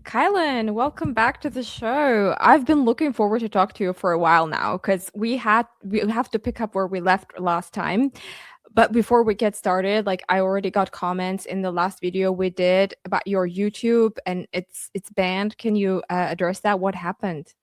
Kylan, welcome back to the show. I've been looking forward to talk to you for a while now because we have to pick up where we left last time. But before we get started, like I already got comments in the last video we did about your YouTube and it's banned. Can you address that? What happened?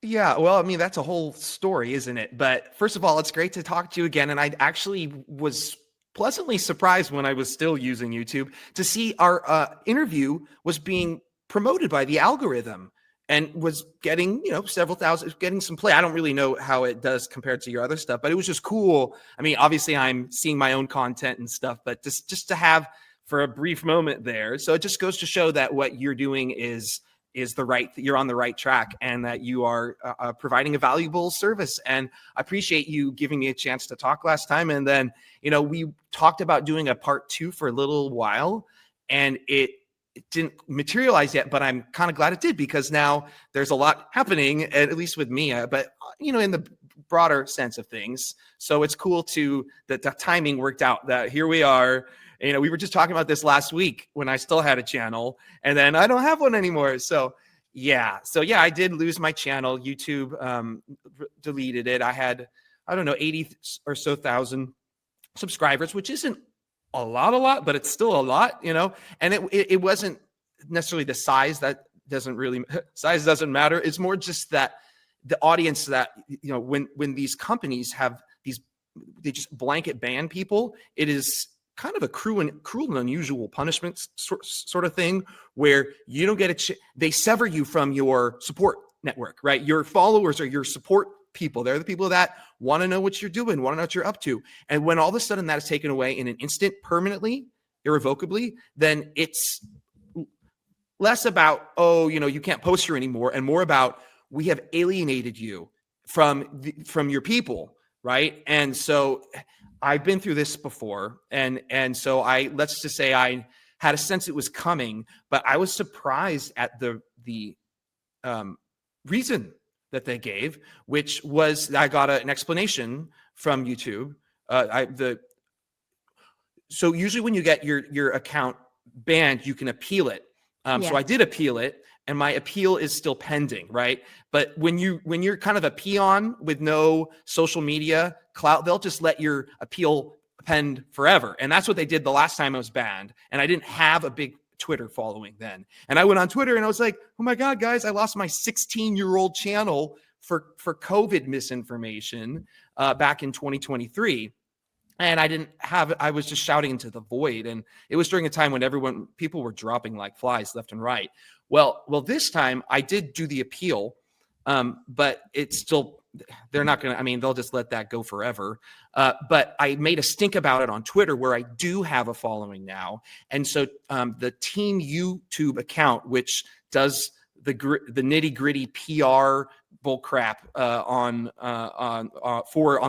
Yeah, well, I mean, that's a whole story, isn't it? But first of all, it's great to talk to you again. And I actually was pleasantly surprised when I was still using YouTube to see our interview was being promoted by the algorithm and was getting, several thousand, getting some play. I don't really know how it does compared to your other stuff, but it was just cool. I mean, obviously I'm seeing my own content and stuff, but just to have for a brief moment there. So it just goes to show that what you're doing is you're on the right track and that you are providing a valuable service. And I appreciate you giving me a chance to talk last time. And then, we talked about doing a part 2 for a little while and it didn't materialize yet, but I'm kind of glad it did because now there's a lot happening, at least with me, but in the broader sense of things. So it's cool that the timing worked out, that here we are. We were just talking about this last week when I still had a channel and then I don't have one anymore. So yeah, I did lose my channel. YouTube deleted it. I had, I don't know, 80 or so thousand subscribers, which isn't a lot, but it's still a lot, and it wasn't necessarily the size. Size doesn't matter. It's more just that the audience that, when these companies have they just blanket ban people, it is kind of a cruel and unusual punishment sort of thing where you don't get they sever you from your support network, right? Your followers are your support people. They're the people that want to know what you're doing, want to know what you're up to. And when all of a sudden that is taken away in an instant, permanently, irrevocably, then it's less about, you can't post here anymore, and more about we have alienated you from your people, right? And so I've been through this before, and so let's just say I had a sense it was coming, but I was surprised at the reason that they gave, which was I got an explanation from YouTube. So usually when you get your account banned, you can appeal it. So I did appeal it, and my appeal is still pending, right? But when you're kind of a peon with no social media clout, they'll just let your appeal pend forever. And that's what they did the last time I was banned. And I didn't have a big Twitter following then. And I went on Twitter and I was like, oh my God, guys, I lost my 16-year-old channel for COVID misinformation back in 2023. And I was just shouting into the void. And it was during a time when people were dropping like flies left and right. Well, this time I did do the appeal, but it's still, they're not going to, they'll just let that go forever. But I made a stink about it on Twitter where I do have a following now. And so the Team YouTube account, which does the nitty gritty PR bullcrap on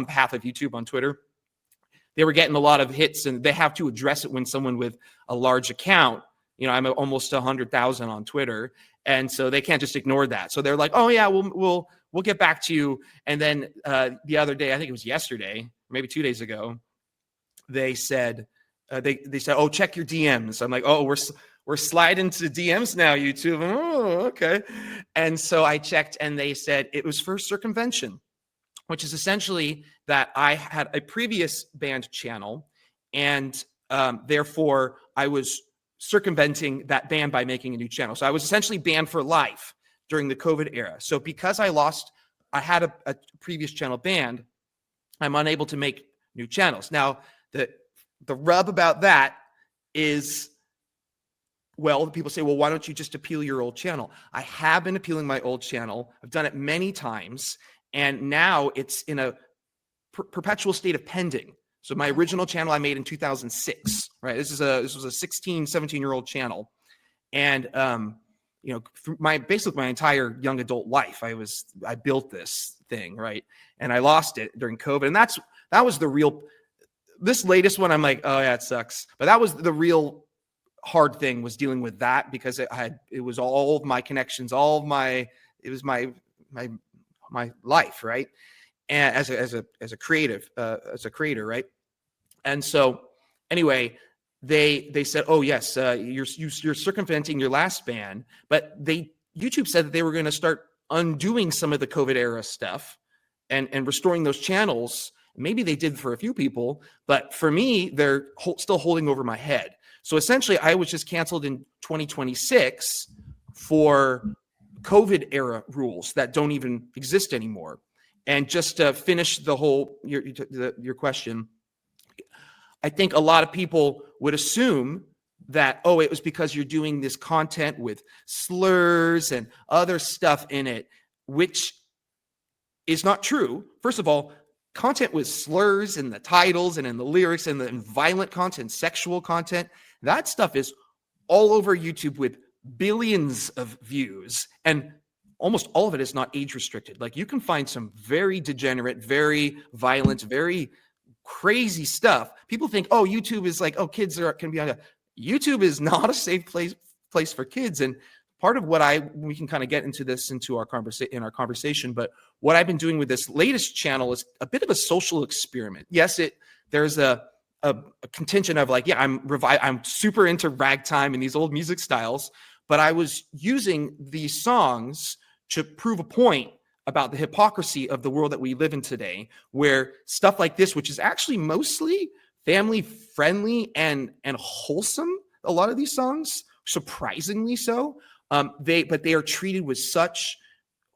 behalf of YouTube on Twitter, they were getting a lot of hits, and they have to address it when someone with a large account, I'm almost 100,000 on Twitter. And so they can't just ignore that. So they're like, oh yeah, we'll get back to you. And then the other day, I think it was yesterday, maybe 2 days ago, they said, oh, check your DMs. I'm like, oh, we're sliding to DMs now, YouTube. Oh, okay. And so I checked, and they said it was for circumvention, which is essentially that I had a previous banned channel, and therefore I was circumventing that ban by making a new channel. So I was essentially banned for life during the COVID era. So because I had a previous channel banned, I'm unable to make new channels. Now, the rub about that is, well, people say, well, why don't you just appeal your old channel? I have been appealing my old channel. I've done it many times. And now it's in a perpetual state of pending. So my original channel I made in 2006, right? This was a 16, 17-year-old channel. And, basically my entire young adult life, I built this thing, right? And I lost it during COVID. And that was this latest one, I'm like, oh yeah, it sucks. But that was the real hard thing, was dealing with that, because it was all of my connections, it was my life, right? And as a creator, right? And so anyway, they said, oh yes, you're circumventing your last ban, but YouTube said that they were going to start undoing some of the COVID era stuff and restoring those channels. Maybe they did for a few people, but for me, they're still holding over my head. So essentially, I was just canceled in 2026 for COVID era rules that don't even exist anymore. And just to finish the whole your question, I think a lot of people would assume that, oh, it was because you're doing this content with slurs and other stuff in it, which is not true. First of all, content with slurs in the titles and in the lyrics and the violent content, sexual content, that stuff is all over YouTube with billions of views, and almost all of it is not age restricted. Like, you can find some very degenerate, very violent, very crazy stuff. People think, oh, YouTube is like, oh, kids can be on a YouTube is not a safe place for kids. And part of what we can kind of get into this into our conversation, but what I've been doing with this latest channel is a bit of a social experiment. Yes, there's a contingent of like, yeah, I'm super into ragtime and these old music styles, but I was using these songs to prove a point about the hypocrisy of the world that we live in today, where stuff like this, which is actually mostly family friendly and wholesome, a lot of these songs, surprisingly so, but they are treated with such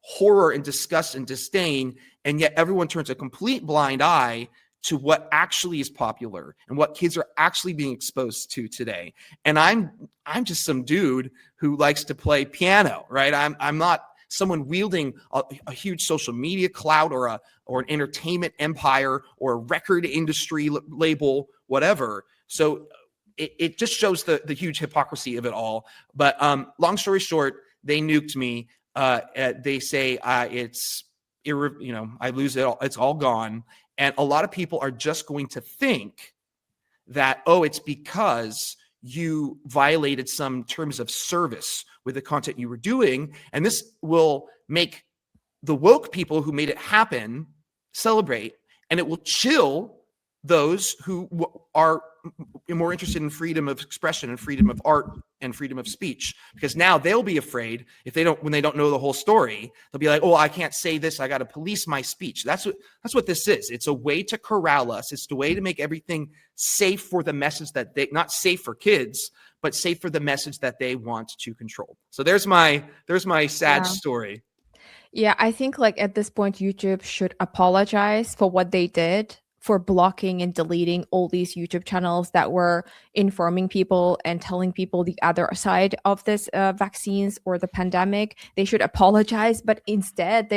horror and disgust and disdain, and yet everyone turns a complete blind eye to what actually is popular and what kids are actually being exposed to today. And I'm just some dude who likes to play piano, right? I'm not someone wielding a huge social media clout or an entertainment empire or a record industry label, whatever. So it just shows the huge hypocrisy of it all. But long story short, they nuked me. They say it's I lose it all. It's all gone. And a lot of people are just going to think that, oh, it's because you violated some terms of service with the content you were doing. And this will make the woke people who made it happen celebrate, and it will chill those who are more interested in freedom of expression and freedom of art and freedom of speech, because now they'll be afraid when they don't know the whole story. They'll be like, oh, I can't say this, I got to police my speech. That's what this is. It's a way to corral us. It's the way to make everything safe for the message that not safe for kids, but safe for the message that they want to control. So there's my sad story. Yeah, I think like at this point, YouTube should apologize for what they did, for blocking and deleting all these YouTube channels that were informing people and telling people the other side of this vaccines or the pandemic. They should apologize, but instead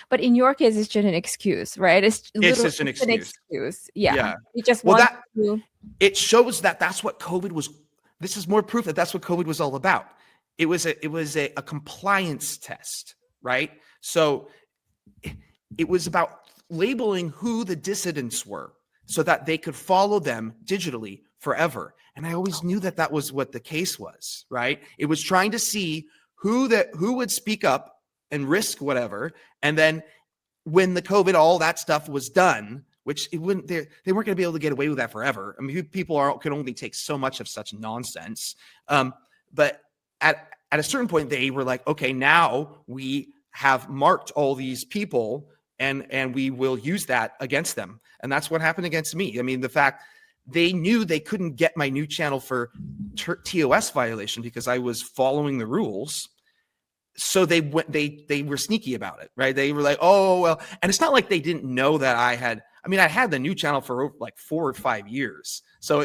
but in your case, it's just an excuse, right? It's just an excuse. Yeah. You just want to. It shows that that's what COVID was. This is more proof that that's what COVID was all about. It was a compliance test, right? So it was about labeling who the dissidents were so that they could follow them digitally forever. And I always knew that was what the case was, right? It was trying to see who would speak up and risk whatever. And then when the COVID, all that stuff was done, which they weren't going to be able to get away with that forever. I mean, people can only take so much of such nonsense. But at a certain point, they were like, okay, now we have marked all these people and we will use that against them. And that's what happened against me. I mean, the fact they knew they couldn't get my new channel for TOS violation because I was following the rules. So they were sneaky about it, right? They were like, oh, well, and it's not like they didn't know that I had the new channel for like 4 or 5 years. So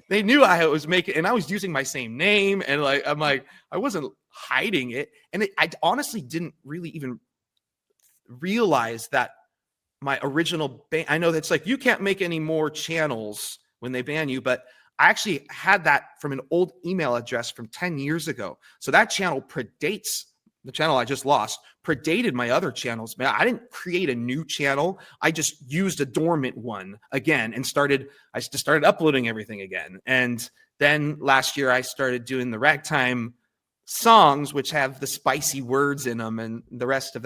they knew I was making, and I was using my same name. And I wasn't hiding it. And I honestly didn't really even realize that my original ban, I know that's like, you can't make any more channels when they ban you, but I actually had that from an old email address from 10 years ago. So that channel predates the channel I just lost, predated my other channels. Man, I didn't create a new channel. I just used a dormant one again and I just started uploading everything again. And then last year I started doing the ragtime songs, which have the spicy words in them, and the rest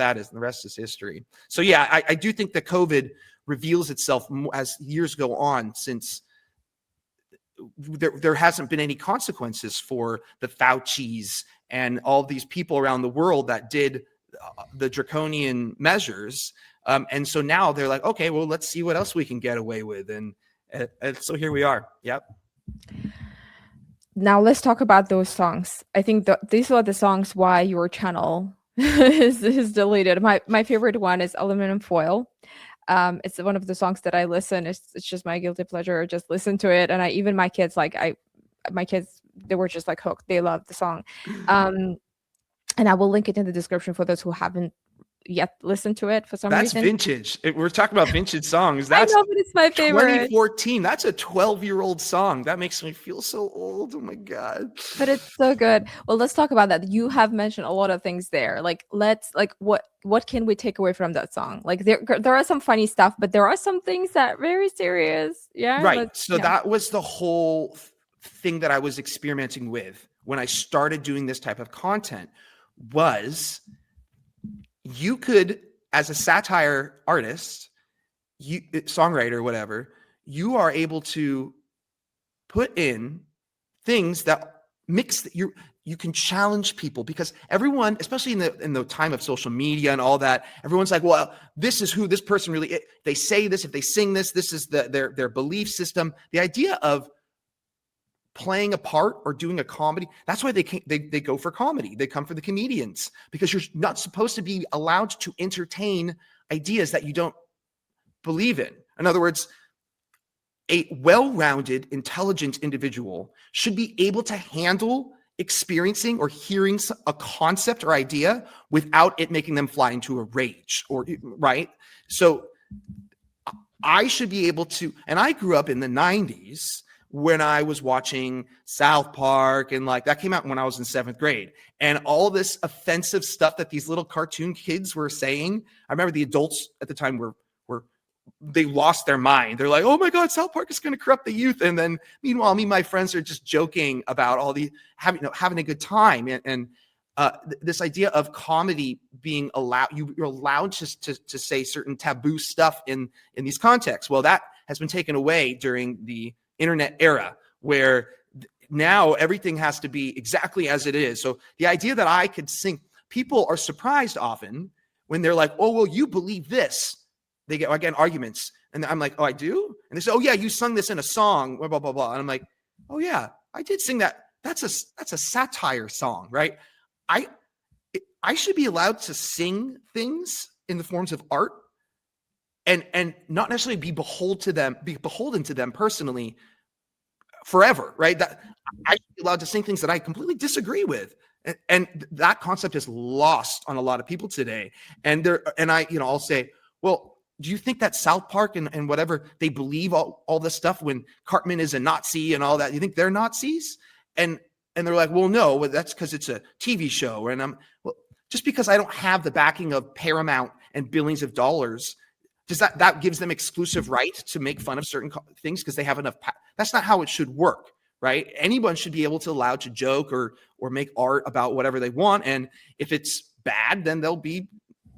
is history. So yeah, I do think that COVID reveals itself as years go on, since there hasn't been any consequences for the Faucis and all these people around the world that did the draconian measures. And so now they're like, okay, well, let's see what else we can get away with. And so here we are. Yep. Now let's talk about those songs. I think these are the songs why your channel is deleted. My favorite one is Aluminum Foil. It's one of the songs that I listen. It's just my guilty pleasure. Just listen to it, and my kids they were just like hooked. They love the song, and I will link it in the description for those who haven't yet listened to it for some reason. That's vintage. We're talking about vintage songs. That's I know, but it's my favorite. 2014. That's a 12-year-old song. That makes me feel so old. Oh my God. But it's so good. Well, let's talk about that. You have mentioned a lot of things there. What can we take away from that song? Like there are some funny stuff, but there are some things that are very serious. Yeah. Right. So that was the whole thing that I was experimenting with when I started doing this type of content was you could, as a satire artist, songwriter, whatever, you are able to put in things that you can challenge people, because everyone, especially in the time of social media and all that, everyone's like, well, this is who this person really is. They say this, if they sing this, this is their belief system. The idea of playing a part or doing a comedy, that's why they go for comedy. They come for the comedians, because you're not supposed to be allowed to entertain ideas that you don't believe in. In other words, a well-rounded, intelligent individual should be able to handle experiencing or hearing a concept or idea without it making them fly into a rage, or right? So I should be able to, and I grew up in the 90s when I was watching South Park, and like that came out when I was in 7th grade, and all this offensive stuff that these little cartoon kids were saying. I remember the adults at the time they lost their mind. They're like, oh my God, South Park is going to corrupt the youth. And then meanwhile, me and my friends are just joking about all the having a good time. And this idea of comedy being allowed, you're allowed to say certain taboo stuff in these contexts. Well, that has been taken away during the internet era, where now everything has to be exactly as it is. So the idea that I could sing, people are surprised often when they're like, oh, well, you believe this. They get, again, arguments. And I'm like, oh, I do? And they say, oh yeah, you sung this in a song, blah, blah, blah, blah. And I'm like, oh yeah, I did sing that. That's a satire song, right? I should be allowed to sing things in the forms of art and not necessarily be beholden to them personally forever, right? That I should be allowed to sing things that I completely disagree with. And that concept is lost on a lot of people today. And I'll say, well, do you think that South Park and whatever, they believe all this stuff when Cartman is a Nazi and all that? You think they're Nazis? And they're like, well, no, that's because it's a TV show. And just because I don't have the backing of Paramount and billions of dollars, does that gives them exclusive right to make fun of certain things because they have enough? That's not how it should work, right? Anyone should be able to allow to joke or make art about whatever they want. And if it's bad, then they'll be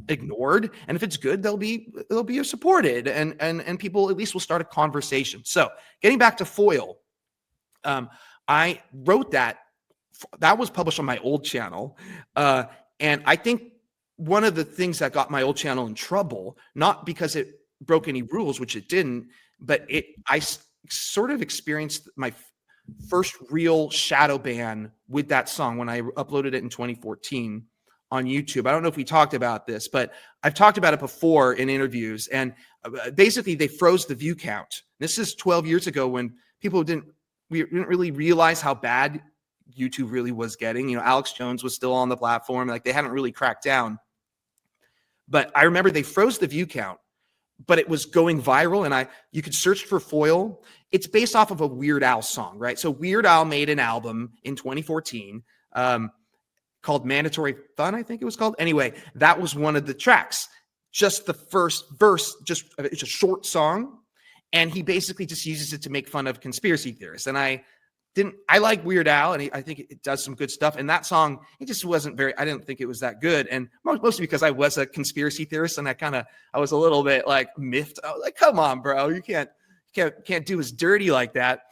ignored, and if it's good, they'll be supported, and people at least will start a conversation. So getting back to Foil, I wrote that was published on my old channel, and I think one of the things that got my old channel in trouble, not because it broke any rules, which it didn't, but I sort of experienced my first real shadow ban with that song when I uploaded it in 2014 on YouTube. I don't know if we talked about this, but I've talked about it before in interviews. And basically, they froze the view count. This is 12 years ago when we didn't really realize how bad YouTube really was getting. Alex Jones was still on the platform. Like, they hadn't really cracked down. But I remember they froze the view count, but it was going viral. And you could search for Foil. It's based off of a Weird Al song, right? So Weird Al made an album in 2014. Called Mandatory Fun, I think it was called. Anyway, that was one of the tracks. Just the first verse, it's a short song, and he basically just uses it to make fun of conspiracy theorists. And I like Weird Al, and I think it does some good stuff. And that song, it just wasn't I didn't think it was that good. And mostly because I was a conspiracy theorist, and I was a little bit like miffed. I was like, come on, bro, you can't do us dirty like that.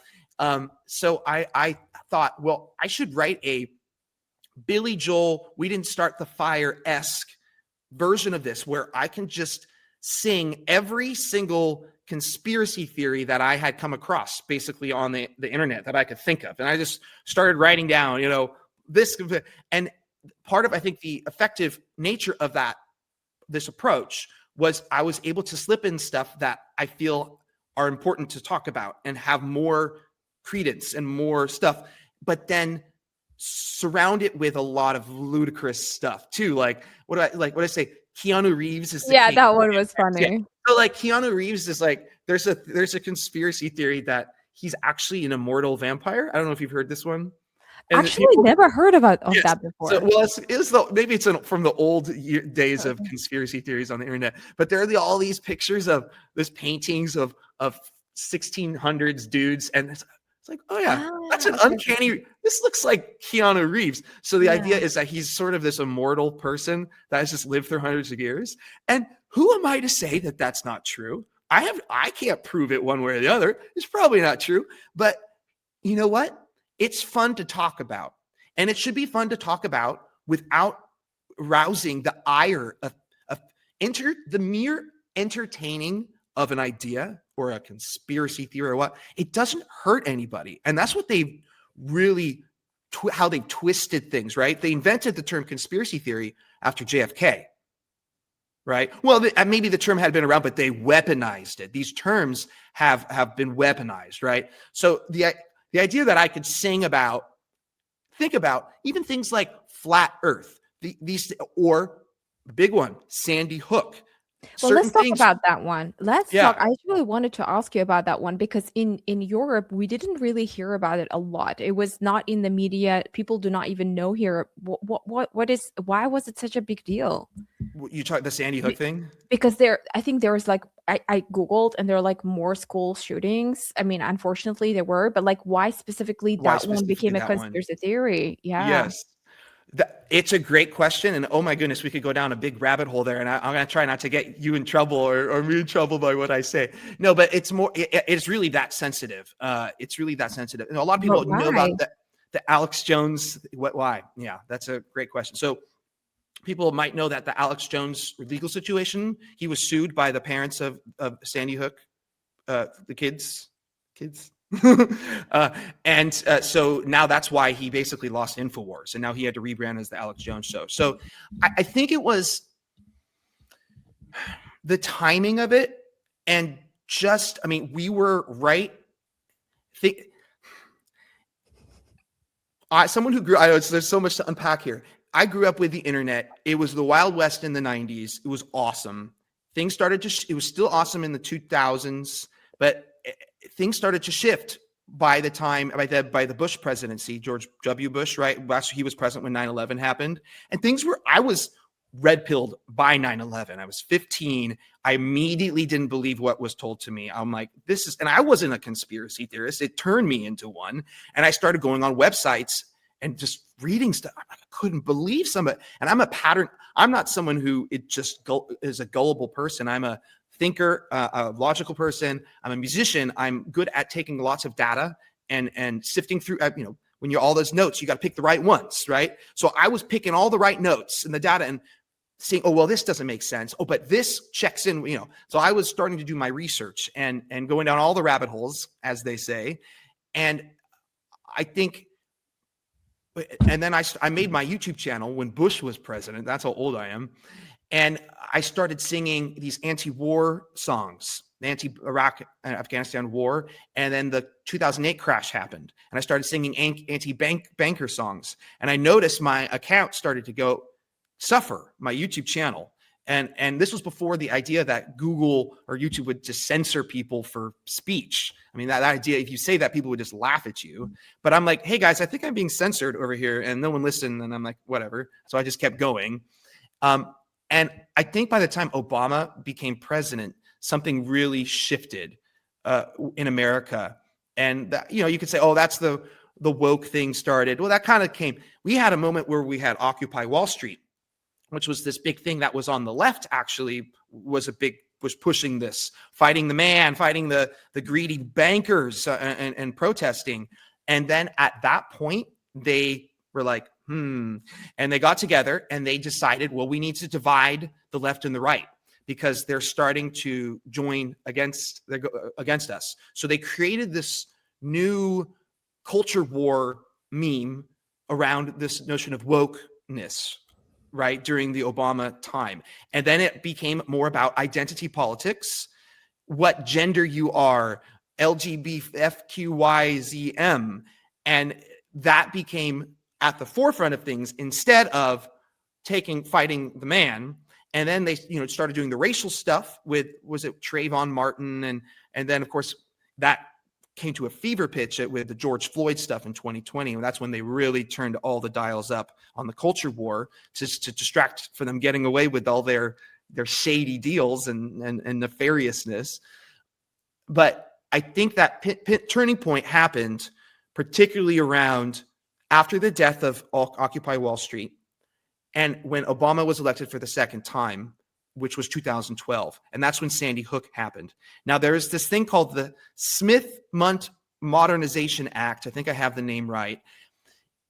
So I thought, well, I should write a Billy Joel, We Didn't Start the Fire-esque version of this where I can just sing every single conspiracy theory that I had come across basically on the internet that I could think of. And I just started writing down, this, and part of, I think, the effective nature of this approach was I was able to slip in stuff that I feel are important to talk about and have more credence and more stuff, but then surround it with a lot of ludicrous stuff too. Like what do I say? Keanu Reeves is the Yeah, king. that one was Yeah. funny. So like Keanu Reeves is like, there's a conspiracy theory that he's actually an immortal vampire. I don't know if you've heard this one. And Actually, never heard of yes. that So, before. well, maybe it's from the old days of conspiracy theories on the internet, but there are all these pictures of this paintings of 1600s dudes, and it's like, oh yeah, that's an Okay. uncanny. This looks like Keanu Reeves. So the idea is that he's sort of this immortal person that has just lived through hundreds of years. And who am I to say that that's not true? I can't prove it one way or the other. It's probably not true, but you know what? It's fun to talk about. And it should be fun to talk about without rousing the ire of the mere entertaining of an idea or a conspiracy theory or what. It doesn't hurt anybody. And that's what they really, how they twisted things, right? They invented the term conspiracy theory after JFK, right? Well, maybe the term had been around, but they weaponized it. These terms have been weaponized, right? So the idea that I could think about even things like flat Earth, these, or the big one, Sandy Hook. Well, let's talk about that one. Let's talk. Yeah. I actually wanted to ask you about that one because in Europe, we didn't really hear about it a lot. It was not in the media. People do not even know here. Why was it such a big deal? You talk the Sandy Hook thing? Because I think there was like, I Googled and there are like more school shootings. I mean, unfortunately there were, but like why specifically that one became a conspiracy theory? Yeah. Yes. It's a great question. And oh my goodness, we could go down a big rabbit hole there. And I'm going to try not to get you in trouble or me in trouble by what I say. No, but it's really that sensitive. It's really that sensitive. And a lot of people know about the Alex Jones. Why? Yeah, that's a great question. So people might know that the Alex Jones legal situation, he was sued by the parents of Sandy Hook, the kids. So now that's why he basically lost InfoWars, and now he had to rebrand as the Alex Jones Show. So I think it was the timing of it, and just, I mean, we were right. Someone who grew, there's so much to unpack here. I grew up with the internet. It was the Wild West in the 90s. It was awesome. Things started to, it was still awesome in the 2000s, but things started to shift by the Bush presidency, George W. Bush, right? He was president when 9/11 happened. And I was red-pilled by 9/11. I was 15. I immediately didn't believe what was told to me. I'm like, and I wasn't a conspiracy theorist. It turned me into one. And I started going on websites and just reading stuff. I couldn't believe some of it. And I'm not someone who is a gullible person. I'm a thinker, a logical person. I'm a musician. I'm good at taking lots of data and sifting through, when you're all those notes, you got to pick the right ones, right? So I was picking all the right notes and the data and seeing, oh, well, this doesn't make sense. Oh, but this checks in, So I was starting to do my research and going down all the rabbit holes, as they say. And I think, and then I made my YouTube channel when Bush was president. That's how old I am. And I started singing these anti-war songs, the anti-Iraq and Afghanistan war. And then the 2008 crash happened. And I started singing anti-banker songs. And I noticed my account started to suffer, my YouTube channel. And this was before the idea that Google or YouTube would just censor people for speech. I mean, that idea, if you say that, people would just laugh at you. But I'm like, hey, guys, I think I'm being censored over here. And no one listened. And I'm like, whatever. So I just kept going. And I think by the time Obama became president, something really shifted in America. And that, you could say, oh, that's the woke thing started. Well, that kind of came. We had a moment where we had Occupy Wall Street, which was this big thing that was on the left, actually was a big was pushing this, fighting the man, fighting the greedy bankers, and protesting. And then at that point, they were like, and they got together and they decided, well, we need to divide the left and the right because they're starting to join against us. So they created this new culture war meme around this notion of wokeness, right, during the Obama time. And then it became more about identity politics, what gender you are, LGBTQYZM. And that became at the forefront of things instead of fighting the man. And then they, started doing the racial stuff with, was it Trayvon Martin? And then, of course, that came to a fever pitch with the George Floyd stuff in 2020. And that's when they really turned all the dials up on the culture war to distract from them getting away with all their shady deals and nefariousness. But I think that turning point happened particularly around after the death of Occupy Wall Street and when Obama was elected for the second time, which was 2012. And that's when Sandy Hook happened. Now, there is this thing called the Smith-Mundt Modernization Act. I think I have the name right.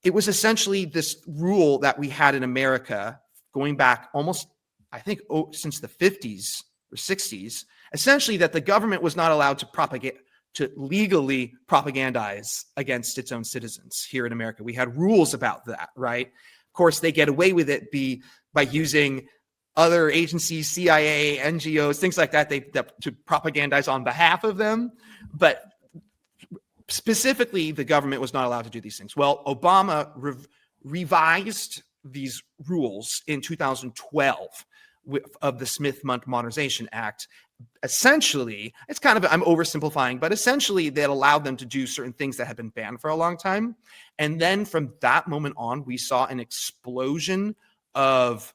It was essentially this rule that we had in America going back almost, I think, since the 50s or 60s, essentially that the government was not allowed to legally propagandize against its own citizens here in America. We had rules about that, right? Of course, they get away with it by using other agencies, CIA, NGOs, things like that, to propagandize on behalf of them. But specifically, the government was not allowed to do these things. Well, Obama revised these rules in 2012 of the Smith-Mundt Modernization Act. Essentially, it's kind of, I'm oversimplifying, but essentially that allowed them to do certain things that had been banned for a long time. And then from that moment on, we saw an explosion of,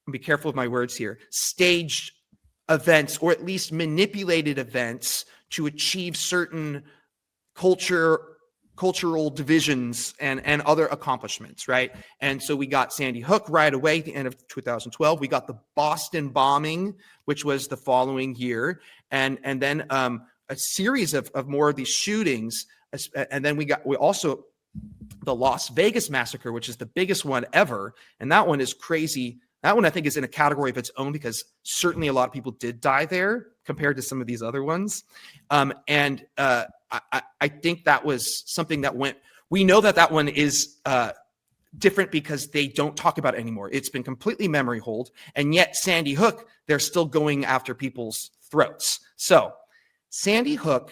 be careful with my words here, staged events, or at least manipulated events to achieve certain cultural divisions and other accomplishments, right? And so we got Sandy Hook right away at the end of 2012. We got the Boston bombing, which was the following year. And then a series of more of these shootings. And then we also the Las Vegas massacre, which is the biggest one ever. And that one is crazy. That one, I think, is in a category of its own because certainly a lot of people did die there compared to some of these other ones. I think that was something that we know that one is different because they don't talk about it anymore. It's been completely memory hold. And yet Sandy Hook, they're still going after people's throats. So Sandy Hook,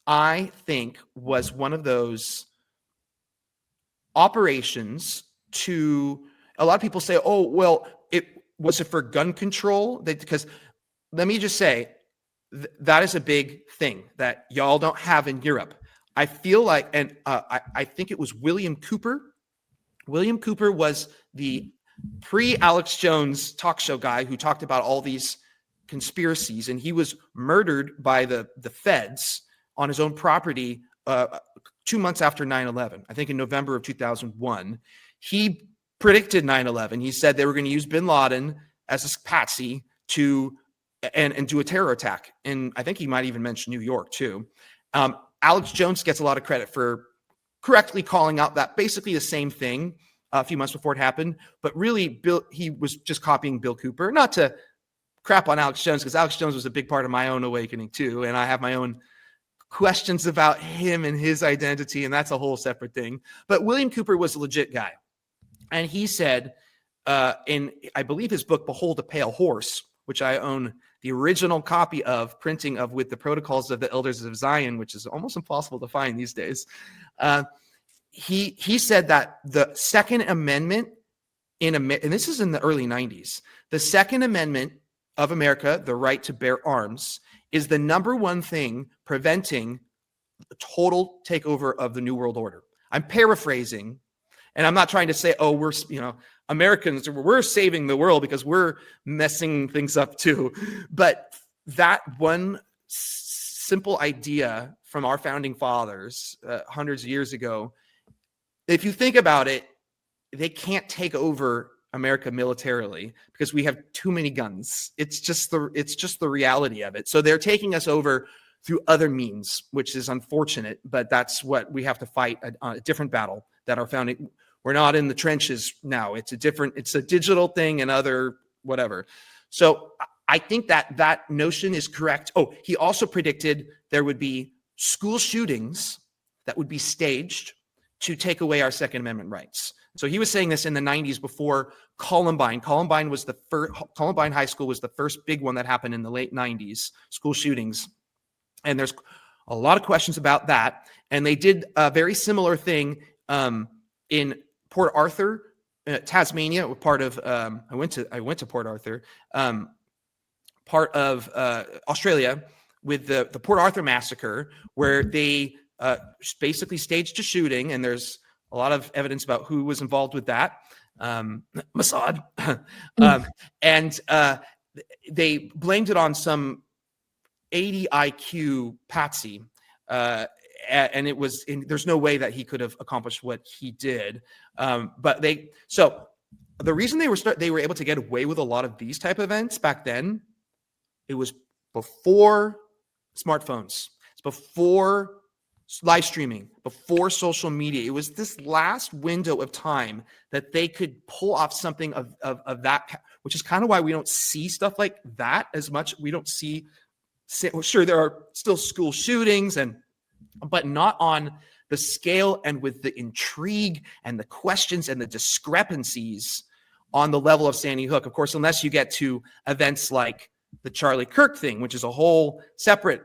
I think, was one of those operations to, a lot of people say, oh, well, was it for gun control? Because let me just say, that is a big thing that y'all don't have in Europe. I feel like, and I think it was William Cooper. William Cooper was the pre-Alex Jones talk show guy who talked about all these conspiracies, and he was murdered by the feds on his own property 2 months after 9/11, I think in November of 2001. He predicted 9/11. He said they were going to use bin Laden as a patsy to and do a terror attack. And I think he might even mention New York too. Alex Jones gets a lot of credit for correctly calling out that basically the same thing a few months before it happened. But really, he was just copying Bill Cooper. Not to crap on Alex Jones, because Alex Jones was a big part of my own awakening too. And I have my own questions about him and his identity, and that's a whole separate thing. But William Cooper was a legit guy. And he said in, I believe, his book, Behold a Pale Horse, which I own the original copy of, printing of With the Protocols of the Elders of Zion, which is almost impossible to find these days. He said that the Second Amendment and this is in the early 90s, the Second Amendment of America, the right to bear arms, is the number one thing preventing the total takeover of the New World Order. I'm paraphrasing, and I'm not trying to say, oh, we're, Americans, we're saving the world because we're messing things up too. But that one simple idea from our founding fathers hundreds of years ago, if you think about it, they can't take over America militarily because we have too many guns. It's just the reality of it. So they're taking us over through other means, which is unfortunate, but that's what we have to fight a different battle that our founding. We're not in the trenches now. It's a digital thing and other whatever. So I think that notion is correct. Oh, he also predicted there would be school shootings that would be staged to take away our Second Amendment rights. So he was saying this in the 90s before Columbine. Columbine High School was the first big one that happened in the late 90s, school shootings. And there's a lot of questions about that. And they did a very similar thing in Port Arthur, Tasmania. Part of I went to Port Arthur, part of Australia, with the Port Arthur massacre, where they basically staged a shooting, and there's a lot of evidence about who was involved with that. Mossad, and they blamed it on some 80 IQ patsy, and it was. There's no way that he could have accomplished what he did. But the reason they were able to get away with a lot of these type of events back then, it was before smartphones. It's before live streaming, before social media. It was this last window of time that they could pull off something of that, which is kind of why we don't see stuff like that as much. We don't see, sure, there are still school shootings, but not on the scale and with the intrigue and the questions and the discrepancies on the level of Sandy Hook. Of course, unless you get to events like the Charlie Kirk thing, which is a whole separate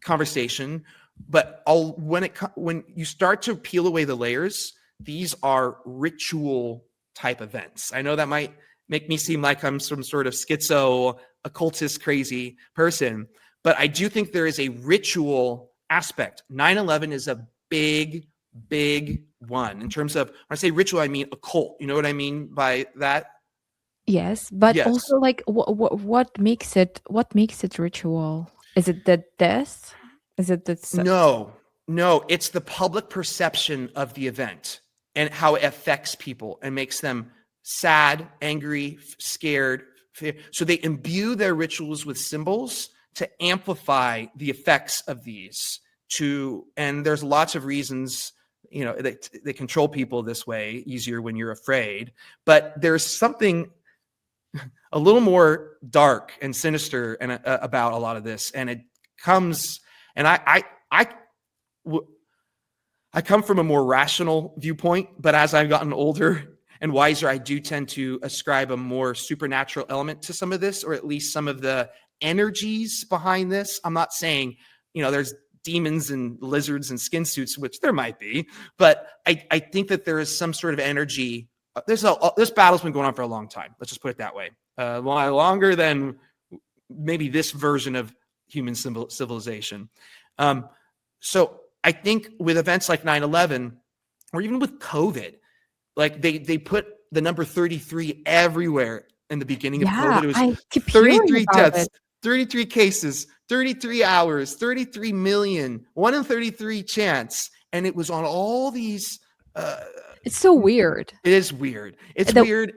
conversation. But when you start to peel away the layers, these are ritual type events. I know that might make me seem like I'm some sort of schizo, occultist, crazy person, but I do think there is a ritual aspect. 9/11 is a big, big one. In terms of, when I say ritual, I mean occult. You know what I mean by that? Yes, but Yes. also like what makes it ritual? Is it the death? Is it the No, it's the public perception of the event and how it affects people and makes them sad, angry, scared. So they imbue their rituals with symbols to amplify the effects of these. And there's lots of reasons, they control people this way easier when you're afraid. But there's something a little more dark and sinister about a lot of this, and it comes. And I come from a more rational viewpoint, but as I've gotten older and wiser, I do tend to ascribe a more supernatural element to some of this, or at least some of the energies behind this. I'm not saying, there's demons and lizards and skin suits, which there might be, but I think that there is some sort of energy. This battle's been going on for a long time. Let's just put it that way. Longer than maybe this version of human civilization. So I think with events like 9/11, or even with COVID, like they put the number 33 everywhere in the beginning of COVID. It was I keep 33 deaths, it. 33 cases, 33 hours, 33 million, 1 in 33 chance. And it was on all these. It's so weird. It is weird. It's weird.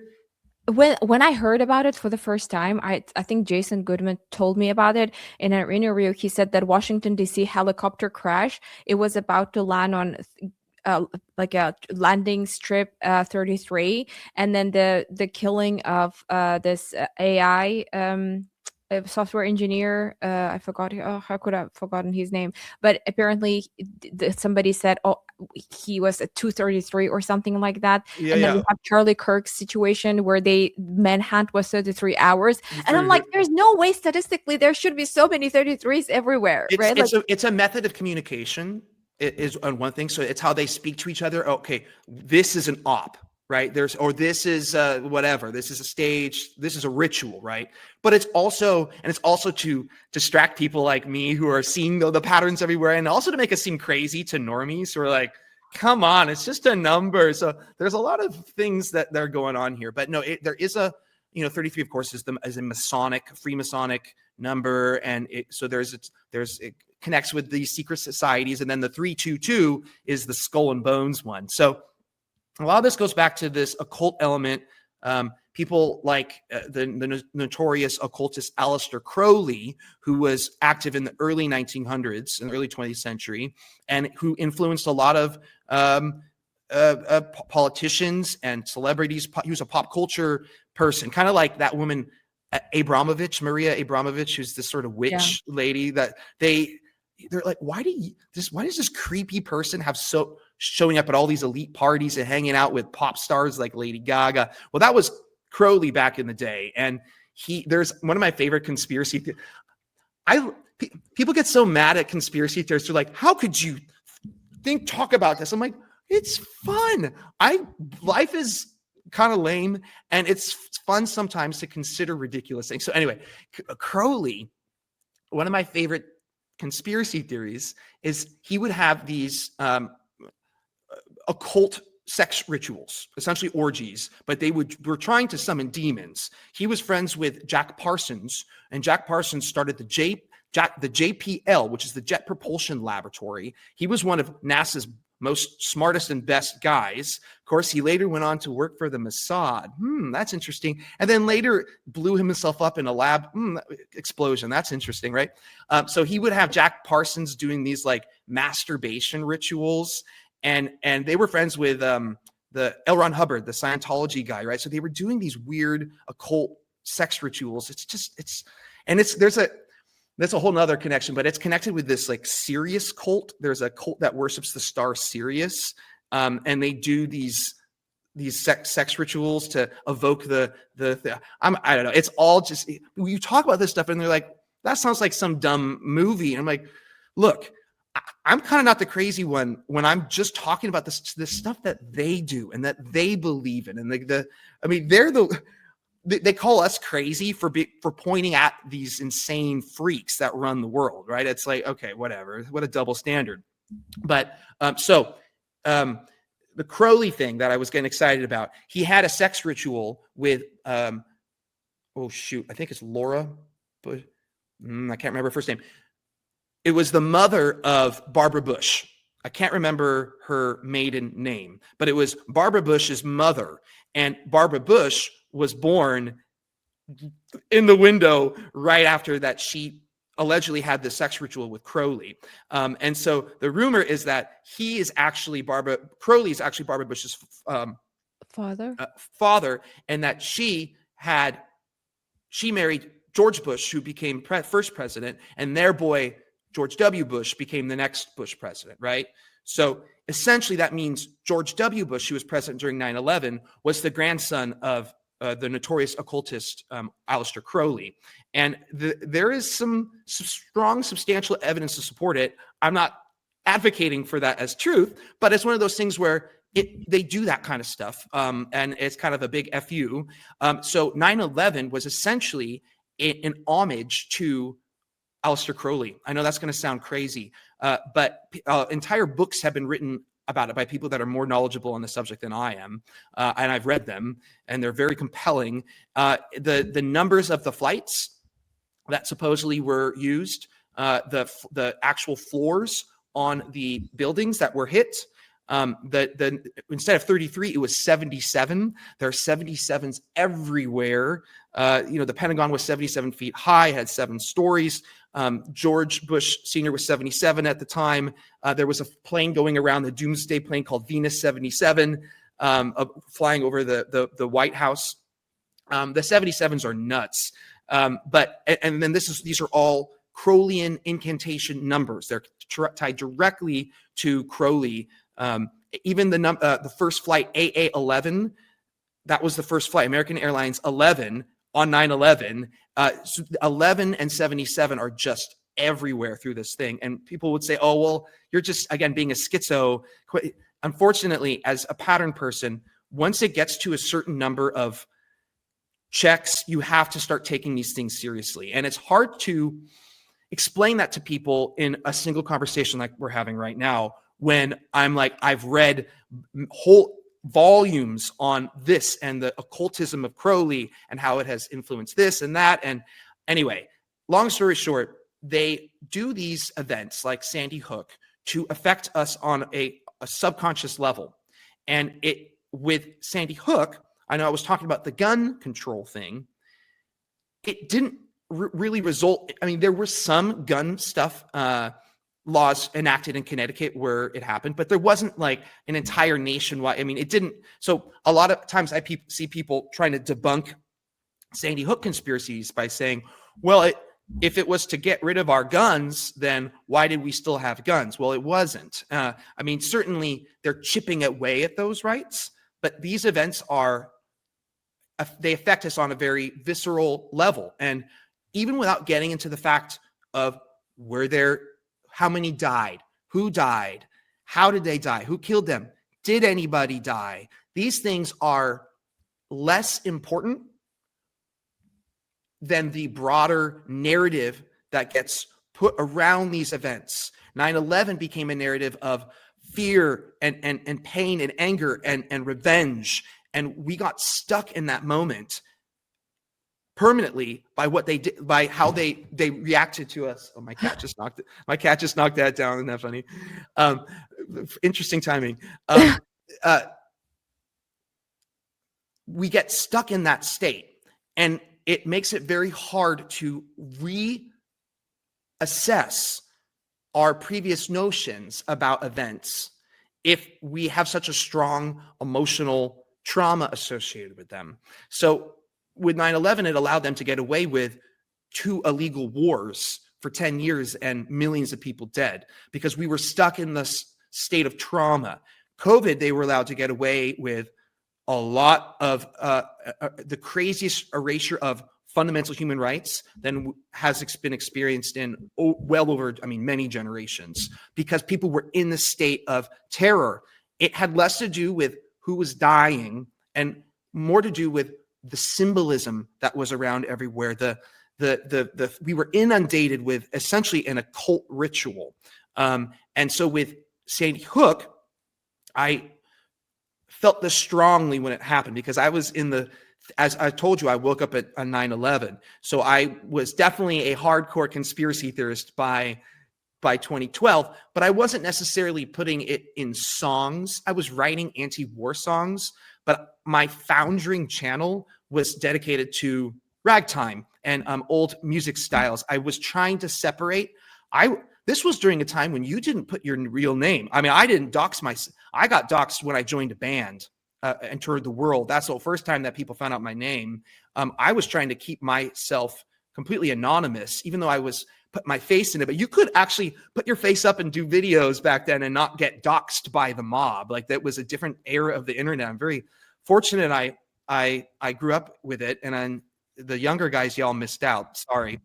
When I heard about it for the first time, I think Jason Goodman told me about it in an interview. He said that Washington D.C. helicopter crash, it was about to land on like a landing strip 33, and then the killing of this AI software engineer. I forgot. How could I have forgotten his name? But apparently, somebody said, "Oh, he was at 233 or something like that." Yeah, and then we have Charlie Kirk's situation where manhunt was 33 hours, and I'm like, "There's no way statistically there should be so many 33s everywhere." Right? It's a method of communication. It is on one thing. So it's how they speak to each other. Okay, this is an op. Right? This is whatever. This is a stage. This is a ritual, right? But it's also to distract people like me who are seeing the patterns everywhere, and also to make us seem crazy to normies who are like, "Come on, it's just a number." So there's a lot of things that are going on here. But no, there is 33, of course, is a Freemasonic number, and it connects with these secret societies, and then the 322 is the skull and bones one. So a lot of this goes back to this occult element People like the notorious occultist Aleister Crowley, who was active in the early 1900s and early 20th century, and who influenced a lot of politicians and celebrities. He was a pop culture person, kind of like that woman Maria Abramovich, who's this sort of witch lady that they're like, why does this creepy person have showing up at all these elite parties and hanging out with pop stars like Lady Gaga? Well, that was Crowley back in the day. And there's one of my favorite conspiracy people get so mad at conspiracy theorists. They're like, how could you talk about this? I'm like, it's fun. Life is kind of lame, and it's fun sometimes to consider ridiculous things. So anyway, Crowley, one of my favorite conspiracy theories is he would have these occult sex rituals, essentially orgies, but they were trying to summon demons. He was friends with Jack Parsons, and Jack Parsons started the JPL, which is the Jet Propulsion Laboratory. He was one of NASA's most smartest and best guys. Of course, he later went on to work for the Mossad. That's interesting. And then later blew himself up in a lab explosion. That's interesting, right? So he would have Jack Parsons doing these like masturbation rituals, and they were friends with the L. Ron Hubbard, the Scientology guy, right? So they were doing these weird occult sex rituals. That's a whole nother connection, but it's connected with this like Sirius cult. There's a cult that worships the star Sirius, and they do these sex rituals to evoke I don't know. It's all just, you talk about this stuff and they're like, that sounds like some dumb movie. And I'm like, look, I'm kind of not the crazy one when I'm just talking about this stuff that they do and that they believe in. And they call us crazy for pointing at these insane freaks that run the world, right? It's like, okay, whatever. What a double standard. But the Crowley thing that I was getting excited about, he had a sex ritual with, I think it's Laura, but I can't remember her first name. It was the mother of Barbara Bush. I can't remember her maiden name, but it was Barbara Bush's mother. And Barbara Bush was born in the window right after that she allegedly had the sex ritual with Crowley. And so the rumor is that Crowley is actually Barbara Bush's father, and that she married George Bush, who became first president, and their boy, George W. Bush, became the next Bush president, right? So essentially that means George W. Bush, who was president during 9/11, was the grandson of the notorious occultist Aleister Crowley. And there is some strong, substantial evidence to support it. I'm not advocating for that as truth, but it's one of those things where they do that kind of stuff, and it's kind of a big FU. So 9/11 was essentially an homage to Aleister Crowley. I know that's going to sound crazy, but entire books have been written about it by people that are more knowledgeable on the subject than I am, and I've read them, and they're very compelling. The numbers of the flights that supposedly were used, the actual floors on the buildings that were hit, instead of 33, it was 77. There are 77s everywhere. The Pentagon was 77 feet high, had 7 stories. George Bush Sr. was 77 at the time. There was a plane going around, the doomsday plane called Venus 77, flying over the White House. The 77s are nuts. And then these are all Crowleyan incantation numbers. They're tied directly to Crowley. Even the first flight, AA-11, that was the first flight, American Airlines 11 on 9/11. 11 and 77 are just everywhere through this thing. And people would say, oh, well, you're just, again, being a schizo. Unfortunately, as a pattern person, once it gets to a certain number of checks, you have to start taking these things seriously. And it's hard to explain that to people in a single conversation like we're having right now, when I'm like, I've read whole volumes on this and the occultism of Crowley and how it has influenced this and that. And anyway, long story short, they do these events like Sandy Hook to affect us on a subconscious level. And with Sandy Hook, I know I was talking about the gun control thing. It didn't really result. I mean, there were some gun stuff, laws enacted in Connecticut where it happened, but there wasn't like an entire nationwide. I mean, it didn't. So a lot of times I see people trying to debunk Sandy Hook conspiracies by saying, well, if it was to get rid of our guns, then why did we still have guns? Well, it wasn't. I mean, certainly they're chipping away at those rights, but these events they affect us on a very visceral level. And even without getting into the fact of how many died, who died, how did they die, who killed them, did anybody die? These things are less important than the broader narrative that gets put around these events. 9/11 became a narrative of fear and pain and anger and revenge. And we got stuck in that moment permanently by what they did, by how they reacted to us. Oh, my cat just knocked that down. Isn't that funny? Interesting timing. We get stuck in that state, and it makes it very hard to reassess our previous notions about events if we have such a strong emotional trauma associated with them. So with 9/11, it allowed them to get away with 2 illegal wars for 10 years and millions of people dead because we were stuck in this state of trauma. COVID, they were allowed to get away with a lot of the craziest erasure of fundamental human rights than has been experienced in well over, many generations, because people were in the state of terror. It had less to do with who was dying and more to do with the symbolism that was around everywhere. We were inundated with essentially an occult ritual. And so with Sandy Hook, I felt this strongly when it happened because I was as I told you, I woke up at 9/11. So I was definitely a hardcore conspiracy theorist by 2012, but I wasn't necessarily putting it in songs. I was writing anti-war songs, but my Foundring channel was dedicated to ragtime and old music styles. I was trying to separate. This was during a time when you didn't put your real name. I didn't dox myself. I got doxed when I joined a band and toured the world. That's the first time that people found out my name. I was trying to keep myself completely anonymous, even though I was put my face in it. But you could actually put your face up and do videos back then and not get doxed by the mob. Like, that was a different era of the internet. I'm very fortunate I grew up with it, and the younger guys, y'all missed out. Sorry.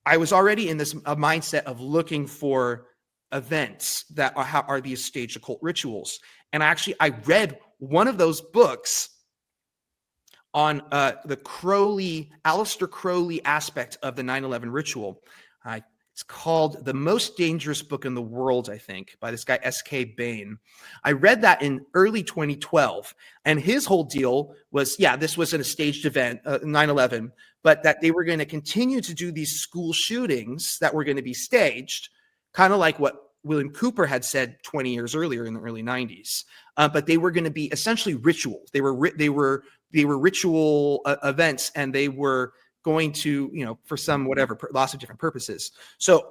I was already in this mindset of looking for events that are these staged occult rituals. And I read one of those books on the Aleister Crowley aspect of the 9/11 ritual. It's called The Most Dangerous Book in the World, I think, by this guy, S.K. Bain. I read that in early 2012, and his whole deal was, this wasn't a staged event, 9/11, but that they were going to continue to do these school shootings that were going to be staged, kind of like what William Cooper had said 20 years earlier in the early 90s. But they were going to be essentially rituals. They were ritual events, and they were going to, for some lots of different purposes. So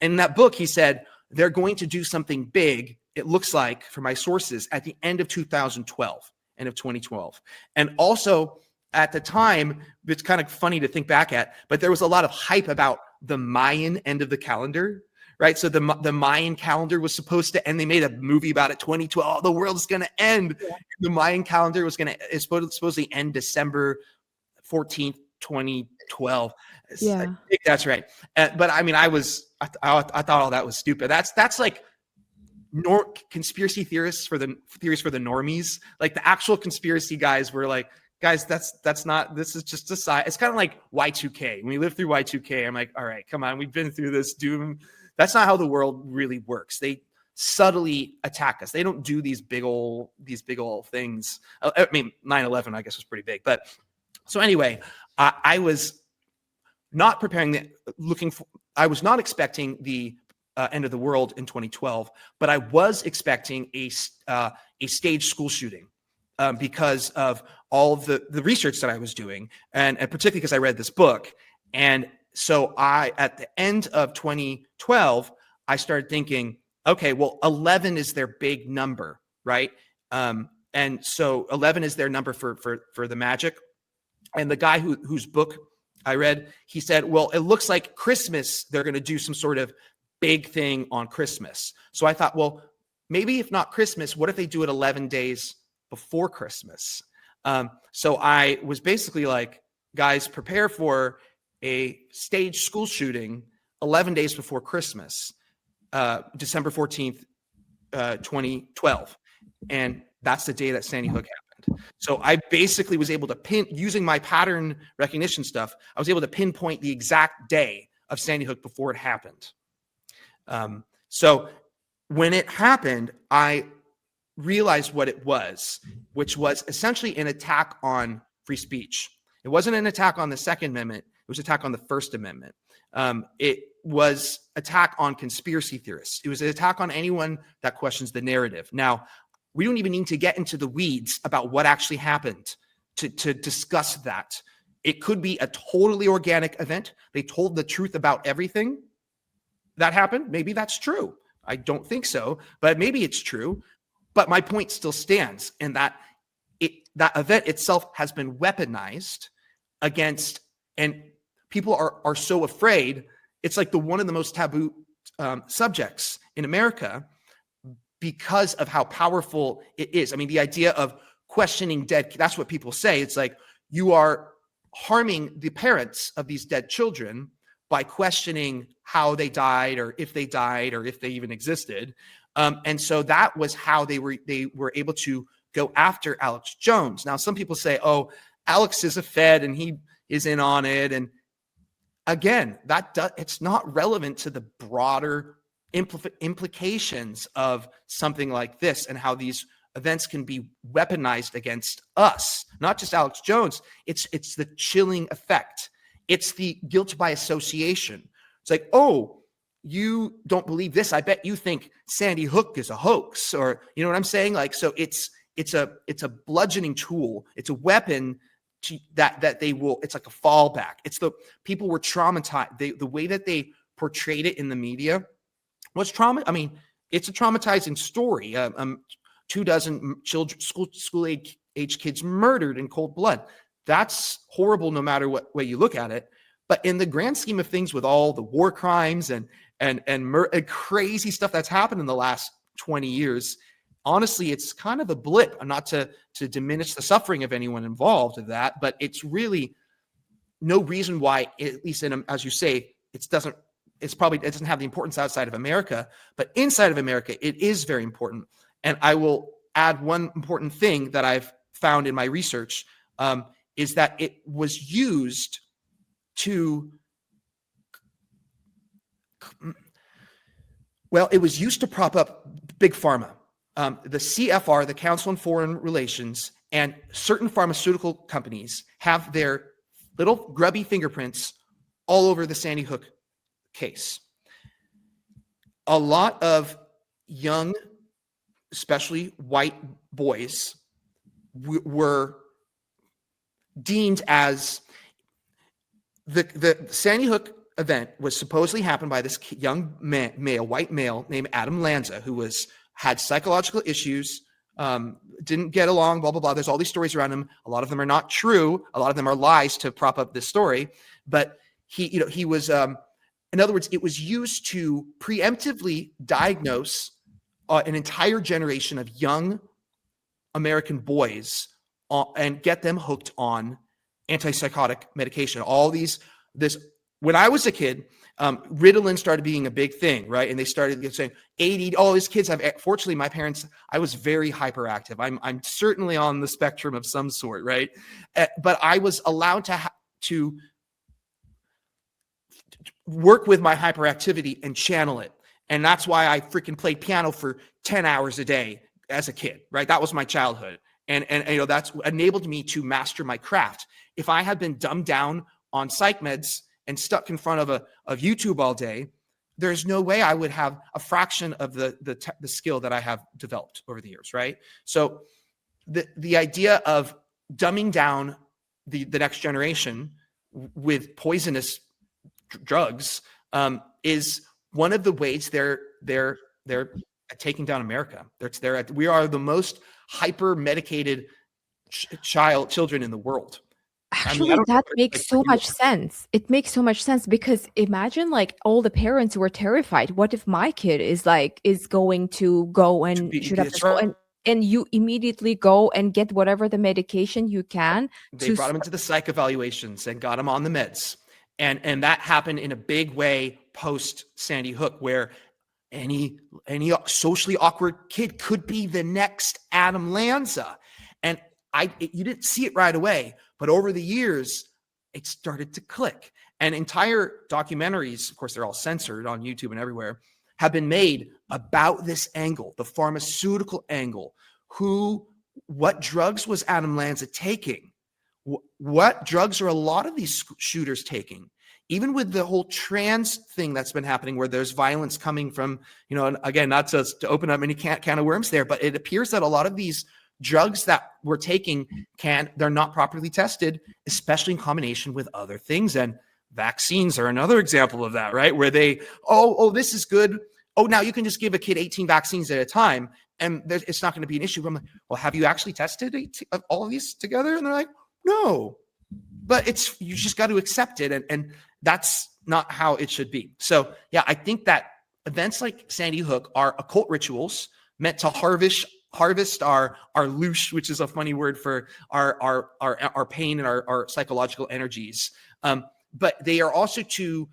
in that book, he said, they're going to do something big, it looks like, for my sources, at the end of 2012, end of 2012. And also at the time, it's kind of funny to think back at, but there was a lot of hype about the Mayan end of the calendar, right? So the Mayan calendar was supposed to end. They made a movie about it, 2012. Oh, the world is going to end. Yeah. The Mayan calendar is supposedly end December 14th, 2012. Yeah. I think that's right. But I thought all that was stupid. That's like conspiracy theories for the normies. Like, the actual conspiracy guys were like, guys, that's not, this is just a side. It's kind of like Y2K. When we lived through Y2K, I'm like, all right, come on, we've been through this doom. That's not how the world really works. They subtly attack us. They don't do these big old things. 9/11, I guess, was pretty big. But so anyway, I was not I was not expecting the end of the world in 2012, but I was expecting a staged school shooting because of all of the research that I was doing, and particularly because I read this book. And so at the end of 2012, I started thinking, okay, well, 11 is their big number, right? And so 11 is their number for the magic. And the guy whose book I read, he said, well, it looks like Christmas, they're going to do some sort of big thing on Christmas. So I thought, well, maybe if not Christmas, what if they do it 11 days before Christmas? So I was basically like, guys, prepare for a staged school shooting 11 days before Christmas, December 14th, 2012. And that's the day that Sandy Hook happened. So I basically was able to using my pattern recognition stuff, I was able to pinpoint the exact day of Sandy Hook before it happened. So when it happened, I realized what it was, which was essentially an attack on free speech. It wasn't an attack on the Second Amendment. It was an attack on the First Amendment. It was attack on conspiracy theorists. It was an attack on anyone that questions the narrative. Now, we don't even need to get into the weeds about what actually happened to discuss that. It could be a totally organic event. They told the truth about everything that happened. Maybe that's true. I don't think so, but maybe it's true. But my point still stands in that that event itself has been weaponized against, and people are so afraid. It's like one of the most taboo subjects in America because of how powerful it is. I mean, the idea of questioning dead, that's what people say. It's like you are harming the parents of these dead children by questioning how they died or if they even existed. And so that was how they were able to go after Alex Jones. Now, some people say, oh, Alex is a Fed and he is in on it. And again, it's not relevant to the broader implications of something like this and how these events can be weaponized against us, not just Alex Jones. It's the chilling effect. It's the guilt by association. It's like, oh, you don't believe this. I bet you think Sandy Hook is a hoax, or you know what I'm saying? Like, so it's a bludgeoning tool. It's a weapon that they will. It's like a fallback. It's people were traumatized. The way that they portrayed it in the media was trauma. I mean, it's a traumatizing story. 24 children, school age kids murdered in cold blood. That's horrible, no matter what way you look at it. But in the grand scheme of things, with all the war crimes and crazy stuff that's happened in the last 20 years, honestly, it's kind of a blip. Not to diminish the suffering of anyone involved in that, but it's really no reason why, at least as you say, it doesn't have the importance outside of America, but inside of America, it is very important. And I will add one important thing that I've found in my research, is that it was used to prop up Big Pharma. The CFR, the Council on Foreign Relations, and certain pharmaceutical companies have their little grubby fingerprints all over the Sandy Hook case. A lot of young, especially white boys, were deemed as the Sandy Hook event was supposedly happened by this young white male named Adam Lanza, who had psychological issues, didn't get along, blah, blah, blah. There's all these stories around him. A lot of them are not true. A lot of them are lies to prop up this story. But he was, in other words, it was used to preemptively diagnose an entire generation of young American boys and get them hooked on antipsychotic medication. When I was a kid, Ritalin started being a big thing, right? And they started saying ADD. All these kids have. Fortunately, my parents, I was very hyperactive. I'm certainly on the spectrum of some sort, right? But I was allowed to work with my hyperactivity and channel it. And that's why I freaking played piano for 10 hours a day as a kid, right? That was my childhood. And that's enabled me to master my craft. If I had been dumbed down on psych meds and stuck in front of YouTube all day, there's no way I would have a fraction of the skill that I have developed over the years, right? So the idea of dumbing down the next generation with poisonous drugs is one of the ways they're taking down America. We are the most hyper medicated children in the world. I mean, I Actually, don't that know makes so much sense. It makes so much sense because imagine like all the parents who were terrified. What if my kid is going to go and shoot up that's this school right. and you immediately go and get whatever the medication you can They to brought him into the psych evaluations and got him on the meds. And that happened in a big way post Sandy Hook, where any socially awkward kid could be the next Adam Lanza. And you didn't see it right away, but over the years, it started to click. And entire documentaries, of course, they're all censored on YouTube and everywhere, have been made about this angle, the pharmaceutical angle. What drugs was Adam Lanza taking? What drugs are a lot of these shooters taking? Even with the whole trans thing that's been happening, where there's violence coming from, and again, not to open up any can of worms there, but it appears that a lot of these drugs that we're taking they're not properly tested, especially in combination with other things. And vaccines are another example of that, right? Where this is good. Oh, now you can just give a kid 18 vaccines at a time and it's not going to be an issue. I'm like, well, have you actually tested all of these together? And they're like, no, but you just got to accept it. And that's not how it should be. So yeah, I think that events like Sandy Hook are occult rituals meant to harvest our loosh, which is a funny word for our pain and our psychological energies. But they are also to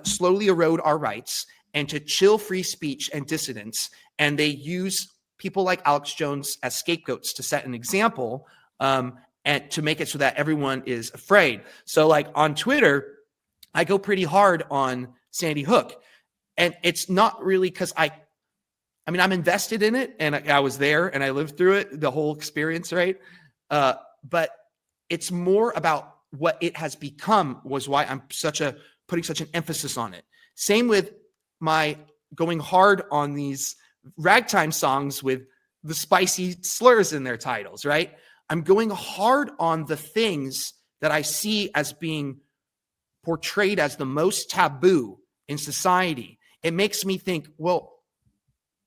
slowly erode our rights and to chill free speech and dissidents. And they use people like Alex Jones as scapegoats to set an example and to make it so that everyone is afraid. So like on Twitter, I go pretty hard on Sandy Hook. And it's not really because I'm invested in it and I was there and I lived through it, the whole experience, right? But it's more about what it has become was why I'm putting such an emphasis on it. Same with my going hard on these ragtime songs with the spicy slurs in their titles, right? I'm going hard on the things that I see as being portrayed as the most taboo in society. It makes me think, well,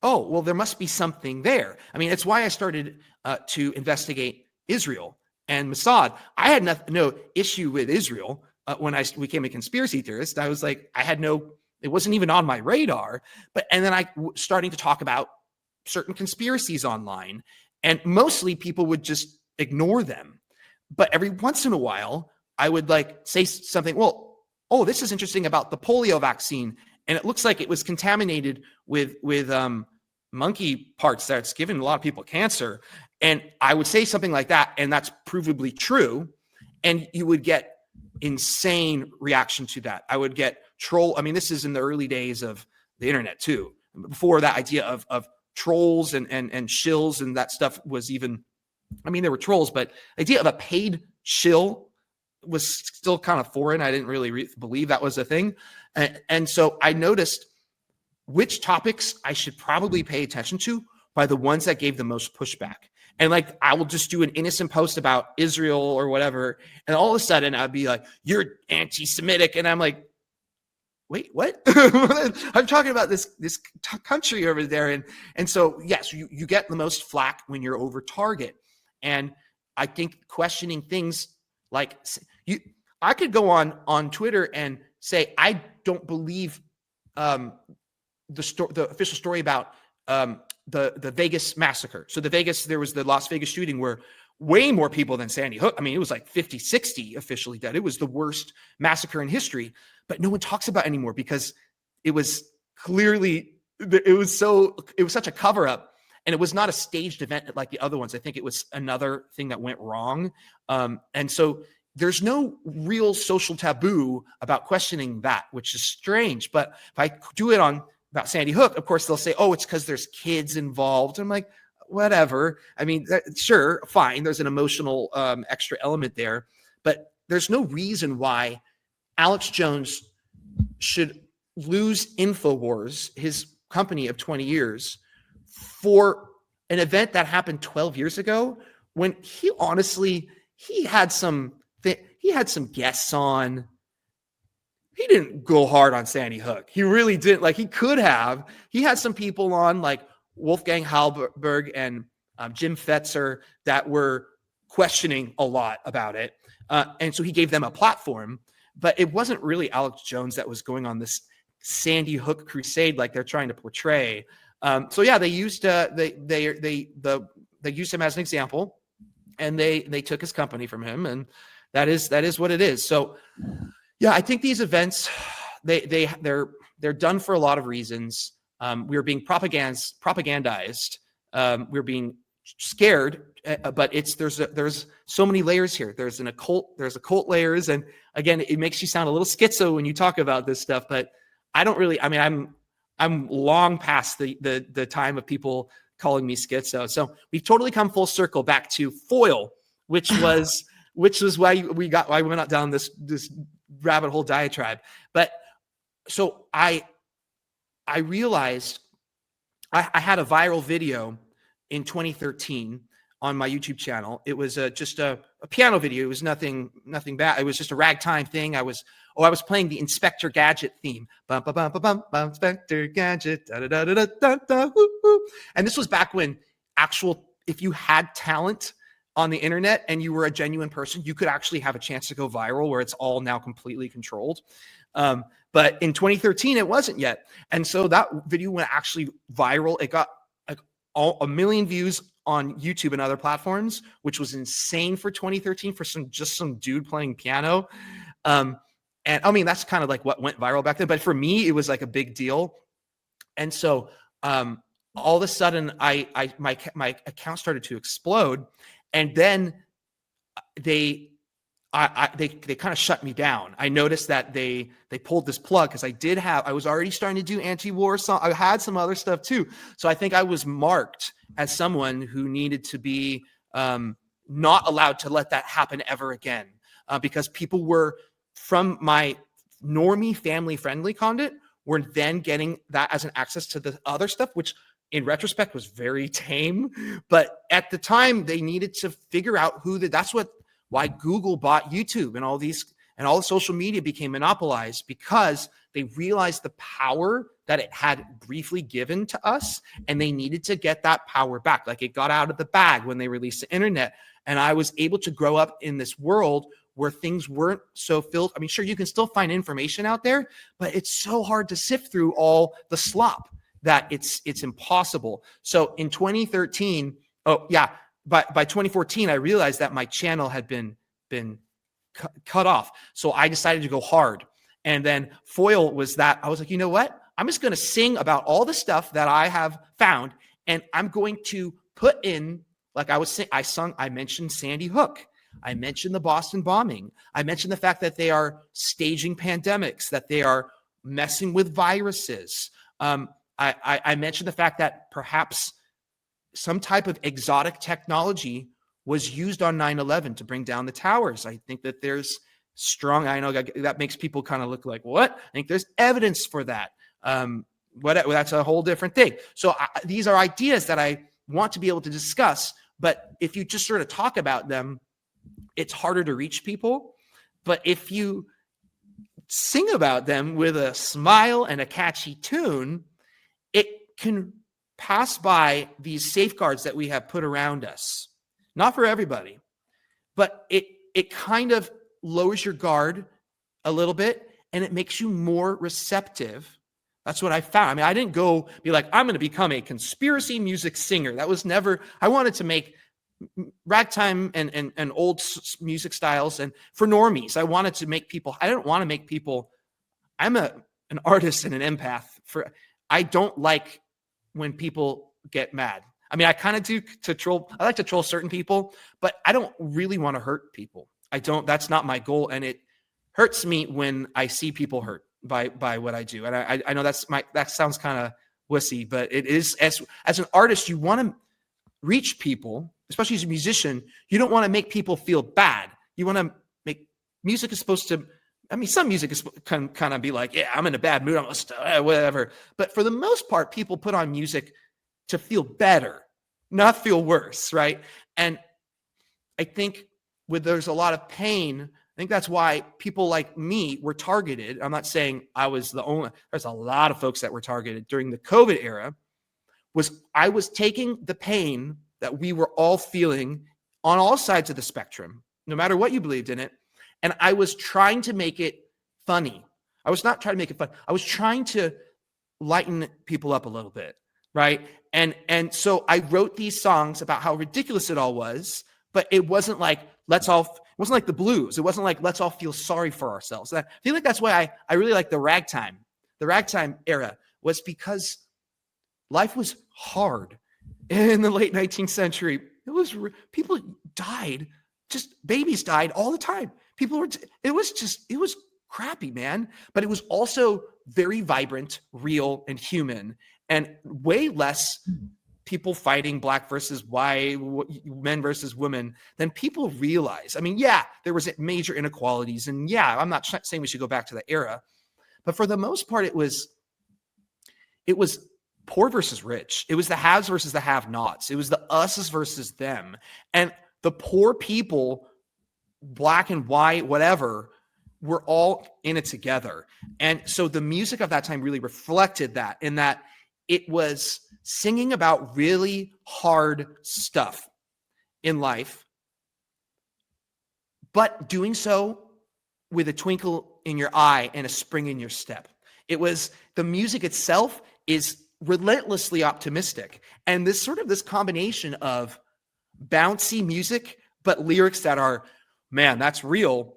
there must be something there. I mean, it's why I started to investigate Israel and Mossad. I had no issue with Israel when I became a conspiracy theorist. I was like, it wasn't even on my radar. And then I starting to talk about certain conspiracies online, and mostly people would just ignore them. But every once in a while, I would say something. Well, this is interesting about the polio vaccine, and it looks like it was contaminated with monkey parts that's given a lot of people cancer. And I would say something like that, and that's provably true. And you would get insane reaction to that. I would get troll. I mean, this is in the early days of the internet too. Before that idea of trolls and shills and that stuff was even, there were trolls, but the idea of a paid shill was still kind of foreign. I didn't really believe that was a thing. And so I noticed which topics I should probably pay attention to by the ones that gave the most pushback. And I will just do an innocent post about Israel or whatever. And all of a sudden I'd be like, you're anti-Semitic. And I'm like, wait, what? I'm talking about this country over there. And so, yes, you get the most flack when you're over target. And I think questioning things like I could go on Twitter and say, I don't believe the official story about the Vegas massacre. So there was the Las Vegas shooting where way more people than Sandy Hook. It was like 50, 60 officially dead. It was the worst massacre in history, but no one talks about it anymore because it was clearly, it was such a cover up, and it was not a staged event like the other ones. I think it was another thing that went wrong. And so there's no real social taboo about questioning that, which is strange. But if I do it about Sandy Hook, of course, they'll say, it's because there's kids involved. I'm like, whatever. Sure, fine. There's an emotional extra element there, but there's no reason why Alex Jones should lose InfoWars, his company of 20 years, for an event that happened 12 years ago, when he honestly, he had some guests on. He didn't go hard on Sandy Hook. He really didn't. Like, he could have. He had some people on, like Wolfgang Halberg and Jim Fetzer, that were questioning a lot about it. And so he gave them a platform, but it wasn't really Alex Jones that was going on this Sandy Hook crusade like they're trying to portray. So yeah, they used they used him as an example, and they took his company from him, and that is what it is. So yeah, I think these events, they're done for a lot of reasons. We're being propagandized. We're being scared, but there's so many layers here. There's occult layers, and again, it makes you sound a little schizo when you talk about this stuff. But I don't really. I mean, I'm long past the time of people calling me schizo. So we've totally come full circle back to foil, which was why we went out down this rabbit hole diatribe. But so I realized I had a viral video in 2013 on my YouTube channel. It was just a piano video. It was nothing bad. It was just a ragtime thing. I was playing the Inspector Gadget theme. Bum, bum, bum, bum, bum, Inspector Gadget. Da, da, da, da, da, da, woo, woo. And this was back when if you had talent on the internet and you were a genuine person, you could actually have a chance to go viral, where it's all now completely controlled. But in 2013, it wasn't yet. And so that video went actually viral. It got like 1 million views on YouTube and other platforms, which was insane for 2013 for some dude playing piano. And I mean, that's kind of like what went viral back then. But for me, it was like a big deal. And so all of a sudden, my account started to explode. And then they kind of shut me down. I noticed that they pulled this plug, because I was already starting to do anti-war song. I had some other stuff too. So I think I was marked as someone who needed to be not allowed to let that happen ever again, because people were from my normie family friendly content were then getting that as an access to the other stuff, which in retrospect was very tame. But at the time, they needed to figure out why Google bought YouTube, and all the social media became monopolized, because they realized the power that it had briefly given to us, and they needed to get that power back. Like, it got out of the bag when they released the internet. And I was able to grow up in this world where things weren't so filled. I mean, sure, you can still find information out there, but it's so hard to sift through all the slop that it's impossible. So in 2013, by 2014, I realized that my channel had been cut off. So I decided to go hard. And then foil was that. I was like, you know what? I'm just going to sing about all the stuff that I have found, and I'm going to put in, like I mentioned Sandy Hook. I mentioned the Boston bombing. I mentioned the fact that they are staging pandemics, that they are messing with viruses. I mentioned the fact that perhaps some type of exotic technology was used on 9/11 to bring down the towers. I think that there's I know that makes people kind of look like, what? I think there's evidence for that. That's a whole different thing. So these are ideas that I want to be able to discuss, but if you just sort of talk about them, it's harder to reach people. But if you sing about them with a smile and a catchy tune, it can pass by these safeguards that we have put around us. Not for everybody, but it kind of lowers your guard a little bit, and it makes you more receptive. That's what I found. I mean, I didn't go be like, I'm going to become a conspiracy music singer. That was never, I wanted to make ragtime and old music styles, and for normies. I wanted to make people, I didn't want to make people, I'm an artist and an empath. I don't like when people get mad. I mean, I kind of do to troll. I like to troll certain people, but I don't really want to hurt people. That's not my goal. And it hurts me when I see people hurt by what I do. And I know that sounds kind of wussy, but it is, as an artist, you want to reach people, especially as a musician. You don't want to make people feel bad. You want to music is supposed to I mean, some music can kind of be like, yeah, I'm in a bad mood, I'm whatever. But for the most part, people put on music to feel better, not feel worse, right? And I think there's a lot of pain. I think that's why people like me were targeted. I'm not saying I was the only, there's a lot of folks that were targeted during the COVID era. I was taking the pain that we were all feeling on all sides of the spectrum, no matter what you believed in it. And I was trying to make it funny. I was not trying to make it fun. I was trying to lighten people up a little bit, right? And so I wrote these songs about how ridiculous it all was, but it wasn't like, it wasn't like the blues. It wasn't like, let's all feel sorry for ourselves. I feel like that's why I really like the ragtime era, was because life was hard in the late 19th century. People died, just babies died all the time. It was crappy, man. But it was also very vibrant, real, and human, and way less people fighting black versus white, men versus women than people realize. I mean, yeah, there was major inequalities, and yeah, I'm not saying we should go back to that era, but for the most part, it was poor versus rich. It was the haves versus the have-nots. It was the us's versus them. And the poor people, black and white, whatever, were all in it together. And so the music of that time really reflected that, in that it was singing about really hard stuff in life, but doing so with a twinkle in your eye and a spring in your step. The music itself is relentlessly optimistic. And this combination of bouncy music, but lyrics that are, man, that's real.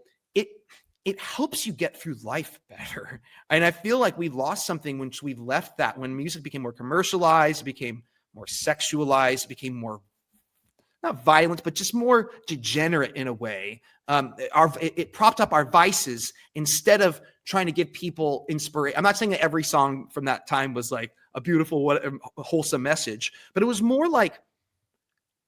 It helps you get through life better. And I feel like we lost something when we left that, when music became more commercialized, became more sexualized, became more, not violent, but just more degenerate in a way. It propped up our vices instead of trying to give people inspiration. I'm not saying that every song from that time was like a beautiful, wholesome message, but it was more like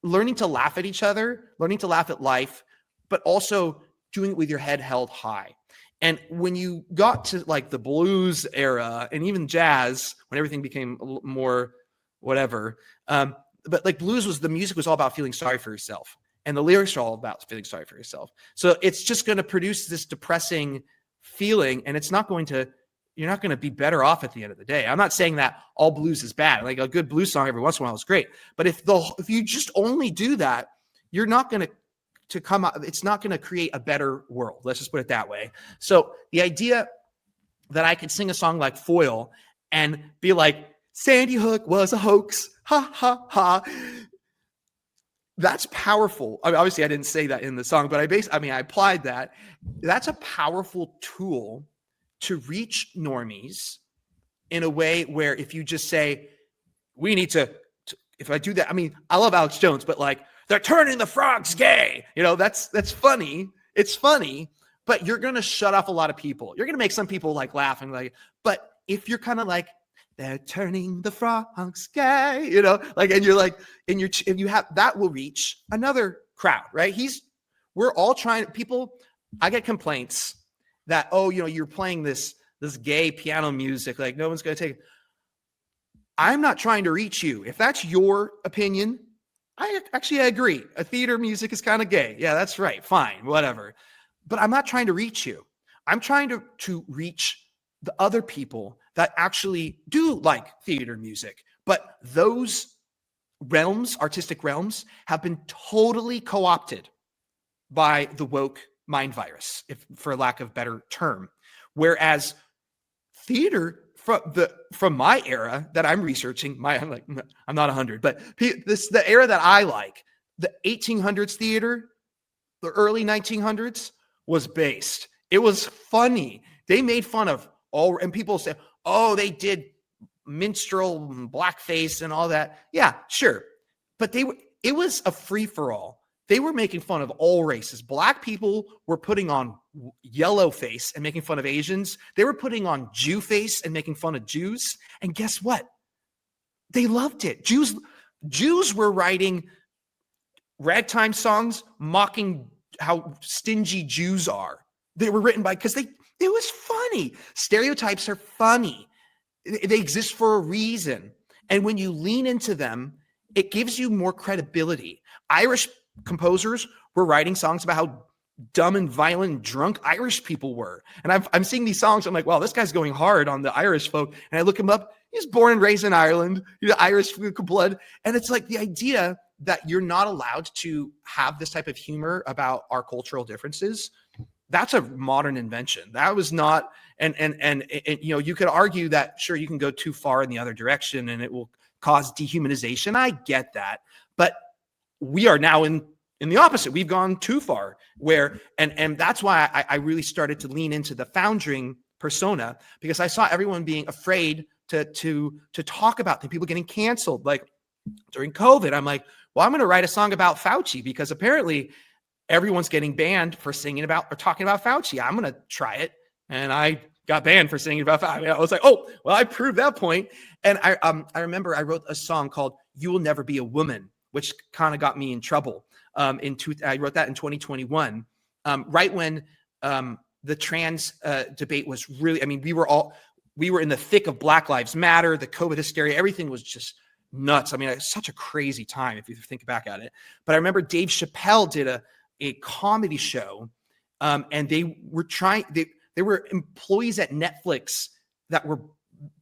learning to laugh at each other, learning to laugh at life, but also doing it with your head held high. And when you got to like the blues era and even jazz, when everything became a little more whatever, but like blues the music was all about feeling sorry for yourself. And the lyrics are all about feeling sorry for yourself. So it's just going to produce this depressing feeling, and you're not going to be better off at the end of the day. I'm not saying that all blues is bad. Like a good blues song every once in a while is great. But if you just only do that, you're not going to come out, it's not going to create a better world. Let's just put it that way. So the idea that I could sing a song like Foil and be like, Sandy Hook was a hoax, ha, ha, ha. That's powerful. I mean, obviously, I didn't say that in the song, but I applied that. That's a powerful tool to reach normies in a way where if you just say, we need to if I do that, I mean, I love Alex Jones, but like, they're turning the frogs gay. That's funny. It's funny, but you're going to shut off a lot of people. You're going to make some people like laugh and like, but if you're kind of like, they're turning the frogs gay, and you're like, and you have, that will reach another crowd, right? We're all trying, I get complaints that, you're playing this gay piano music. Like no one's going to take it. I'm not trying to reach you. If that's your opinion, I agree. A theater music is kind of gay. Yeah, that's right. Fine, whatever. But I'm not trying to reach you. I'm trying to reach the other people that actually do like theater music. But those artistic realms, have been totally co-opted by the woke mind virus, for lack of a better term. Whereas theater, from my era that I'm researching, I'm not 100, but the era that I like, the 1800s theater, the early 1900s was based. It was funny. They made fun of and people say, oh, they did minstrel, blackface, and all that. Yeah, sure, but it was a free for all. They were making fun of all races. Black people were putting on yellow face and making fun of Asians. They were putting on Jew face and making fun of Jews. And guess what? They loved it. Jews were writing ragtime songs mocking how stingy Jews are. They were written because It was funny. Stereotypes are funny. They exist for a reason. And when you lean into them, it gives you more credibility. Irish composers were writing songs about how dumb and violent and drunk Irish people were. And I'm seeing these songs. I'm like, wow, this guy's going hard on the Irish folk. And I look him up. He's born and raised in Ireland, Irish blood. And it's like the idea that you're not allowed to have this type of humor about our cultural differences. That's a modern invention. That was not, and you could argue that, sure, you can go too far in the other direction and it will cause dehumanization. I get that. But we are now in the opposite. We've gone too far where, and that's why I really started to lean into the Foundring persona, because I saw everyone being afraid to talk about things, people getting canceled. Like during COVID, I'm like, well, I'm going to write a song about Fauci because apparently everyone's getting banned for singing about or talking about Fauci. I'm going to try it. And I got banned for singing about Fauci. I was like, oh, well, I proved that point. And I remember I wrote a song called You Will Never Be a Woman, which kind of got me in trouble. I wrote that in 2021, right when the trans debate was really, I mean, we were in the thick of Black Lives Matter, the COVID hysteria, everything was just nuts. I mean, it's such a crazy time if you think back at it. But I remember Dave Chappelle did a comedy show, and they were employees at Netflix that were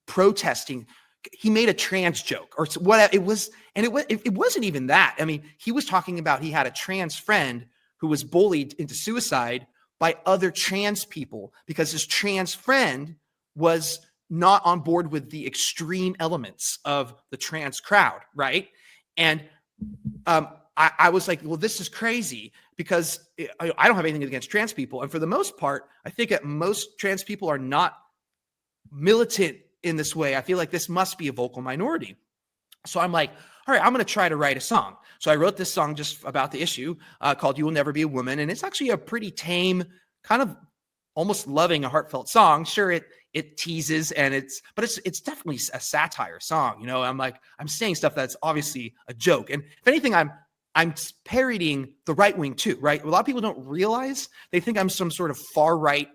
protesting. He made a trans joke or whatever it was. And it wasn't even that. I mean, he was talking about he had a trans friend who was bullied into suicide by other trans people because his trans friend was not on board with the extreme elements of the trans crowd, right? And I was like, well, this is crazy because I don't have anything against trans people. And for the most part, I think that most trans people are not militant in this way. I feel like this must be a vocal minority. So I'm like, all right, I'm going to try to write a song. So I wrote this song just about the issue called You Will Never Be a Woman. And it's actually a pretty tame, kind of almost loving, a heartfelt song. Sure, it teases but it's definitely a satire song. You know, I'm saying stuff that's obviously a joke. And if anything, I'm parodying the right wing too, right? A lot of people don't realize, they think I'm some sort of far right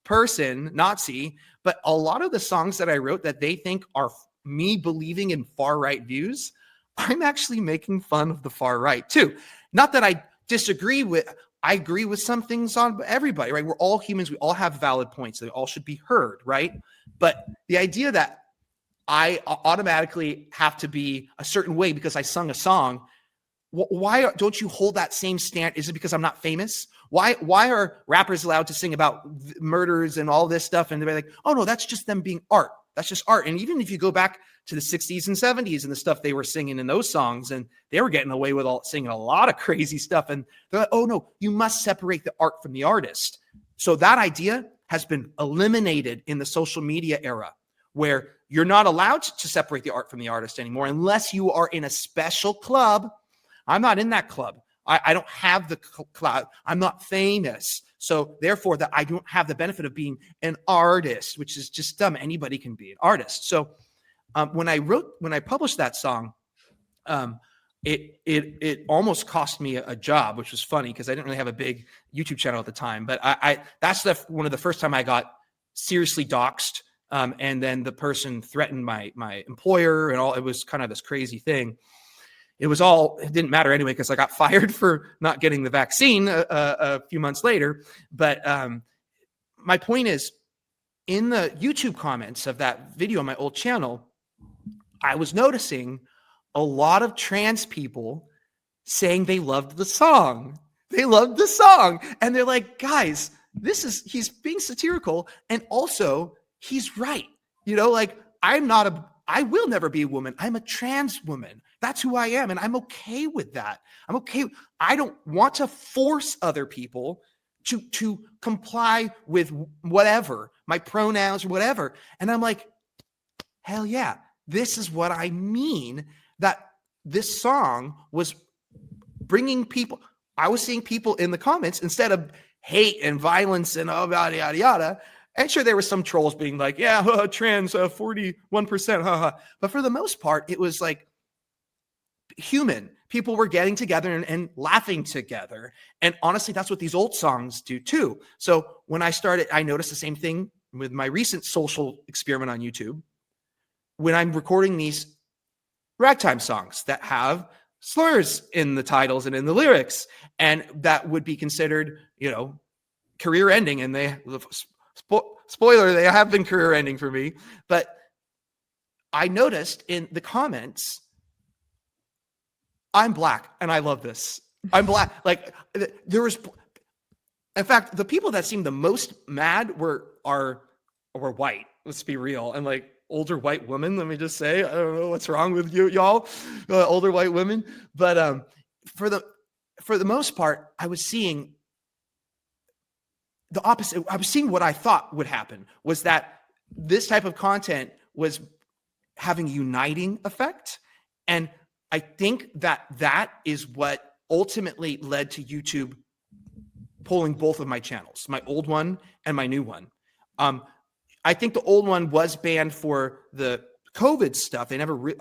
person, Nazi, but a lot of the songs that I wrote that they think are me believing in far right views, I'm actually making fun of the far right too. Not that I disagree with, I agree with some things on everybody, right? We're all humans. We all have valid points. They all should be heard, right? But the idea that I automatically have to be a certain way because I sung a song, why don't you hold that same stand? Is it because I'm not famous? Why are rappers allowed to sing about murders and all this stuff? And they're like, oh no, that's just them being art. That's just art. And even if you go back to the 60s and 70s and the stuff they were singing in those songs, and they were getting away with singing a lot of crazy stuff. And they're like, oh no, you must separate the art from the artist. So that idea has been eliminated in the social media era, where you're not allowed to separate the art from the artist anymore unless you are in a special club. I'm not in that club. I don't have the clout. I'm not famous. So therefore, that I don't have the benefit of being an artist, which is just dumb. Anybody can be an artist. So when I published that song, it almost cost me a job, which was funny because I didn't really have a big YouTube channel at the time. But that's one of the first time I got seriously doxxed. And then the person threatened my employer and all. It was kind of this crazy thing. It didn't matter anyway, because I got fired for not getting the vaccine a few months later. But my point is, in the YouTube comments of that video on my old channel, I was noticing a lot of trans people saying they loved the song. They loved the song. And they're like, guys, he's being satirical. And also, he's right. You know, like, I will never be a woman. I'm a trans woman. That's who I am. And I'm okay with that. I'm okay. I don't want to force other people to comply with whatever, my pronouns or whatever. And I'm like, hell yeah. This is what I mean, that this song was bringing people. I was seeing people in the comments, instead of hate and violence and yada, yada, yada. And sure, there were some trolls being like, yeah, trans, 41%, haha. But for the most part, it was like human. People were getting together and laughing together. And honestly, that's what these old songs do too. So when I started, I noticed the same thing with my recent social experiment on YouTube. When I'm recording these ragtime songs that have slurs in the titles and in the lyrics, and that would be considered, career ending. And spoiler, they have been career ending for me. But I noticed in the comments, I'm black and I love this. I'm black. Like there was, in fact, the people that seemed the most mad were white. Let's be real. And like older white women, let me just say, I don't know what's wrong with y'all, older white women. But for the most part, I was seeing the opposite. I was seeing what I thought would happen was that this type of content was having a uniting effect. And I think that is what ultimately led to YouTube pulling both of my channels, my old one and my new one. I think the old one was banned for the COVID stuff. They never,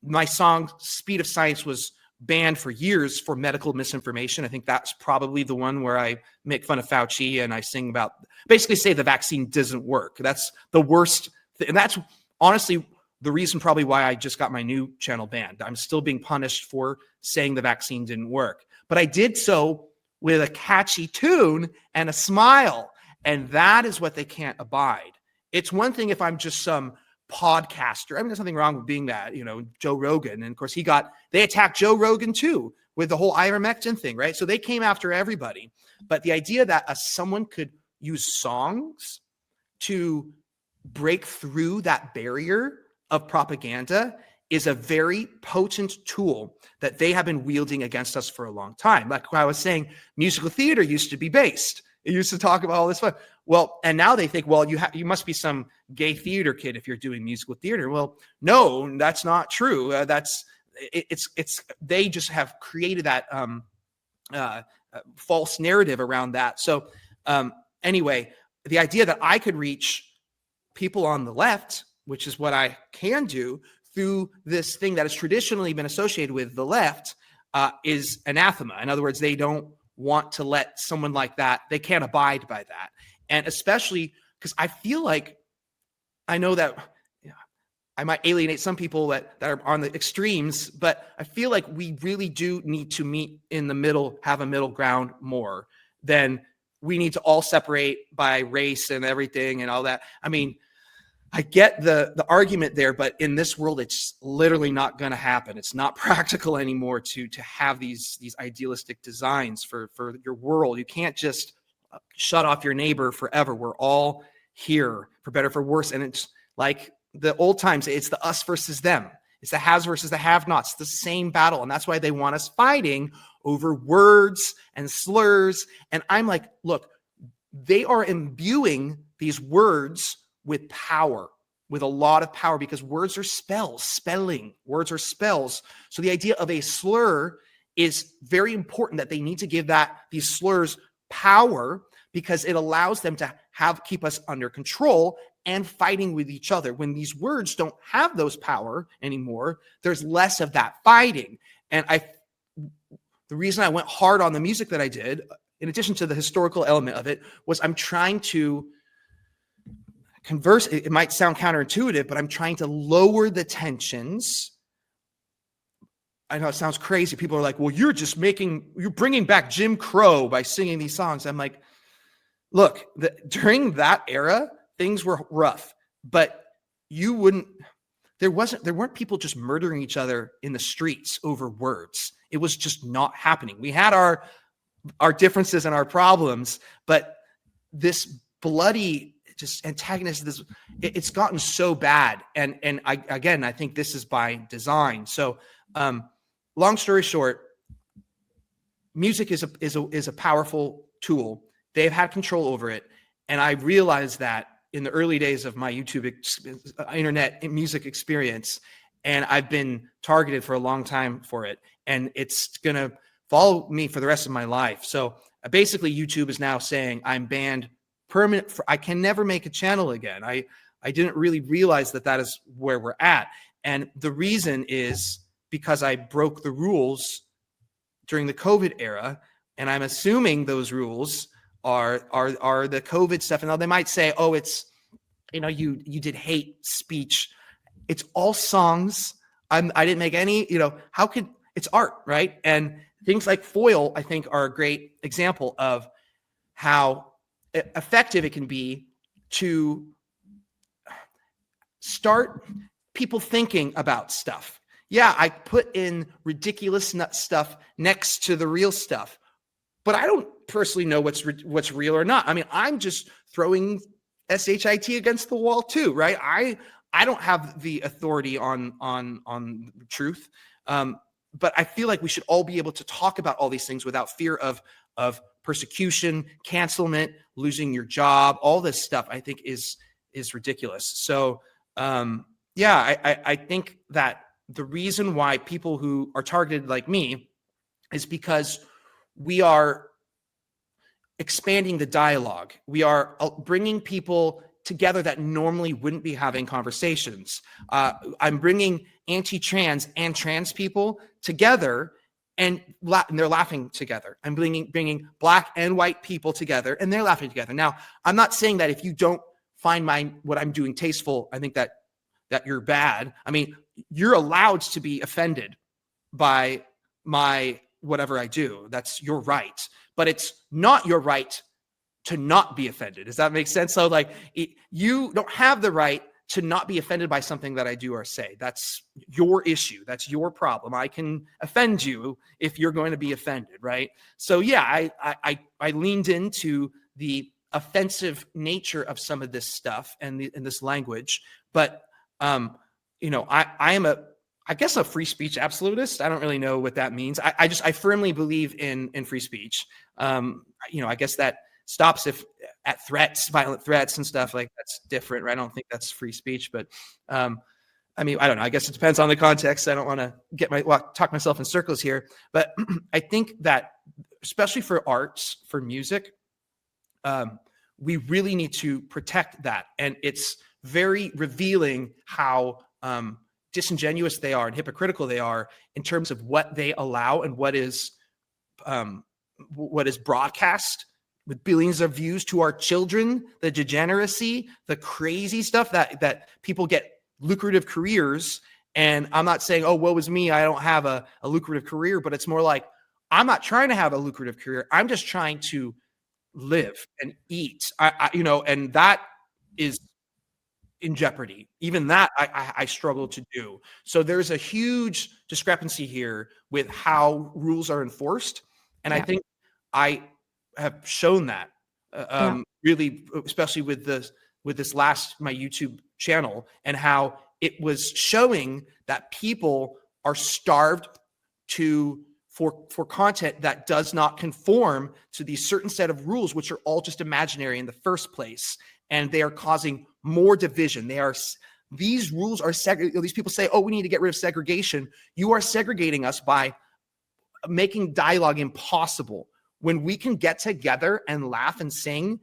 my song Speed of Science was banned for years for medical misinformation. I think that's probably the one where I make fun of Fauci and I sing about, basically say the vaccine doesn't work. That's the worst. And that's honestly the reason probably why I just got my new channel banned. I'm still being punished for saying the vaccine didn't work. But I did so with a catchy tune and a smile. And that is what they can't abide. It's one thing if I'm just some podcaster. There's nothing wrong with being that, Joe Rogan. And of course they attacked Joe Rogan too with the whole ivermectin thing, right? So they came after everybody. But the idea that someone could use songs to break through that barrier of propaganda is a very potent tool that they have been wielding against us for a long time. Like I was saying, musical theater used to be based. It used to talk about all this fun. Well, and now they think, well, you must be some gay theater kid if you're doing musical theater. Well, no, that's not true. They just have created that false narrative around that. So anyway, the idea that I could reach people on the left, which is what I can do through this thing that has traditionally been associated with the left, is anathema. In other words, they don't want to let someone like that, they can't abide by that. And especially because I feel like, I know that I might alienate some people that are on the extremes, but I feel like we really do need to meet in the middle, have a middle ground more than we need to all separate by race and everything and all that. I get the argument there, but in this world, it's literally not going to happen. It's not practical anymore to have these idealistic designs for your world. You can't just shut off your neighbor forever. We're all here for better, for worse. And it's like the old times, it's the us versus them. It's the haves versus the have-nots. It's the same battle. And that's why they want us fighting over words and slurs. And I'm like, look, they are imbuing these words with power, with a lot of power, because words are spelling. Words are spells. So the idea of a slur is very important, that they need to give these slurs power, because it allows them to keep us under control and fighting with each other. When these words don't have those power anymore, there's less of that fighting. And the reason I went hard on the music that I did, in addition to the historical element of it, was I'm trying to converse. It might sound counterintuitive, but I'm trying to lower the tensions. I know it sounds crazy. People are like, well, you're bringing back Jim Crow by singing these songs. I'm like, look, during that era, things were rough, but there weren't people just murdering each other in the streets over words. It was just not happening. We had our differences and our problems, but this bloody just antagonist, it's gotten so bad. And I think this is by design. So, long story short, music is a powerful tool. They've had control over it. And I realized that in the early days of my YouTube internet music experience, and I've been targeted for a long time for it. And it's going to follow me for the rest of my life. So basically YouTube is now saying I'm banned permanent. I can never make a channel again. I didn't really realize that is where we're at. And the reason is because I broke the rules during the COVID era, and I'm assuming those rules are the COVID stuff. And now they might say, oh, it's, you did hate speech. It's all songs. I didn't make any, how could, it's art, right? And things like foil, I think, are a great example of how effective it can be to start people thinking about stuff. Yeah, I put in ridiculous stuff next to the real stuff, but I don't personally know what's real or not. I mean, I'm just throwing shit against the wall too, right? I don't have the authority on truth, but I feel like we should all be able to talk about all these things without fear of persecution, cancelment, losing your job. All this stuff I think is ridiculous. So I think that the reason why people who are targeted like me is because we are expanding the dialogue. We are bringing people together that normally wouldn't be having conversations. I'm bringing anti-trans and trans people together, and they're laughing together. I'm bringing Black and white people together, and they're laughing together. Now, I'm not saying that if you don't find what I'm doing tasteful, I think that you're bad. I mean, you're allowed to be offended by my whatever I do. That's your right. But it's not your right to not be offended. Does that make sense? So you don't have the right to not be offended by something that I do or say. That's your issue. That's your problem. I can offend you if you're going to be offended, right? So yeah, I leaned into the offensive nature of some of this stuff and this language, but I am I guess a free speech absolutist. I don't really know what that means. I firmly believe in free speech. I guess that stops if at violent threats and stuff like that's different, right? I don't think that's free speech, but I don't know. I guess it depends on the context. I don't want to talk myself in circles here, but I think that especially for arts, for music, we really need to protect that. And it's very revealing how disingenuous they are and hypocritical they are in terms of what they allow and what is broadcast with billions of views to our children, the degeneracy, the crazy stuff that people get lucrative careers. And I'm not saying, oh, woe is me, I don't have a lucrative career, but it's more like, I'm not trying to have a lucrative career. I'm just trying to live and eat, and that is in jeopardy. Even that I struggle to do. So there's a huge discrepancy here with how rules are enforced. And I think I have shown that really, especially with this last, my YouTube channel, and how it was showing that people are starved for content that does not conform to these certain set of rules, which are all just imaginary in the first place. And they are causing more division. These rules are these people say, oh, we need to get rid of segregation. You are segregating us by making dialogue impossible. When we can get together and laugh and sing,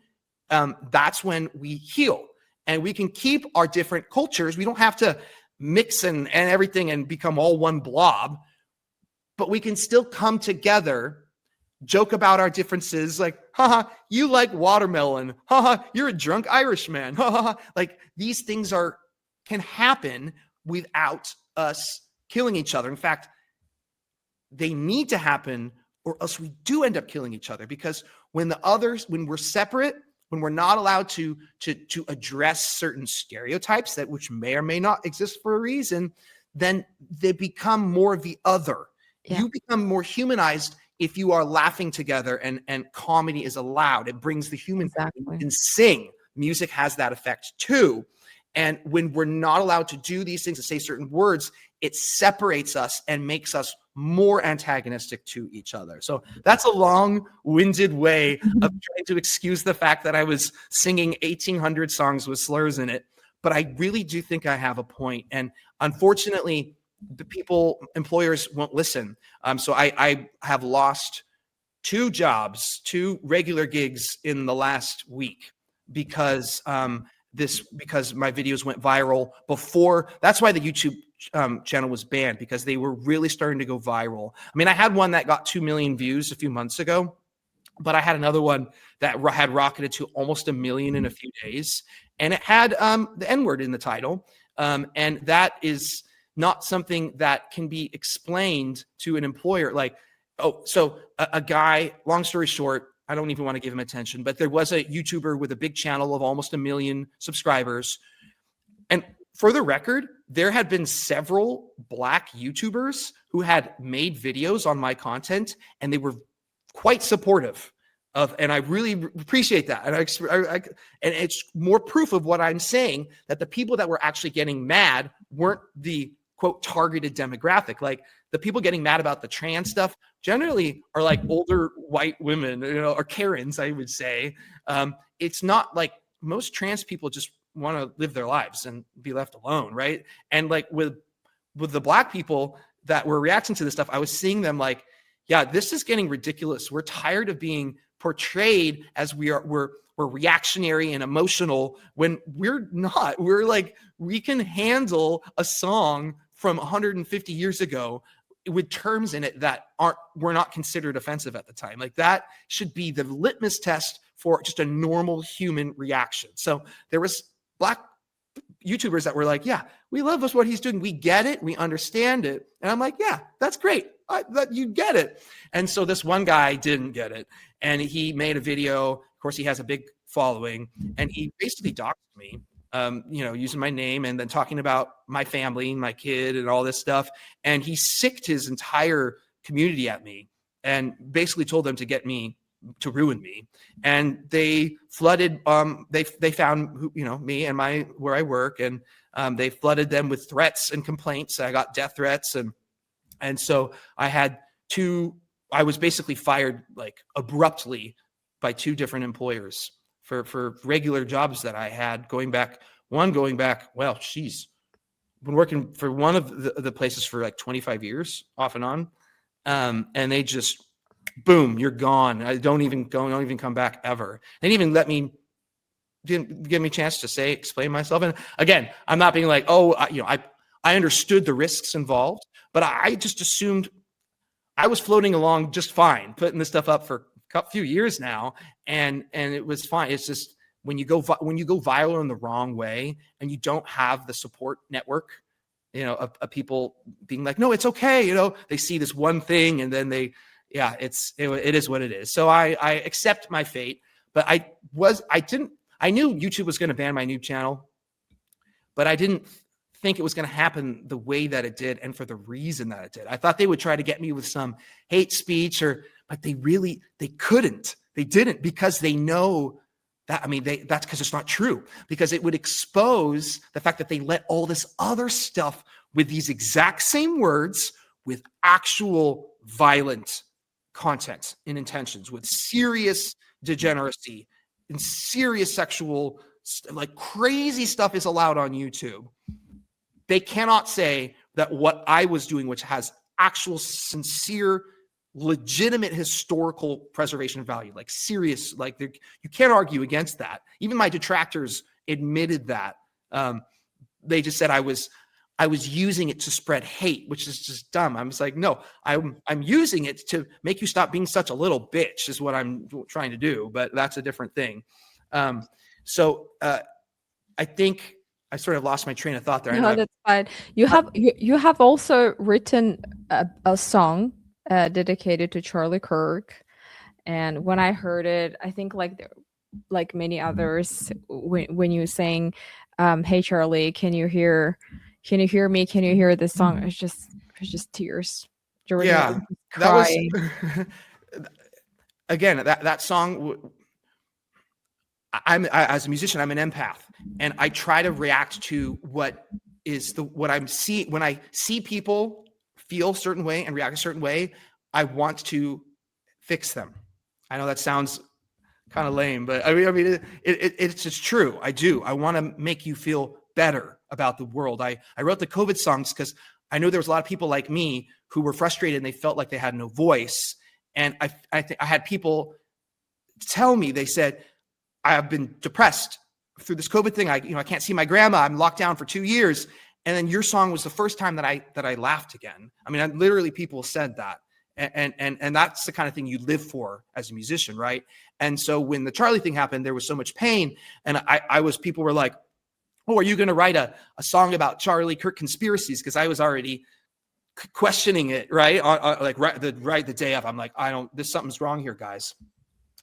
that's when we heal. And we can keep our different cultures. We don't have to mix and everything and become all one blob, but we can still come together, joke about our differences, like, haha, you like watermelon, haha, you're a drunk Irishman, haha. Like, these things can happen without us killing each other. In fact, they need to happen, or else we do end up killing each other. Because when we're separate, when we're not allowed to address certain stereotypes which may or may not exist for a reason, then they become more of the other. Yeah. You become more humanized if you are laughing together and comedy is allowed. It brings the human. Exactly. You can sing. Music has that effect too. And when we're not allowed to do these things and say certain words, it separates us and makes us more antagonistic to each other. So that's a long-winded way of trying to excuse the fact that I was singing 1,800 songs with slurs in it. But I really do think I have a point. And unfortunately, employers won't listen. So I have lost 2 jobs, 2 regular gigs in the last week because my videos went viral before. That's why the YouTube channel was banned because they were really starting to go viral. I mean, I had one that got 2 million views a few months ago, but I had another one that had rocketed to almost 1 million in a few days, and it had the N-word in the title, and that is not something that can be explained to an employer. Like, oh, so a guy, long story short, I don't even want to give him attention, but there was a YouTuber with a big channel of almost 1 million subscribers. And for the record, there had been several Black YouTubers who had made videos on my content, and they were quite supportive of, and I really appreciate that. And and it's more proof of what I'm saying, that the people that were actually getting mad weren't the quote targeted demographic. Like, the people getting mad about the trans stuff generally are like older white women, or Karens, I would say. It's not like most trans people just want to live their lives and be left alone, right? And like with the Black people that were reacting to this stuff, I was seeing them like, yeah, this is getting ridiculous. We're tired of being portrayed as we're reactionary and emotional when we're not. We're like, we can handle a song from 150 years ago with terms in it that were not considered offensive at the time. Like, that should be the litmus test for just a normal human reaction. So there was Black YouTubers that were like, yeah, we love what he's doing. We get it. We understand it. And I'm like, yeah, that's great. That you get it. And so this one guy didn't get it. And he made a video. Of course, he has a big following. And he basically doxed me, using my name and then talking about my family, my kid, and all this stuff. And he sicked his entire community at me and basically told them to ruin me. And they flooded, they found, me and where I work, and they flooded them with threats and complaints. I got death threats. And so I was basically fired like abruptly by 2 different employers for regular jobs that I had going back, well, been working for one of the places for like 25 years off and on. And they just, boom, you're gone. Don't even come back ever. They didn't even didn't give me a chance to explain myself. And again, I'm not being like, I understood the risks involved, but I just assumed I was floating along just fine, putting this stuff up for a few years now, and it was fine. It's just when you go viral in the wrong way and you don't have the support network, of people being like, no, it's okay. They see this one thing and then it is what it is. So I accept my fate, but I knew YouTube was going to ban my new channel, but I didn't think it was going to happen the way that it did and for the reason that it did. I thought they would try to get me with some hate speech but they couldn't. They didn't, because they know that, that's because it's not true, because it would expose the fact that they let all this other stuff with these exact same words, with actual violent content and intentions, with serious degeneracy and serious sexual, like crazy stuff is allowed on YouTube. They cannot say that what I was doing, which has actual sincere, legitimate historical preservation value, like serious, like you can't argue against that. Even my detractors admitted that. They just said I was using it to spread hate, which is just dumb. I was like, no, I'm using it to make you stop being such a little bitch is what I'm trying to do, but that's a different thing. So I think I sort of lost my train of thought there. No, that's fine. You have also written a song dedicated to Charlie Kirk, and when I heard it, I think like many others, when you sang, "Hey Charlie, can you hear me? Can you hear this song?" It's just tears. Yeah, that was again that song. As a musician, I'm an empath, and I try to react to what I'm seeing. When I see people feel a certain way and react a certain way, I want to fix them. I know that sounds kind of lame, but I mean, it's just true. I do. I want to make you feel better about the world. I wrote the COVID songs because I know there was a lot of people like me who were frustrated and they felt like they had no voice. And I had people tell me, they said, I've been depressed through this COVID thing. I can't see my grandma. I'm locked down for 2 years. And then your song was the first time that I laughed again. I mean, literally people said that. And that's the kind of thing you live for as a musician, right? And so when the Charlie thing happened, there was so much pain. And people were like, oh, are you going to write a song about Charlie Kirk conspiracies? Because I was already questioning it, right? The day of, I'm like, there's something's wrong here, guys.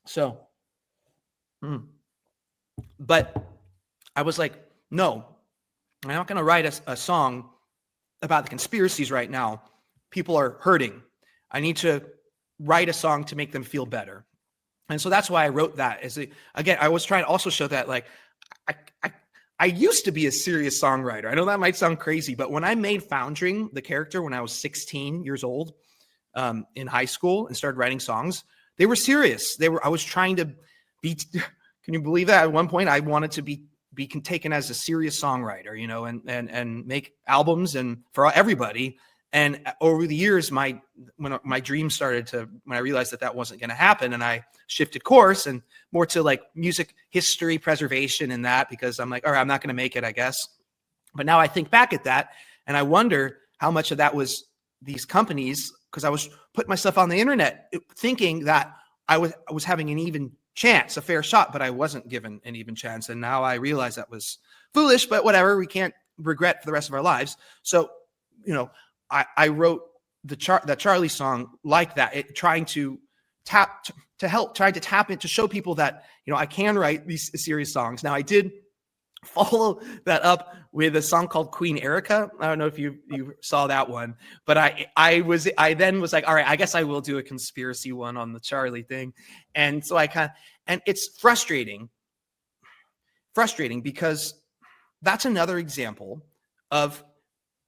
So, but I was like, no, I'm not going to write a song about the conspiracies right now. People are hurting. I need to write a song to make them feel better. And so that's why I wrote that. Again, I was trying to also show that, like, I used to be a serious songwriter. I know that might sound crazy, but when I made Foundring, the character, when I was 16 years old, in high school, and started writing songs, they were serious. I was trying to be, can you believe that? At one point I wanted to be taken as a serious songwriter, you know, and make albums and for everybody. And over the years, when my dream started when I realized that wasn't going to happen, and I shifted course and more to like music history preservation and that, because I'm like, all right, I'm not going to make it, I guess. But now I think back at that and I wonder how much of that was these companies, because I was putting myself on the internet thinking that I was having an even chance, a fair shot, but I wasn't given an even chance. And now I realize that was foolish, but whatever, we can't regret for the rest of our lives. So, you know, I wrote that Charlie song like that, trying to tap in to show people that, you know, I can write these serious songs. Now I did follow that up with a song called Queen Erica. I don't know if you saw that one, but I then was like, all right, I guess I will do a conspiracy one on the Charlie thing. And so and it's frustrating because that's another example of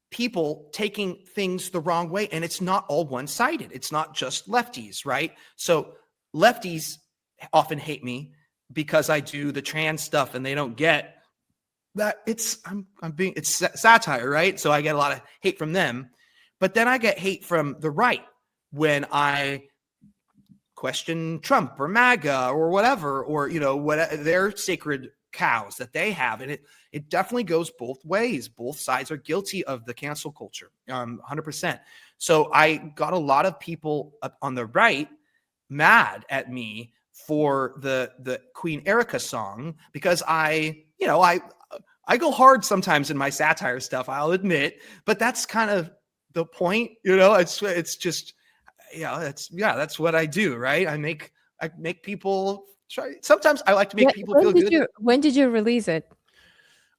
people taking things the wrong way, and it's not all one-sided. It's not just lefties, right? So lefties often hate me because I do the trans stuff, and they don't get that it's satire, right? So I get a lot of hate from them, but then I get hate from the right when I question Trump or MAGA or whatever, or, you know, what their sacred cows that they have. And it definitely goes both ways. Both sides are guilty of the cancel culture, 100%. So I got a lot of people up on the right mad at me for the Queen Erica song, because I go hard sometimes in my satire stuff, I'll admit, but that's kind of the point, you know. It's just, that's what I do, right? I make people try. Sometimes I like to make people feel good. When did you release it?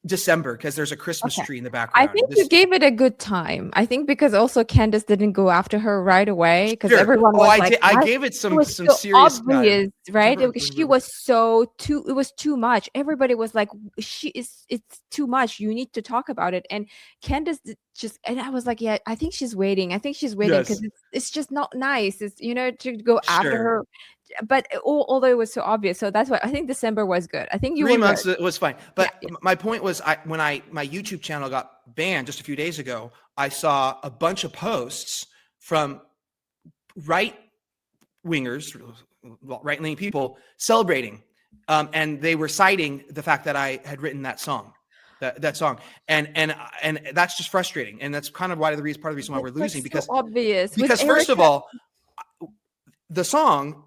December, because there's a Christmas tree in the I background. think you gave it a good time. I think because also Candace didn't go after her right away, because everyone was like, I gave it some so serious obvious, right? She was it was too much. Everybody was like, it's too much. You need to talk about it. And Candace and I was like, yeah, I think she's waiting. Because it's just not nice. It's, you know, to go after her. But although it was so obvious, so that's why I think December was good. I think 3 months was fine. But my point was, when my YouTube channel got banned just a few days ago, I saw a bunch of posts from right-leaning people celebrating, and they were citing the fact that I had written that song. That song, and that's just frustrating, and that's kind of part of the reason why we're losing, because obvious. Because first of all, the song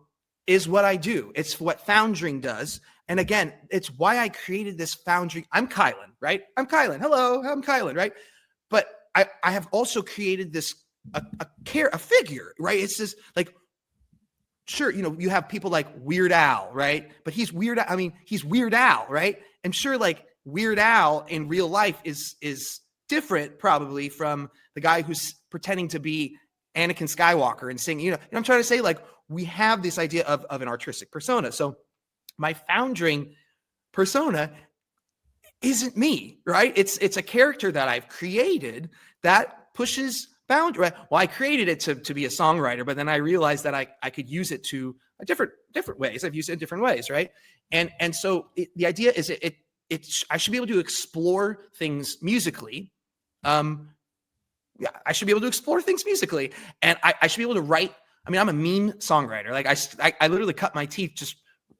is what I do. It's what Foundring does. And again, it's why I created this Foundring. I'm Kylan, right? I'm Kylan. Hello, I'm Kylan, right? But I have also created this a figure, right? It's just like, sure, you know, you have people like Weird Al, right? But he's Weird Al, right? And sure, like Weird Al in real life is different probably from the guy who's pretending to be Anakin Skywalker and singing, you know, and I'm trying to say, like, we have this idea of an artistic persona. So my Foundring persona isn't me, right? It's a character that I've created that pushes boundary. Well, I created it to be a songwriter, but then I realized that I could use it to different ways. I've used it in different ways, right? And so the idea is I should be able to explore things musically. I should be able to explore things musically, and I should be able to write. I mean, I'm a meme songwriter. Like I literally cut my teeth just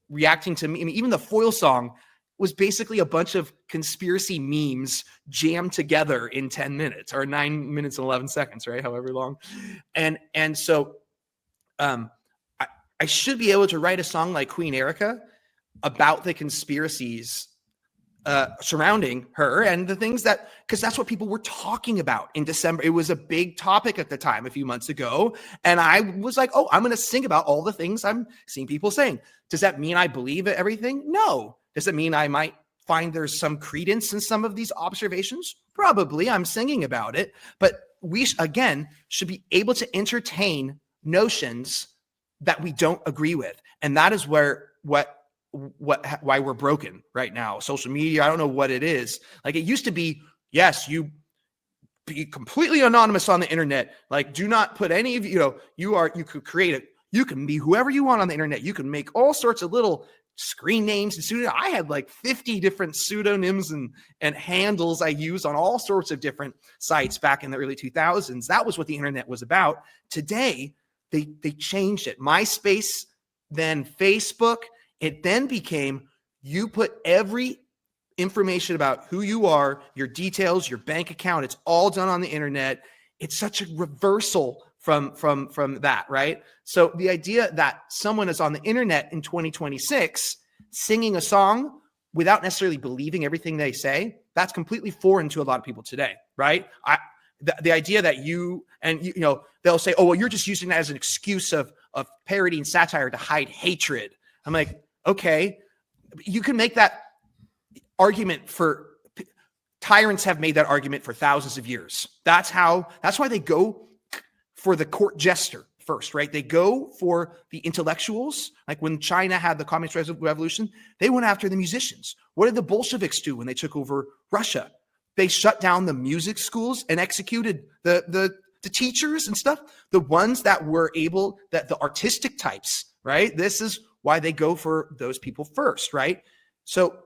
reacting to me. I mean, even the Foil song was basically a bunch of conspiracy memes jammed together in 10 minutes or 9 minutes and 11 seconds, right? However long. And so I should be able to write a song like Queen Erica about the conspiracies surrounding her and the things that, because that's what people were talking about in December. It was a big topic at the time, a few months ago. And I was like, oh, I'm going to sing about all the things I'm seeing people saying. Does that mean I believe everything? No. Does it mean I might find there's some credence in some of these observations? Probably. I'm singing about it. But we, again, should be able to entertain notions that we don't agree with. And that is why we're broken right now. Social media, I don't know what it is. Like, it used to be, yes, you be completely anonymous on the internet. Like, do not put any of you could create it. You can be whoever you want on the internet. You can make all sorts of little screen names and pseudonyms. I had like 50 different pseudonyms and handles I used on all sorts of different sites back in the early 2000s. That was what the internet was about. Today, they changed it. MySpace, then Facebook. It then became, you put every information about who you are, your details, your bank account, it's all done on the internet. It's such a reversal from that, right? So the idea that someone is on the internet in 2026 singing a song without necessarily believing everything they say, that's completely foreign to a lot of people today, right? The idea that they'll say, oh, well, you're just using that as an excuse of parody and satire to hide hatred. I'm like, okay, you can make that argument tyrants have made that argument for thousands of years. That's why they go for the court jester first, right? They go for the intellectuals. Like when China had the Communist Revolution, they went after the musicians. What did the Bolsheviks do when they took over Russia? They shut down the music schools and executed the teachers and stuff. The ones that were the artistic types, right? This is why they go for those people first, right? So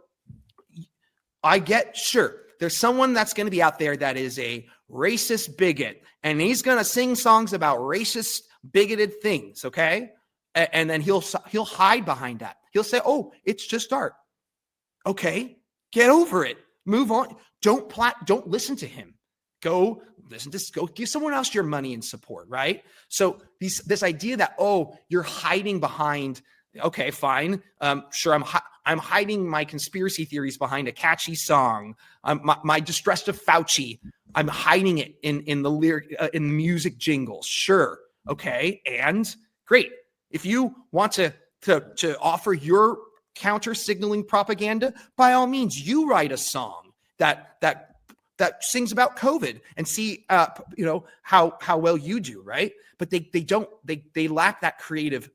I get, sure, there's someone that's going to be out there that is a racist bigot, and he's going to sing songs about racist, bigoted things, okay? And then he'll hide behind that. He'll say, oh, it's just art. Okay, get over it. Move on. Don't listen to him. Go give someone else your money and support, right? So this idea that, oh, you're hiding behind, okay, fine. Sure, I'm hiding my conspiracy theories behind a catchy song. My distrust of Fauci, I'm hiding it in the lyric, in music jingles. Sure, okay, and great. If you want to offer your counter signaling propaganda, by all means, you write a song that sings about COVID and see how well you do, right? But they lack that creative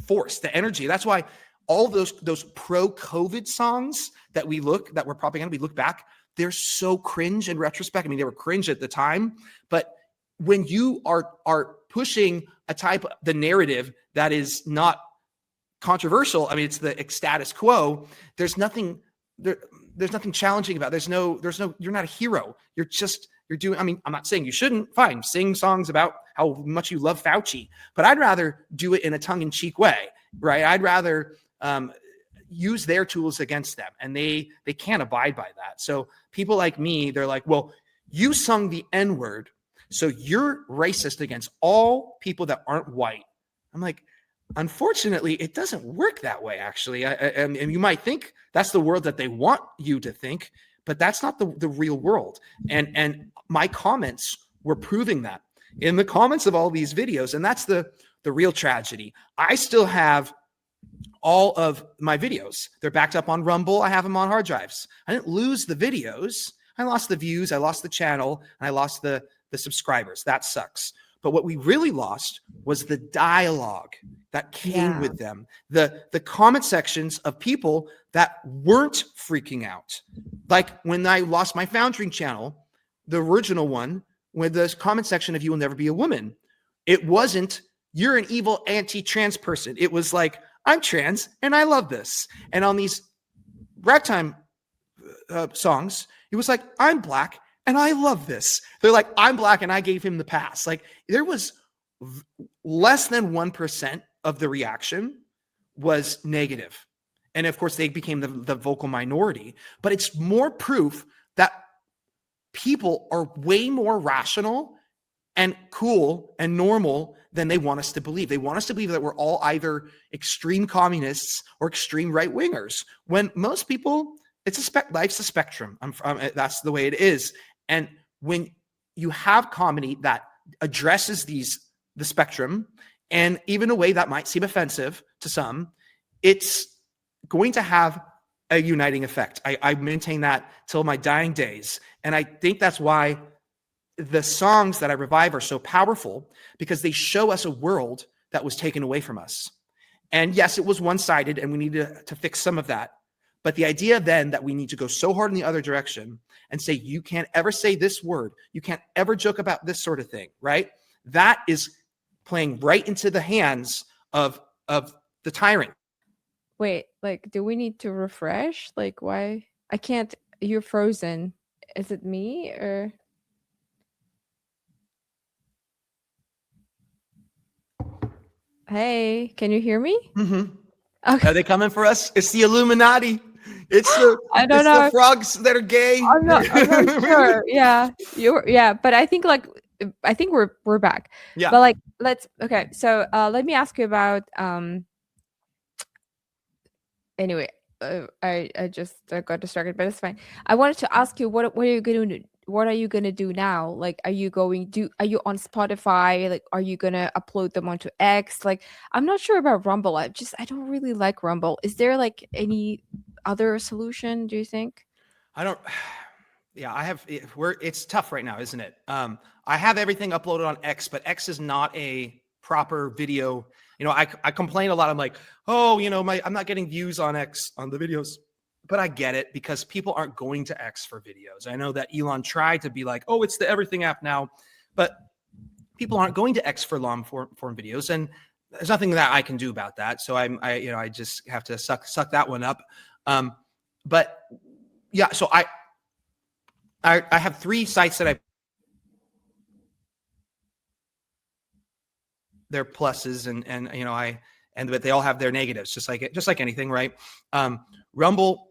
force, the energy. That's why all those pro-COVID songs that were propaganda, we look back, they're so cringe in retrospect. I mean, they were cringe at the time, but when you are pushing the narrative that is not controversial, I mean, it's the status quo. There's nothing challenging about it. You're not a hero. You're doing, I mean, I'm not saying you shouldn't, fine, sing songs about how much you love Fauci, but I'd rather do it in a tongue-in-cheek way, right? I'd rather use their tools against them, and they can't abide by that. So people like me, they're like, well, you sung the N-word, so you're racist against all people that aren't white. I'm like, unfortunately, it doesn't work that way, actually. And you might think that's the world that they want you to think, but that's not the real world. And my comments were proving that in the comments of all these videos. And that's the real tragedy. I still have all of my videos. They're backed up on Rumble. I have them on hard drives. I didn't lose the videos. I lost the views. I lost the channel. And I lost the subscribers. That sucks. But what we really lost was the dialogue that came with them, the comment sections of people that weren't freaking out. Like when I lost my Foundring channel, the original one, with the comment section of "You will never be a woman," it wasn't "you're an evil anti-trans person." It was like, I'm trans and I love this. And on these ragtime songs, it was like, I'm black and I love this. They're like, I'm black and I gave him the pass. Like, there was less than 1% of the reaction was negative. And of course, they became the vocal minority. But it's more proof that people are way more rational and cool and normal than they want us to believe. They want us to believe that we're all either extreme communists or extreme right-wingers, when most people, life's a spectrum. That's the way it is. And when you have comedy that addresses the spectrum, and even a way that might seem offensive to some, it's going to have a uniting effect. I maintain that till my dying days. And I think that's why the songs that I revive are so powerful, because they show us a world that was taken away from us. And yes, it was one-sided, and we need to fix some of that. But the idea then that we need to go so hard in the other direction and say, you can't ever say this word, you can't ever joke about this sort of thing, right? That is playing right into the hands of the tyrant. Wait, like, do we need to refresh? Like, why? I can't. You're frozen. Is it me or? Hey, can you hear me? Mm-hmm. Okay. Are they coming for us? It's the Illuminati. It's I don't know. the frogs that are gay. I'm not sure. Yeah, yeah, but I think we're back. Yeah. But like, okay. So let me ask you about anyway. I just got distracted, but it's fine. I wanted to ask you what are you going to what are you gonna do now? Like, are you on Spotify? Like, are you gonna upload them onto X? Like, I'm not sure about Rumble. I don't really like Rumble. Is there like any other solution, do you think? I don't. Yeah, it's tough right now, isn't it? I have everything uploaded on X, but X is not a proper video. I complain a lot. I'm like, oh, I'm not getting views on X on the videos. But I get it, because people aren't going to X for videos. I know that Elon tried to be like, oh, it's the everything app now, but people aren't going to X for long form videos, and there's nothing that I can do about that. So I just have to suck that one up. But yeah, so I have 3 sites that their pluses but they all have their negatives, just like anything, right? Rumble.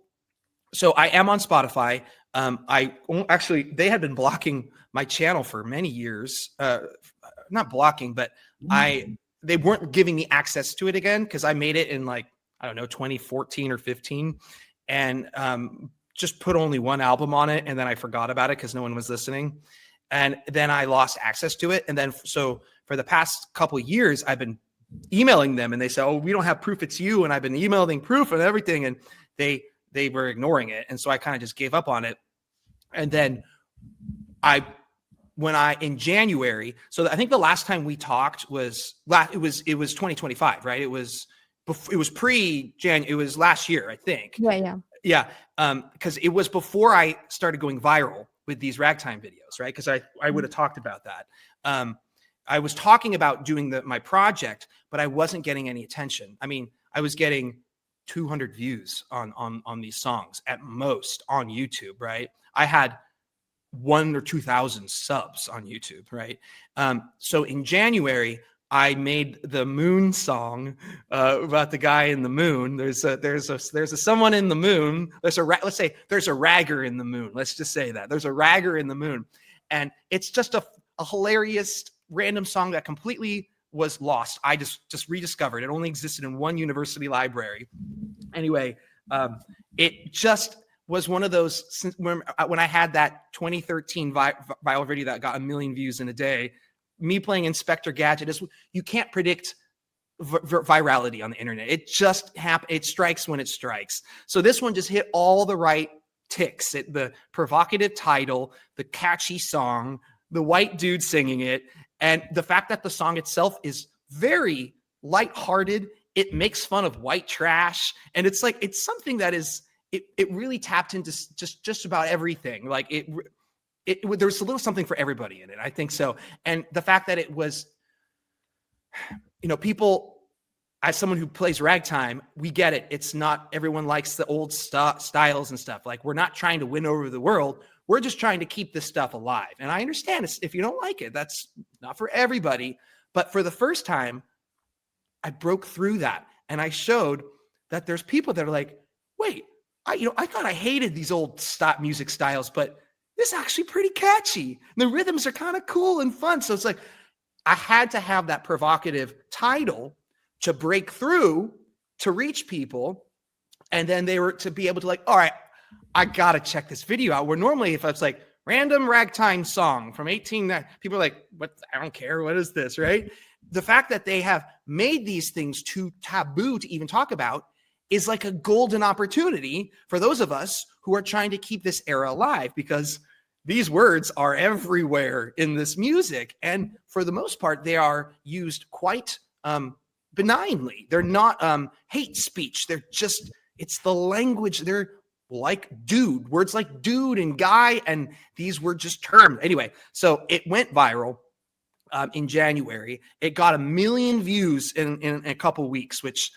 So I am on Spotify. They had been blocking my channel for many years. Not blocking, but they weren't giving me access to it again, because I made it in 2014 or 15, and just put only one album on it, and then I forgot about it because no one was listening, and then I lost access to it. And then so for the past couple of years, I've been emailing them, and they say, "Oh, we don't have proof it's you," and I've been emailing proof and everything, and they were ignoring it. And so I kind of just gave up on it. And then in January, so I think the last time we talked was 2025, right? It was pre-January. It was last year, I think. Yeah. Because it was before I started going viral with these ragtime videos, right? Because I would have talked about that. I was talking about doing my project, but I wasn't getting any attention. I mean, I was getting 200 views on these songs at most on YouTube, right? I had 1,000 or 2,000 subs on YouTube, right? So in January, I made the Moon song about the guy in the moon. There's a someone in the moon. Let's say there's a ragger in the moon. Let's just say that there's a ragger in the moon, and it's just a hilarious random song that completely was lost. I just rediscovered it. Only existed in one university library. Anyway, it just was one of those, when I had that 2013 viral video that got 1 million views in a day, me playing Inspector Gadget, you can't predict virality on the internet. It just it strikes when it strikes. So this one just hit all the right ticks. The provocative title, the catchy song, the white dude singing it, and the fact that the song itself is very lighthearted. It makes fun of white trash, and it's something that is it really tapped into just about everything. Like there's a little something for everybody in it, I think so. And the fact that it was, people, as someone who plays ragtime, we get it. It's not everyone likes the old styles and stuff. Like, we're not trying to win over the world. We're just trying to keep this stuff alive. And I understand if you don't like it, that's not for everybody. But for the first time, I broke through that, and I showed that there's people that are like, wait, I thought I hated these old stop music styles, but this is actually pretty catchy. The rhythms are kind of cool and fun. So it's like, I had to have that provocative title to break through, to reach people. And then they were to be able to like, all right, I got to check this video out. Where normally if I was like, random ragtime song from 18, people are like, what? I don't care. What is this, right? The fact that they have made these things too taboo to even talk about is like a golden opportunity for those of us who are trying to keep this era alive, because these words are everywhere in this music. And for the most part, they are used quite benignly. They're not hate speech. They're just, it's the language. They're like dude, words like dude and guy, and these were just terms. Anyway, so it went viral in January. It got 1 million views in a couple weeks, which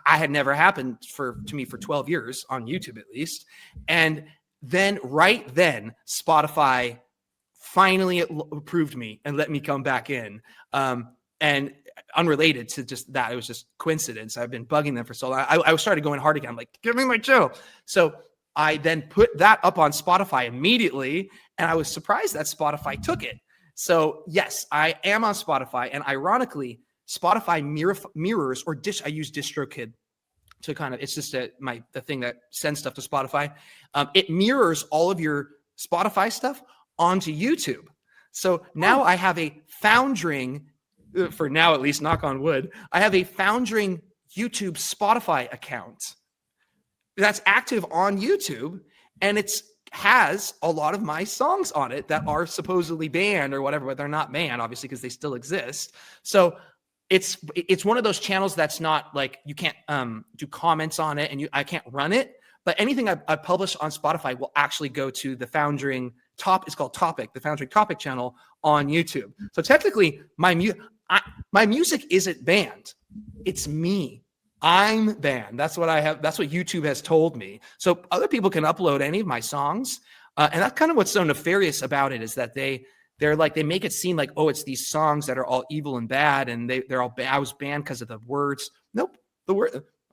I had never happened to me for 12 years on YouTube, at least. And then right then, Spotify finally approved me and let me come back in. And unrelated to just that, it was just coincidence. I've been bugging them for so long. I started going hard again. I'm like, give me my show. So I then put that up on Spotify immediately, and I was surprised that Spotify took it. So yes, I am on Spotify, and ironically, Spotify mirrors, or I use DistroKid to kind of, it's just the thing that sends stuff to Spotify. It mirrors all of your Spotify stuff onto YouTube. So now I have a Foundring, for now at least, knock on wood, I have a Foundring YouTube Spotify account that's active on YouTube, and it's has a lot of my songs on it that are supposedly banned or whatever, but they're not banned, obviously, because they still exist. So it's one of those channels that's not like, you can't do comments on it, and I can't run it, but anything I publish on Spotify will actually go to the Foundring it's called Topic, the Foundring Topic channel on YouTube. So technically my music isn't banned. It's me. I'm banned. That's what I have. That's what YouTube has told me. So other people can upload any of my songs. And that's kind of what's so nefarious about it, is that they're like, they make it seem like, oh, it's these songs that are all evil and bad, and they're all bad. I was banned because of the words. Nope.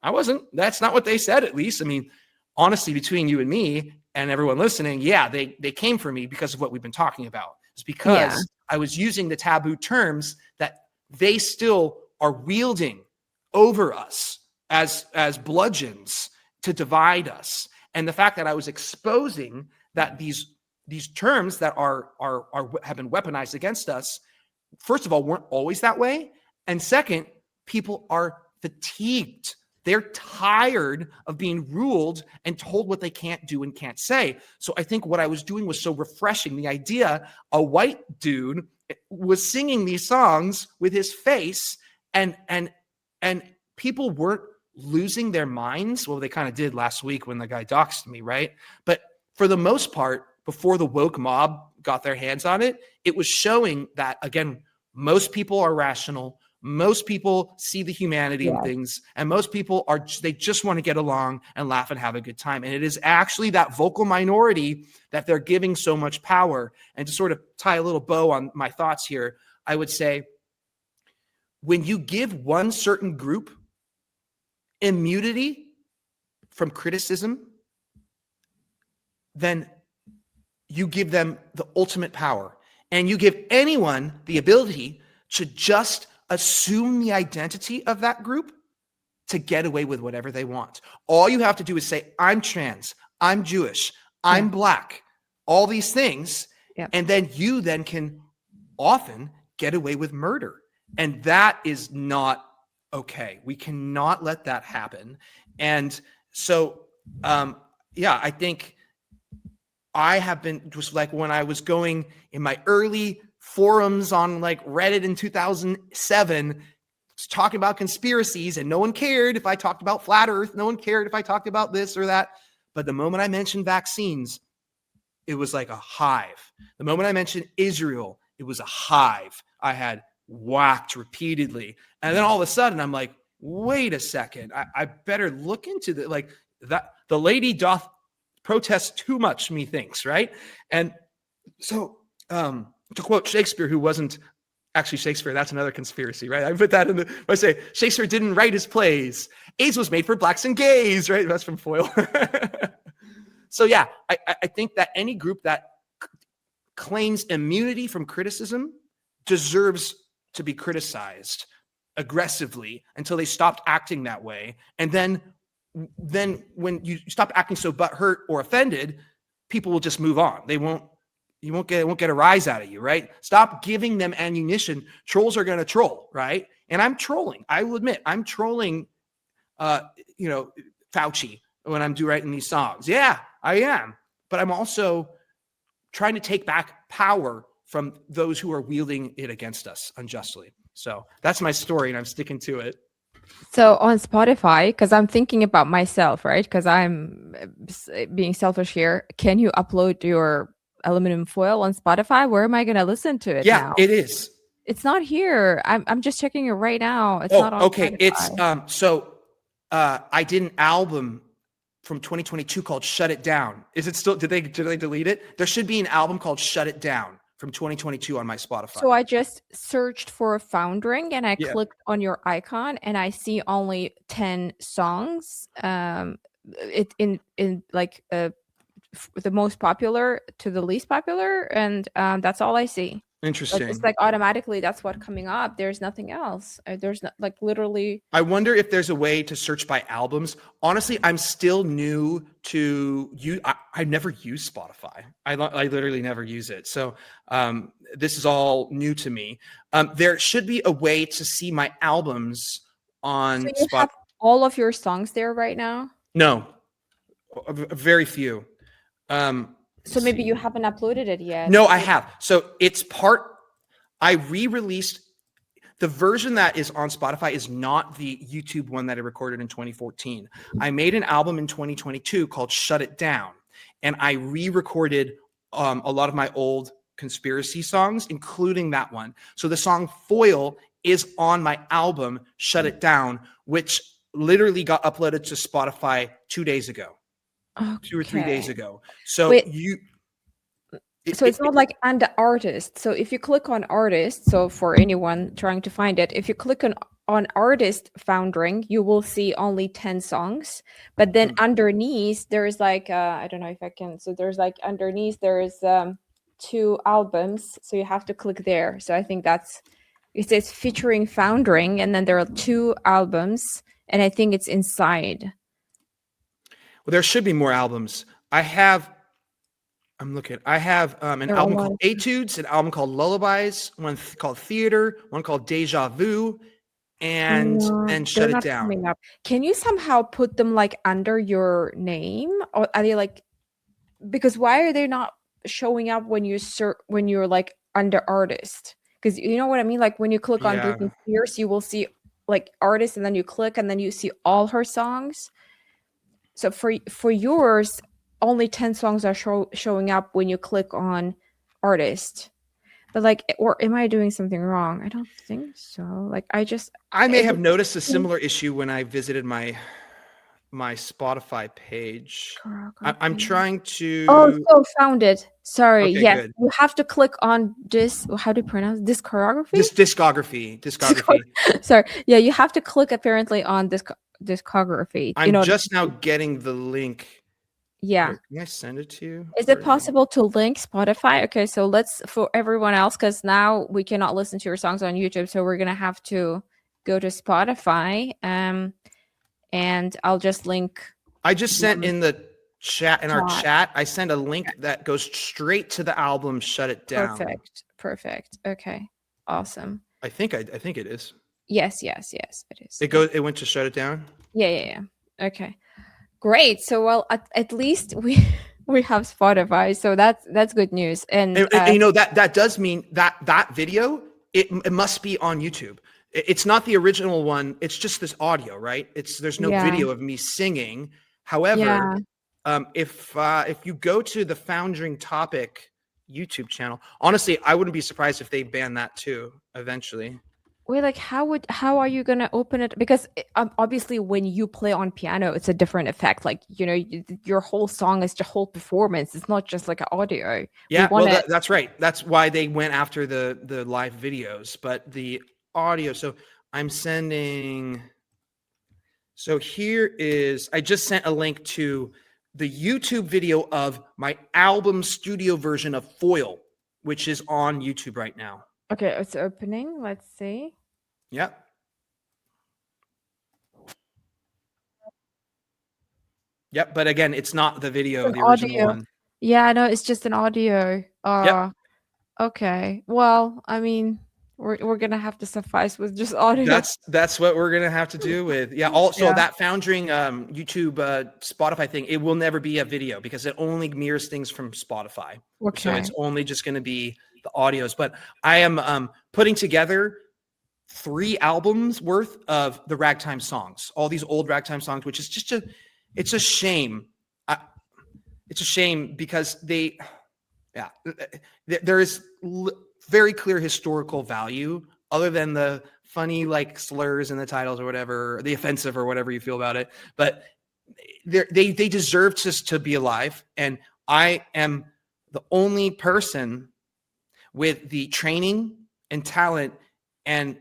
I wasn't. That's not what they said, at least. I mean, honestly, between you and me and everyone listening, yeah, they came for me because of what we've been talking about. It's because I was using the taboo terms that they still are wielding over us as bludgeons to divide us. And the fact that I was exposing that these terms that have been weaponized against us, first of all, weren't always that way. And second, people are fatigued. They're tired of being ruled and told what they can't do and can't say. So I think what I was doing was so refreshing. The idea a white dude was singing these songs with his face, and people weren't losing their minds. Well, they kind of did last week when the guy doxed me, right? But for the most part, before the woke mob got their hands on it, it was showing that, again, most people are rational. Most people see the humanity in things, and most people they just want to get along and laugh and have a good time. And it is actually that vocal minority that they're giving so much power. And to sort of tie a little bow on my thoughts here, I would say, when you give one certain group immunity from criticism, then you give them the ultimate power, and you give anyone the ability to just assume the identity of that group to get away with whatever they want. All you have to do is say, I'm trans, I'm Jewish, I'm black, all these things. And then you then can often get away with murder. And that is not okay. We cannot let that happen. And so, I think I have been, just like when I was going in my early forums on like Reddit in 2007, talking about conspiracies, and no one cared if I talked about flat earth. No one cared if I talked about this or that. But the moment I mentioned vaccines, it was like a hive. The moment I mentioned Israel, it was a hive. I had whacked repeatedly. And then all of a sudden I'm like, wait a second, I better look into that. The lady doth protest too much, methinks, right? And so, to quote Shakespeare, who wasn't Actually, Shakespeare, that's another conspiracy, right? I put that in the, I say Shakespeare didn't write his plays. AIDS was made for blacks and gays, right? That's from Foyle. So yeah, I think that any group that claims immunity from criticism deserves to be criticized aggressively until they stopped acting that way. And then when you stop acting so butthurt or offended, people will just move on. You won't get a rise out of you, right? Stop giving them ammunition. Trolls are going to troll, right? And I'm trolling. I will admit, I'm trolling, Fauci when I'm writing these songs. Yeah, I am. But I'm also trying to take back power from those who are wielding it against us unjustly. So that's my story, and I'm sticking to it. So on Spotify, because I'm thinking about myself, right? Because I'm being selfish here. Can you upload your aluminum foil on Spotify? Where am I going to listen to it now? Yeah, it is. It's not here. I'm just checking it right now. It's not on okay. Spotify. It's I did an album from 2022 called "Shut It Down." Is it still? Did they delete it? There should be an album called "Shut It Down" from 2022 on my Spotify. So I just searched for Foundring and I clicked on your icon and I see only 10 songs. It in like the most popular to the least popular, and that's all I see. Interesting. It's like automatically that's what coming up. There's nothing else. There's not, like literally. I wonder if there's a way to search by albums. Honestly, I'm still new to you. I never use Spotify. I literally never use it. So this is all new to me. There should be a way to see my albums on Spotify. Have all of your songs there right now? No, very few. So maybe you haven't uploaded it yet. No, I have. So it's I re-released the version that is on Spotify is not the YouTube one that I recorded in 2014. I made an album in 2022 called "Shut It Down," and I re-recorded a lot of my old conspiracy songs, including that one. So the song "Foil" is on my album "Shut It Down," which literally got uploaded to Spotify 2 days ago. Okay. 2 or 3 days ago. So it's not like under artist. So if you click on artist, so for anyone trying to find it, if you click on artist Foundring, you will see only 10 songs. But then underneath there's like I don't know if I can. So there's like underneath there's 2 albums. So you have to click there. So I think it says featuring Foundring, and then there are 2 albums, and I think it's inside. Well, there should be more albums. I have an album called Etudes, an album called Lullabies, one called Theater, one called Deja Vu, and Shut It Down. Can you somehow put them like under your name, or are they like? Because why are they not showing up when you're like under artist? Because you know what I mean. Like when you click on Britney Spears, you will see like artist, and then you click, and then you see all her songs. So for yours, only 10 songs are showing up when you click on artist. But like, or am I doing something wrong? I don't think so. Like I may have noticed a similar issue when I visited my Spotify page. I'm trying to. Oh, so found it. Sorry. Okay, yes, good. You have to click on this. How do you pronounce discography? Discography. Sorry. Yeah, you have to click apparently on discography. I'm just now getting the link. Yeah. Here, can I send it to you? Is it possible to link Spotify? Okay, so let's, for everyone else, because now we cannot listen to your songs on YouTube, so we're gonna have to go to Spotify. And I'll just link. I just sent in the chat, in our chat, I sent a link that goes straight to the album "Shut It Down." Perfect. Okay, awesome. I think it is. Yes, it is. It went to "Shut It Down." Yeah. Okay, great. So well, at least we have Spotify, so that's good news. And you know that does mean that video it must be on YouTube. It's not the original one. It's just this audio, right? There's no video of me singing. However, if you go to the Foundring Topic YouTube channel, honestly, I wouldn't be surprised if they ban that too eventually. Wait, like how are you gonna open it? Because obviously when you play on piano, it's a different effect. Like, your whole song is the whole performance. It's not just like an audio. We Yeah, want well, to. that's right. That's why they went after the live videos, but the audio. So I'm sending. So here is. I just sent a link to the YouTube video of my album studio version of Foil, which is on YouTube right now. Okay, it's opening. Let's see. Yep. Yep. But again, it's not the It's video, an the original audio. one. Yeah, I know. It's just an audio. Yep. Okay. Well, I mean, we're gonna have to suffice with just audio. That's what we're gonna have to do with. Yeah. Also, Yeah. that Foundring YouTube Spotify thing, it will never be a video because it only mirrors things from Spotify. So Okay. it's only just going to be the audios. But I am putting together 3 albums worth of the ragtime songs, all these old ragtime songs, which is just it's a shame. It's a shame because yeah, there is very clear historical value other than the funny like slurs in the titles or whatever, the offensive or whatever you feel about it. But they deserve to be alive, and I am the only person with the training and talent and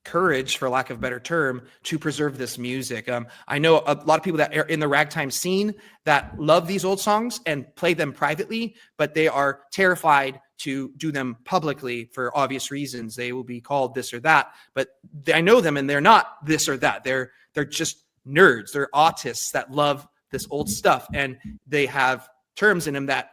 courage, for lack of a better term, to preserve this music. I know a lot of people that are in the ragtime scene that love these old songs and play them privately, but they are terrified to do them publicly for obvious reasons. They will be called this or that, but I know them and they're not this or that. They're just nerds. They're autists that love this old stuff, and they have terms in them that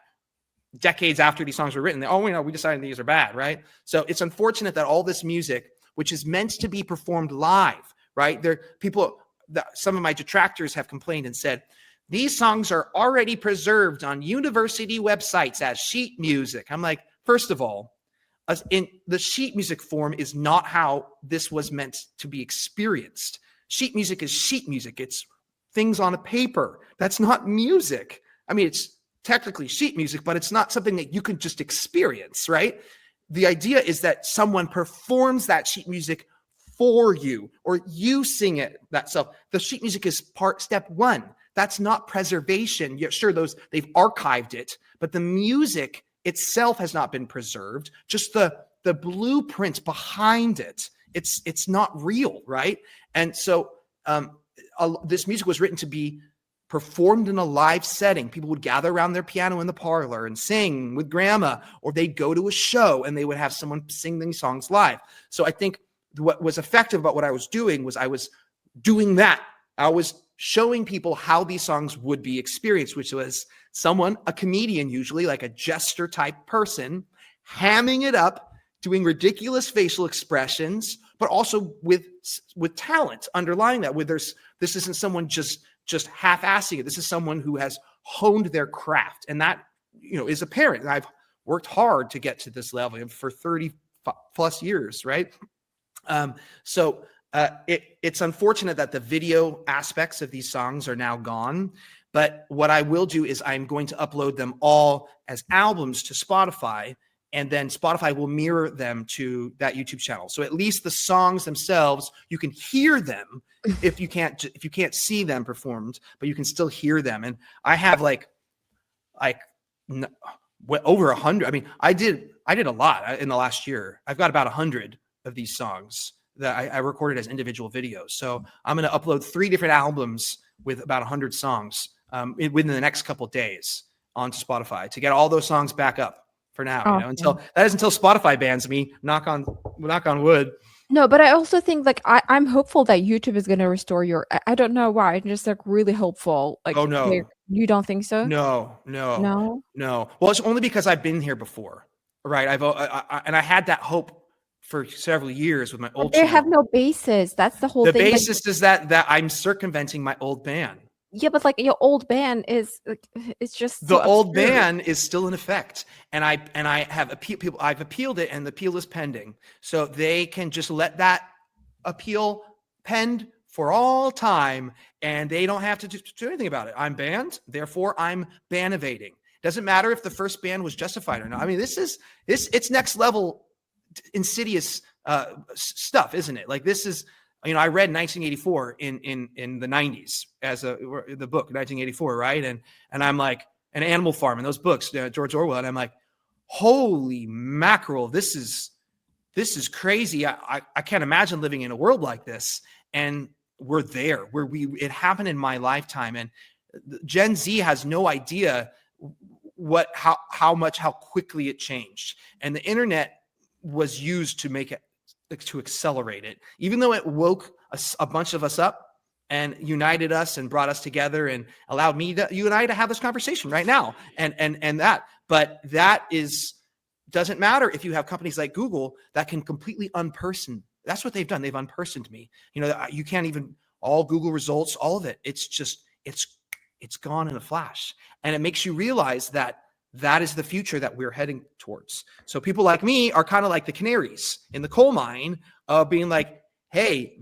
decades after these songs were written, we decided these are bad, right? So it's unfortunate that all this music, which is meant to be performed live, right? Some of my detractors have complained and said, these songs are already preserved on university websites as sheet music. I'm like, first of all, in the sheet music form is not how this was meant to be experienced. Sheet music is sheet music. It's things on a paper. That's not music. I mean, it's technically sheet music, but it's not something that you can just experience, right? The idea is that someone performs that sheet music for you, or you sing it that self. The sheet music is step one. That's not preservation. Yeah, sure, they've archived it, but the music itself has not been preserved. Just the blueprint behind it. It's not real, right? And so this music was written to be performed in a live setting. People would gather around their piano in the parlor and sing with grandma, or they'd go to a show and they would have someone sing these songs live. So I think what was effective about what I was doing was I was doing that. I was showing people how these songs would be experienced, which was someone, a comedian usually, like a jester type person, hamming it up, doing ridiculous facial expressions, but also with talent underlying that. This isn't someone just half-assing it. This is someone who has honed their craft, and that is apparent. I've worked hard to get to this level for 30 plus years, right? So it's unfortunate that the video aspects of these songs are now gone. But what I will do is I'm going to upload them all as albums to Spotify, and then Spotify will mirror them to that YouTube channel. So at least the songs themselves, you can hear them if you can't see them performed, but you can still hear them. And I have like over 100. I mean, I did a lot in the last year. I've got about 100 of these songs that I recorded as individual videos. So I'm going to upload 3 different albums with about 100 songs within the next couple of days onto Spotify to get all those songs back up for now. Awesome. Until Spotify bans me. Knock on wood. No, but I also think like I'm hopeful that YouTube is gonna restore your. I don't know why. I'm just like really hopeful. Like, Oh no. you don't think so? No. No. Well, it's only because I've been here before, right? I had that hope for several years with my But old they have channel. no basis. That's the whole The thing. Like, basis is that I'm circumventing my old ban. yeah, but like your old band is like, it's just The so old absurd. ban is still in effect, and I have I've appealed it, and the appeal is pending. So they can just let that appeal pend for all time, and they don't have to do anything about it. I'm banned, therefore I'm ban evading. Doesn't matter if the first ban was justified or not. I mean, it's next level insidious stuff, isn't it? Like this is, I read 1984 in the 90s as the book 1984, right? And I'm like, an Animal Farm and those books, George Orwell, and I'm like, holy mackerel, this is crazy. I can't imagine living in a world like this. And we're there where it happened in my lifetime. And Gen Z has no idea how quickly it changed. And the internet was used to make it, to accelerate it, even though it woke a bunch of us up and united us and brought us together and allowed you and I to have this conversation right now. But that doesn't matter if you have companies like Google that can completely unperson. That's what they've done. They've unpersoned me. You can't even, all Google results, all of it. It's just, it's gone in a flash. And it makes you realize that is the future that we're heading towards. So people like me are kind of like the canaries in the coal mine of being like, hey,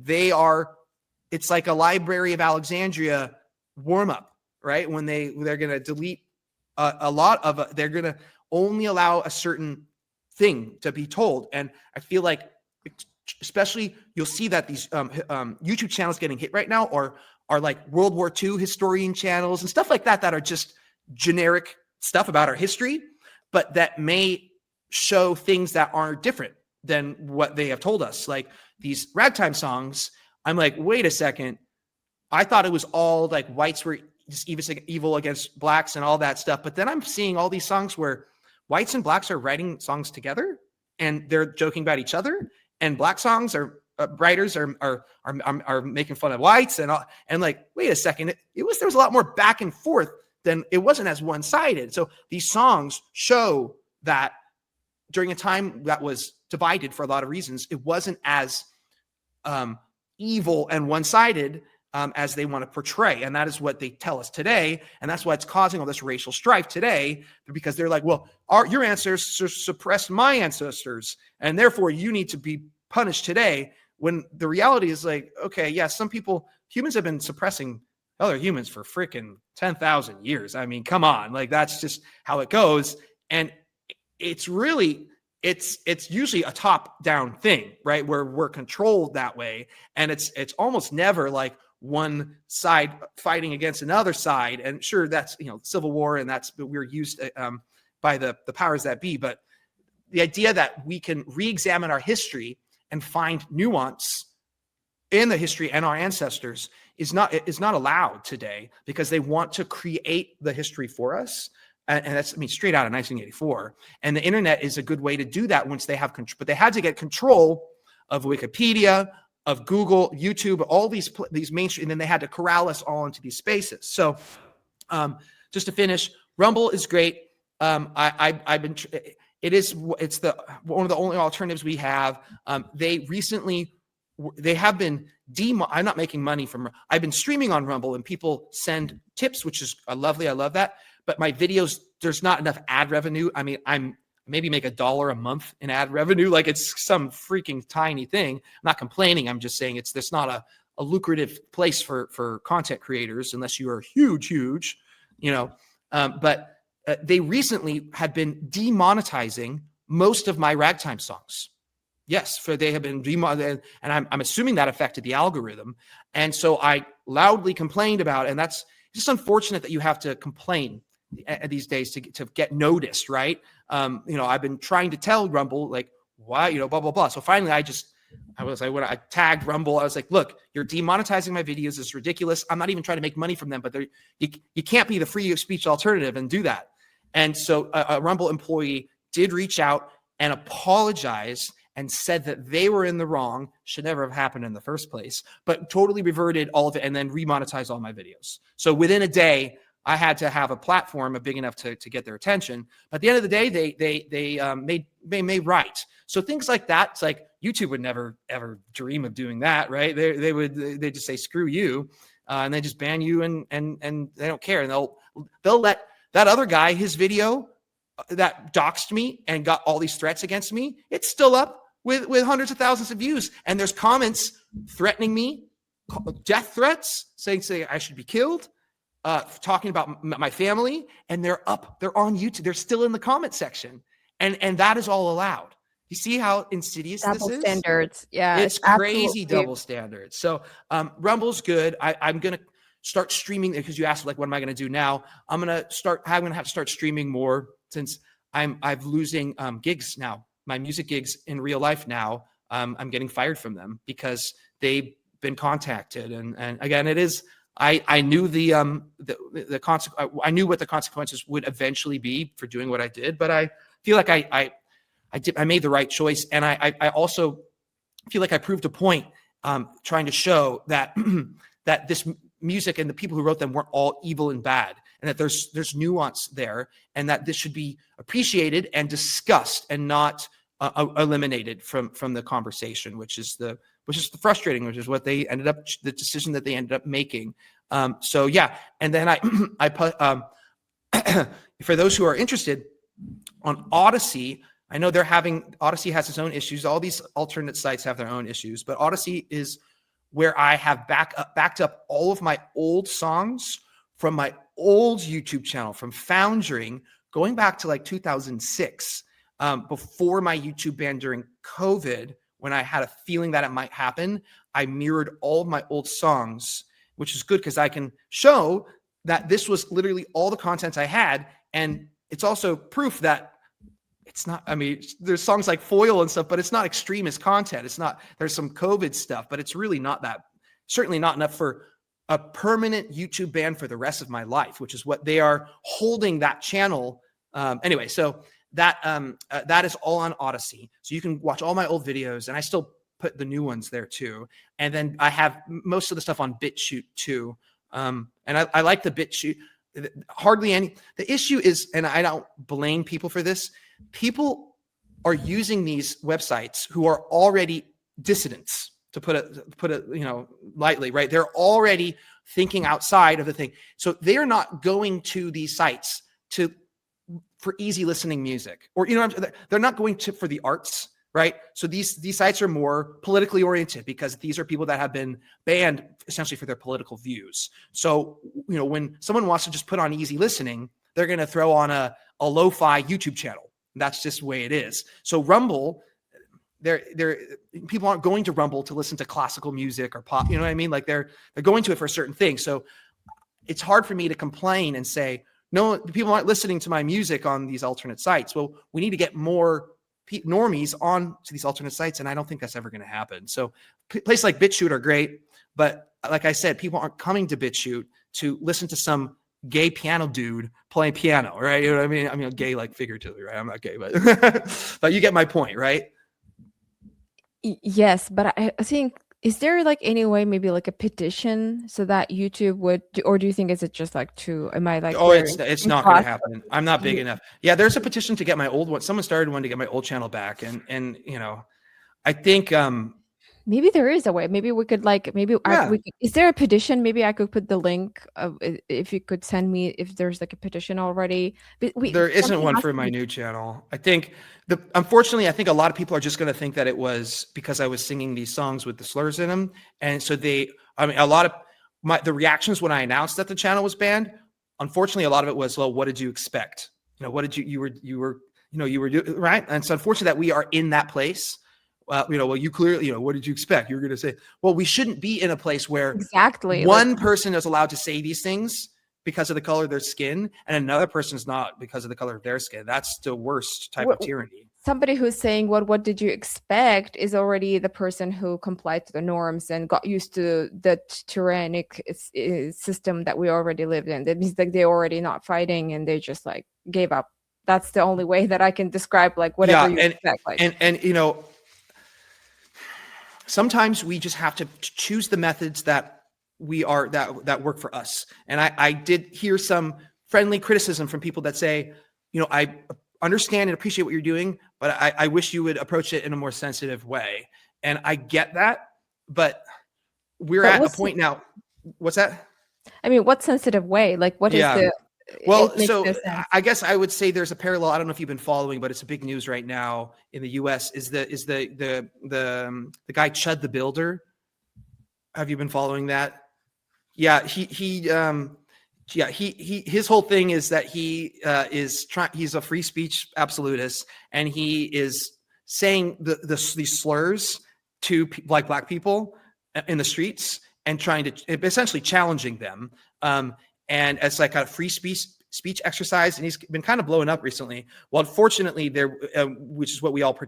it's like a Library of Alexandria warm up, right? When they're going to delete a lot of, they're going to only allow a certain thing to be told. And I feel like, especially you'll see that these YouTube channels getting hit right now are like World War II historian channels and stuff like that are just generic stuff about our history, but that may show things that are different than what they have told us. Like these ragtime songs, I'm like, wait a second. I thought it was all like whites were just evil against blacks and all that stuff. But then I'm seeing all these songs where whites and blacks are writing songs together and they're joking about each other. And black songs writers are making fun of whites and like, wait a second. There was a lot more back and forth than it wasn't as one-sided. So these songs show that during a time that was divided for a lot of reasons, it wasn't as evil and one-sided as they want to portray. And that is what they tell us today. And that's why it's causing all this racial strife today, because they're like, well, your ancestors suppressed my ancestors, and therefore you need to be punished today. When the reality is like, okay, yeah, humans have been suppressing other humans for freaking 10,000 years. I mean, come on, like that's just how it goes. And it's really, it's usually a top-down thing, right? Where we're controlled that way. And it's almost never like one side fighting against another side. And sure, that's, civil war, and we're used by the powers that be. But the idea that we can re-examine our history and find nuance in the history and our ancestors is not allowed today, because they want to create the history for us. And that's, straight out of 1984. And the internet is a good way to do that once they have control. But they had to get control of Wikipedia, of Google, YouTube, all these mainstream, and then they had to corral us all into these spaces. So just to finish, Rumble is great. It's one of the only alternatives we have. They have been I'm not making money I've been streaming on Rumble, and people send tips, which is lovely. I love that. But my videos, there's not enough ad revenue. I'm maybe make $1 a month in ad revenue. Like it's some freaking tiny thing. I'm not complaining. I'm just saying there's not a lucrative place for content creators unless you are huge, but they recently had been demonetizing most of my ragtime songs. Yes, they have been demonetized, and I'm assuming that affected the algorithm. And so I loudly complained about it, and that's just unfortunate that you have to complain these days to get noticed, right? I've been trying to tell Rumble, like, why, blah, blah, blah. So finally when I tagged Rumble, I was like, look, you're demonetizing my videos. It's ridiculous. I'm not even trying to make money from them, but you can't be the free speech alternative and do that. And so a Rumble employee did reach out and apologize and said that they were in the wrong, should never have happened in the first place, but totally reverted all of it and then remonetized all my videos. So within a day, I had to have a platform big enough to get their attention. But at the end of the day, they made right. So things like that, it's like YouTube would never ever dream of doing that, right? They just say screw you, and they just ban you, and they don't care, and they'll let that other guy, his video that doxed me and got all these threats against me, it's still up with hundreds of thousands of views, and there's comments threatening me, death threats, saying I should be killed. Talking about my family, and they're on YouTube. They're still in the comment section, and that is all allowed. You see how insidious this Double is? standards. Yeah, It's it's crazy absolutely. double standards. So Rumble's good. I'm gonna start streaming because you asked like what am I gonna do now? I'm gonna have to start streaming more since I'm losing gigs now. My music gigs in real life now. I'm getting fired from them because they've been contacted. And again, it is I knew the consequence. I knew what the consequences would eventually be for doing what I did, but I feel like I made the right choice, and I also feel like I proved a point trying to show that that this music and the people who wrote them weren't all evil and bad, and that there's nuance there, and that this should be appreciated and discussed and not eliminated from the conversation, which is the frustrating, which is what they ended up the decision that they ended up making. So yeah, and then I put for those who are interested on Odyssey. I know Odyssey has its own issues. All these alternate sites have their own issues, but Odyssey is where I have backed up all of my old songs from my old YouTube channel, from Foundring, going back to like 2006, before my YouTube ban during COVID, when I had a feeling that it might happen. I mirrored all of my old songs, which is good because I can show that this was literally all the content I had. And it's also proof that it's not, I mean, there's songs like Foil and stuff, but it's not extremist content. It's not, there's some COVID stuff, but it's really not that, certainly not enough for a permanent YouTube ban for the rest of my life, which is what they are holding that channel. Anyway, so that is all on Odyssey. So you can watch all my old videos, and I still put the new ones there too. And then I have most of the stuff on BitChute too. And I like the BitChute. Hardly any, the issue is, and I don't blame people for this, people are using these websites who are already dissidents, to put it lightly, right? They're already thinking outside of the thing. So they're not going to these sites for easy listening music, or they're not going to for the arts, right? So these sites are more politically oriented because these are people that have been banned essentially for their political views. So when someone wants to just put on easy listening, they're going to throw on a lo-fi YouTube channel. That's just the way it is. So Rumble, people aren't going to Rumble to listen to classical music or pop. You know what I mean? Like they're going to it for a certain thing. So it's hard for me to complain and say, no, people aren't listening to my music on these alternate sites. Well, we need to get more normies on to these alternate sites, and I don't think that's ever going to happen. So places like BitChute are great, but like I said, people aren't coming to BitChute to listen to some gay piano dude playing piano, right? You know what I mean? I mean, gay like figuratively, right? I'm not gay, but but you get my point, right? Yes, but I think, is there like any way, maybe like a petition so that YouTube would, or do you think is it just like too, am I like, Oh, it's not going to happen. I'm not big Yeah. enough. Yeah, there's a petition to get my old one. Someone started one to get my old channel back, and I think Maybe there is a way. Maybe we could like, maybe yeah. we could, is there a petition? Maybe I could put the link of if you could send me if there's like a petition already. But There isn't something one has for to my be. new channel. I think unfortunately, I think a lot of people are just going to think that it was because I was singing these songs with the slurs in them. And so a lot of the reactions when I announced that the channel was banned, unfortunately, a lot of it was, well, what did you expect? What did you were doing, right? And so unfortunately that we are in that place. Well, you clearly, what did you expect? You were going to say, well, we shouldn't be in a place where Exactly. Like, one person is allowed to say these things because of the color of their skin, and another person's not because of the color of their skin. That's the worst type of tyranny. somebody who's saying what did you expect is already the person who complied to the norms and got used to the tyrannic system that we already lived in. That means like they're already not fighting and they just like gave up. That's the only way that I can describe like whatever you expect. Like, and sometimes we just have to choose the methods that that work for us. And I did hear some friendly criticism from people that say, I understand and appreciate what you're doing, but I wish you would approach it in a more sensitive way. And I get that, but we're at a point now. What's that? I mean, what sensitive way? Like, what is the? Well, so I guess I would say there's a parallel. I don't know if you've been following, but it's a big news right now in the U.S. Is the guy Chud the Builder? Have you been following that? Yeah, his whole thing is that he's a free speech absolutist, and he is saying these slurs to like Black people in the streets and trying to essentially challenging them. And as like a free speech exercise, and he's been kind of blowing up recently. Well, unfortunately, which is what we all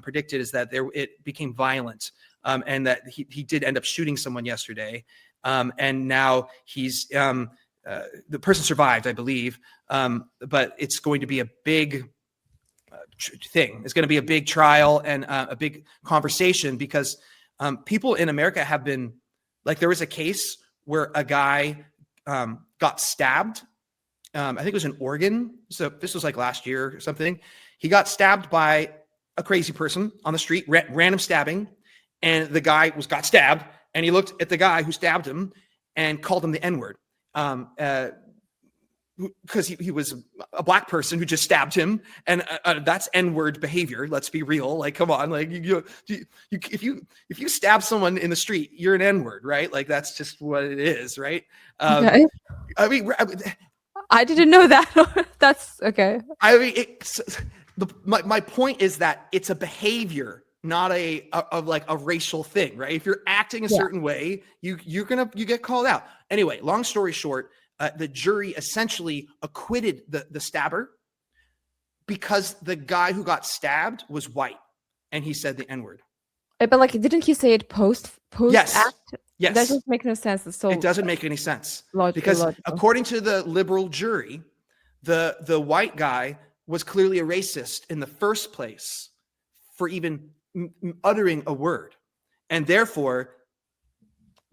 predicted, is that it became violent, and that he did end up shooting someone yesterday, and now he's the person survived, I believe, but it's going to be a big thing. It's going to be a big trial and a big conversation, because people in America have been like, there was a case where a guy got stabbed. I think it was in Oregon. So this was like last year or something. He got stabbed by a crazy person on the street, random stabbing. And the guy got stabbed, and he looked at the guy who stabbed him and called him the N-word. Because he was a Black person who just stabbed him, and that's N-word behavior. Let's be real. Like, come on. Like, if you stab someone in the street, you're an N-word, right? Like, that's just what it is, right? Okay. I mean, I didn't know that. That's okay. I mean, my point is that it's a behavior, not a racial thing, right? If you're acting a certain way, you get called out. Anyway, long story short, the jury essentially acquitted the stabber because the guy who got stabbed was white, and he said the N-word. But like, didn't he say it post Yes. act? Yes. That doesn't make no sense. It's so it doesn't make any sense because according to the liberal jury, the white guy was clearly a racist in the first place for even uttering a word, and therefore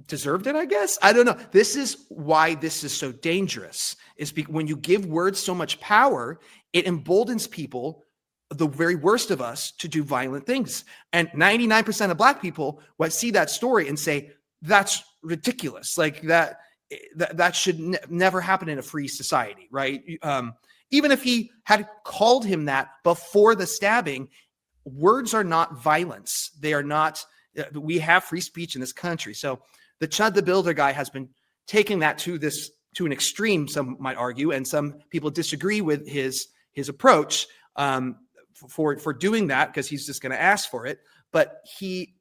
deserved it, I guess. I don't know. This is why this is so dangerous, is when you give words so much power, it emboldens people, the very worst of us, to do violent things. And 99% of Black people would see that story and say, that's ridiculous. Like that should never happen in a free society, right? Even if he had called him that before the stabbing, words are not violence. They are not. We have free speech in this country. So the Chud the Builder guy has been taking that to an extreme, some might argue, and some people disagree with his approach for doing that, because he's just going to ask for it. But he,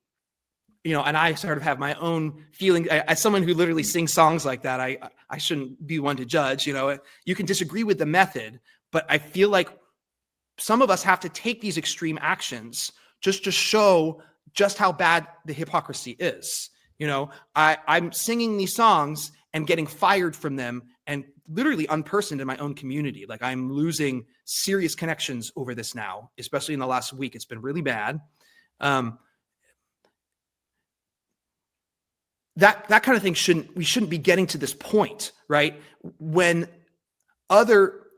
and I sort of have my own feeling as someone who literally sings songs like that. I shouldn't be one to judge. You can disagree with the method, but I feel like some of us have to take these extreme actions just to show just how bad the hypocrisy is. I'm singing these songs and getting fired from them and literally unpersoned in my own community. Like, I'm losing serious connections over this now, especially in the last week. It's been really bad. That kind of thing we shouldn't be getting to this point, right? When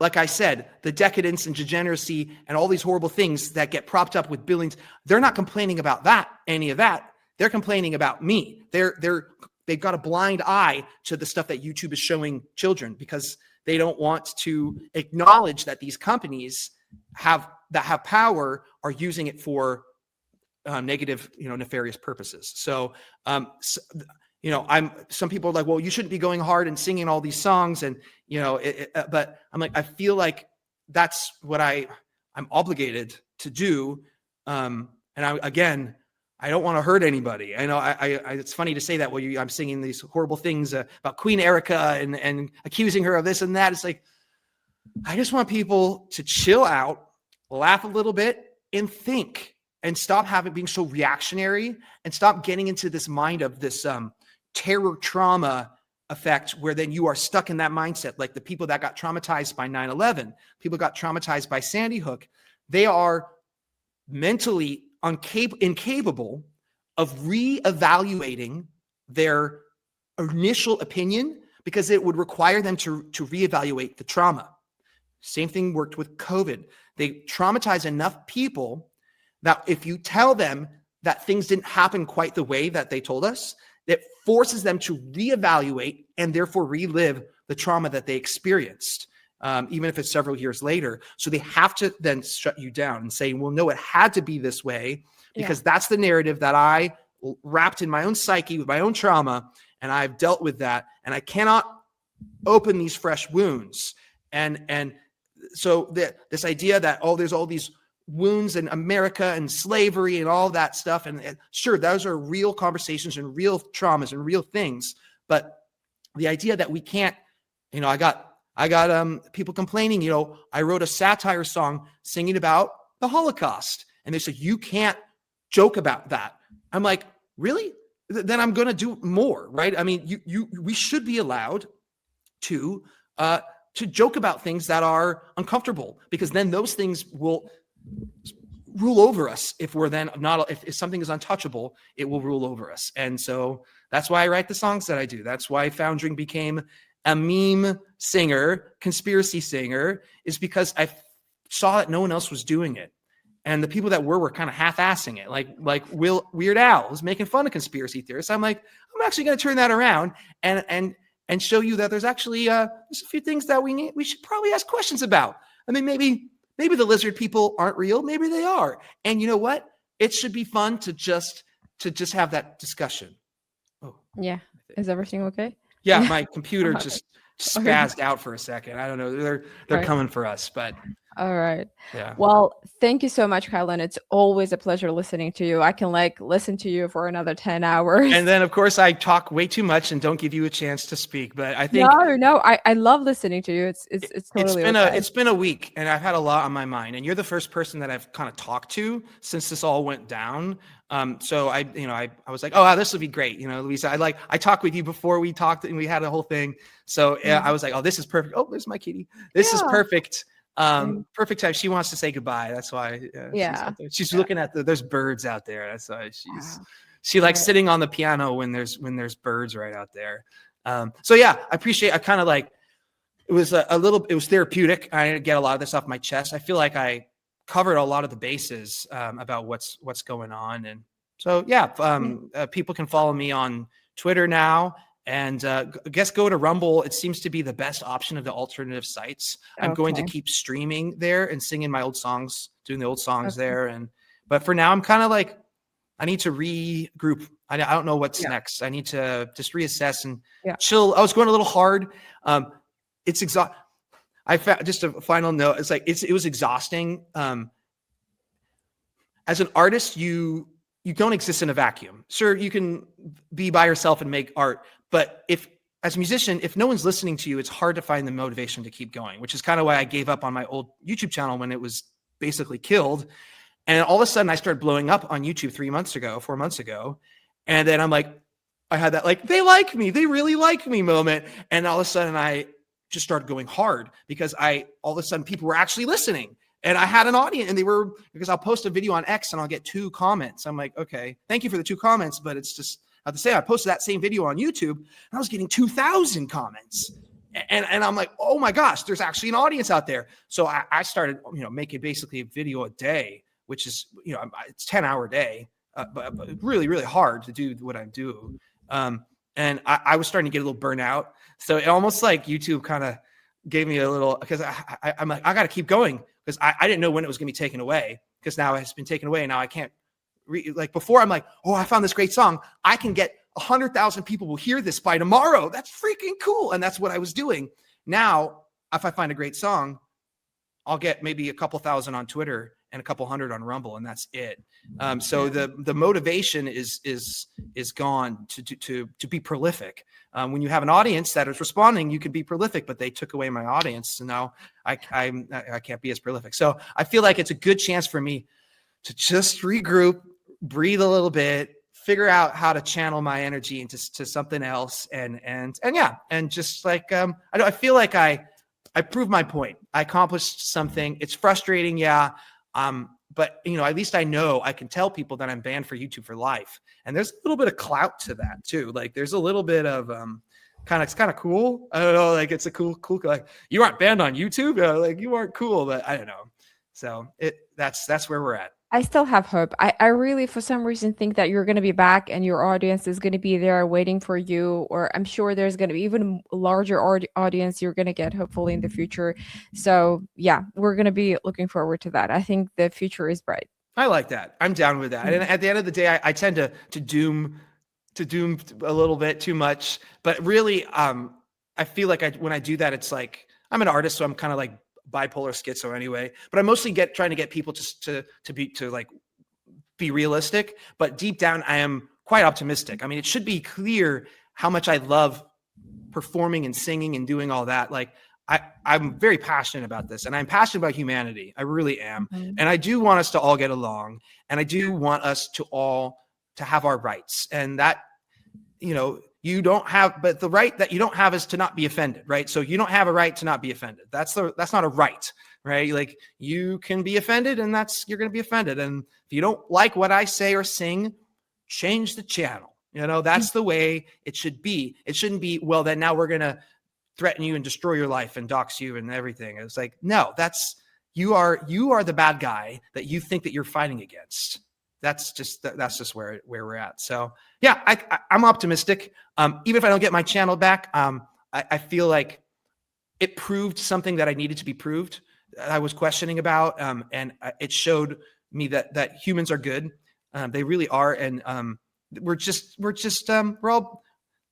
like I said, the decadence and degeneracy and all these horrible things that get propped up with billions, they're not complaining about any of that. They're complaining about me. They've got a blind eye to the stuff that YouTube is showing children, because they don't want to acknowledge that these companies that have power are using it for negative, nefarious purposes. So, some people are like, well, you shouldn't be going hard and singing all these songs, and but I'm like, I feel like that's what I'm obligated to do. And I don't want to hurt anybody. I know it's funny to say that while I'm singing these horrible things about Queen Erica and accusing her of this and that. It's like, I just want people to chill out, laugh a little bit, and think, and stop being so reactionary, and stop getting into this mind of this terror trauma effect, where then you are stuck in that mindset. Like the people that got traumatized by 9/11, people got traumatized by Sandy Hook. They are mentally incapable of reevaluating their initial opinion, because it would require them to reevaluate the trauma. Same thing worked with COVID. They traumatize enough people that if you tell them that things didn't happen quite the way that they told us, it forces them to reevaluate and therefore relive the trauma that they experienced, even if it's several years later. So they have to then shut you down and say, well, no, it had to be this way, because that's the narrative that I wrapped in my own psyche with my own trauma, and I've dealt with that, and I cannot open these fresh wounds. And so this idea that, there's all these wounds and America and slavery and all that stuff. And sure, those are real conversations and real traumas and real things. But the idea that we can't, I got people complaining, I wrote a satire song singing about the Holocaust. And they said, you can't joke about that. I'm like, really? Then I'm going to do more, right? I mean, we should be allowed to joke about things that are uncomfortable, because then those things will rule over us. If we're then not, if something is untouchable, it will rule over us. And so that's why I write the songs that I do. That's why Foundring became a meme singer, conspiracy singer, is because I saw that no one else was doing it. And the people that were kind of half-assing it, like Weird Al was making fun of conspiracy theorists. I'm like, I'm actually going to turn that around and show you that there's actually there's a few things that we should probably ask questions about. I mean, maybe the lizard people aren't real, maybe they are. And you know what? It should be fun to just have that discussion. Oh, yeah. Is everything okay? Yeah, my computer just spazzed out for a second. I don't know. They're coming for us, but. All right. Yeah. Well, thank you so much, Kylan. It's always a pleasure listening to you. I can listen to you for another 10 hours. And then of course I talk way too much and don't give you a chance to speak, but I think No, I love listening to you. It's totally it's been a week and I've had a lot on my mind, and you're the first person that I've kind of talked to since this all went down. So I was like, oh wow, this will be great. Louisa, I talked with you before we talked and we had a whole thing. So I was like, oh, this is perfect. Oh, there's my kitty. This is perfect. Perfect time. She wants to say goodbye. That's why. She's looking at there's birds out there. That's why she likes sitting on the piano when there's birds right out there. So yeah, I appreciate. I kind of like. It was it was therapeutic. I didn't get a lot of this off my chest. I feel like I covered a lot of the bases about what's going on, and so yeah. People can follow me on Twitter now. And I guess go to Rumble. It seems to be the best option of the alternative sites. I'm going to keep streaming there and singing my old songs, doing the old songs there. But for now, I'm kind of like, I need to regroup. I don't know what's next. I need to just reassess and chill. I was going a little hard. It's exhausting. I found just a final note. It's like, it was exhausting. As an artist, you don't exist in a vacuum. Sure, you can be by yourself and make art. But as a musician, if no one's listening to you, it's hard to find the motivation to keep going, which is kind of why I gave up on my old YouTube channel when it was basically killed. And all of a sudden I started blowing up on YouTube 4 months ago. And then I'm like, I had that they like me, they really like me moment. And all of a sudden I just started going hard because all of a sudden people were actually listening. And I had an audience, and because I'll post a video on X and I'll get 2 comments. I'm like, okay, thank you for the 2 comments, but it's just, I have to say, I posted that same video on YouTube and I was getting 2,000 comments. And I'm like, oh my gosh, there's actually an audience out there. So I started, making basically a video a day, which is, it's 10-hour day, but really, really hard to do what I do. And I was starting to get a little burnout. So it almost like YouTube kind of gave me a little, because I'm like, I got to keep going, because I didn't know when it was going to be taken away, because now it's been taken away. And now I can't before I'm like, oh, I found this great song. I can get 100,000 people will hear this by tomorrow. That's freaking cool. And that's what I was doing. Now, if I find a great song, I'll get maybe a couple thousand on Twitter and a couple hundred on Rumble, and that's it. So the motivation is gone to be prolific. When you have an audience that is responding, you can be prolific, but they took away my audience, so now I can't be as prolific. So I feel like it's a good chance for me to just regroup, breathe a little bit, figure out how to channel my energy into something else, and just I feel like I proved my point. I accomplished something. It's frustrating, but at least I know I can tell people that I'm banned for YouTube for life, and there's a little bit of clout to that too. There's a little bit of it's kind of cool. I don't know, it's a cool. You aren't banned on YouTube, you aren't cool, but I don't know. So that's where we're at. I still have hope. I really, for some reason, think that you're going to be back and your audience is going to be there waiting for you. Or I'm sure there's going to be even larger audience you're going to get, hopefully, in the future. So, yeah, we're going to be looking forward to that. I think the future is bright. I like that. I'm down with that. And at the end of the day, I tend to doom a little bit too much. But really, I feel like when I do that, it's like I'm an artist, so I'm kind of bipolar schizo anyway, but I mostly trying to get people to be realistic, but deep down I am quite optimistic. I mean, it should be clear how much I love performing and singing and doing all that. Like I'm very passionate about this, and I'm passionate about humanity. I really am. Mhm. And I do want us to all get along, and I do want us to all to have our rights. And that, you don't have, but the right that you don't have is to not be offended, right? So you don't have a right to not be offended. That's not a right, right? Like you can be offended, and you're going to be offended. And if you don't like what I say or sing, change the channel. That's the way it should be. It shouldn't be, well, then now we're going to threaten you and destroy your life and dox you and everything. It's like, no, you are the bad guy that you think that you're fighting against. That's just where we're at. So yeah, I'm optimistic. Even if I don't get my channel back, I feel like it proved something that I needed to be proved. I was questioning about, and it showed me that humans are good. They really are, and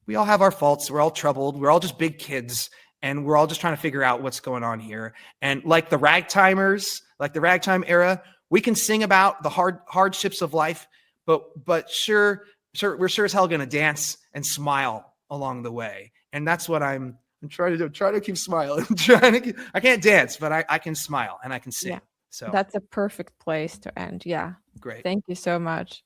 we all have our faults. We're all troubled. We're all just big kids, and we're all just trying to figure out what's going on here. And like the ragtimers, like the ragtime era, we can sing about the hardships of life, but we're sure as hell going to dance and smile along the way. And that's what I'm trying to do. Try to keep smiling. I can't dance, but I can smile and I can sing. Yeah. So That's a perfect place to end. Yeah. great. Thank you so much.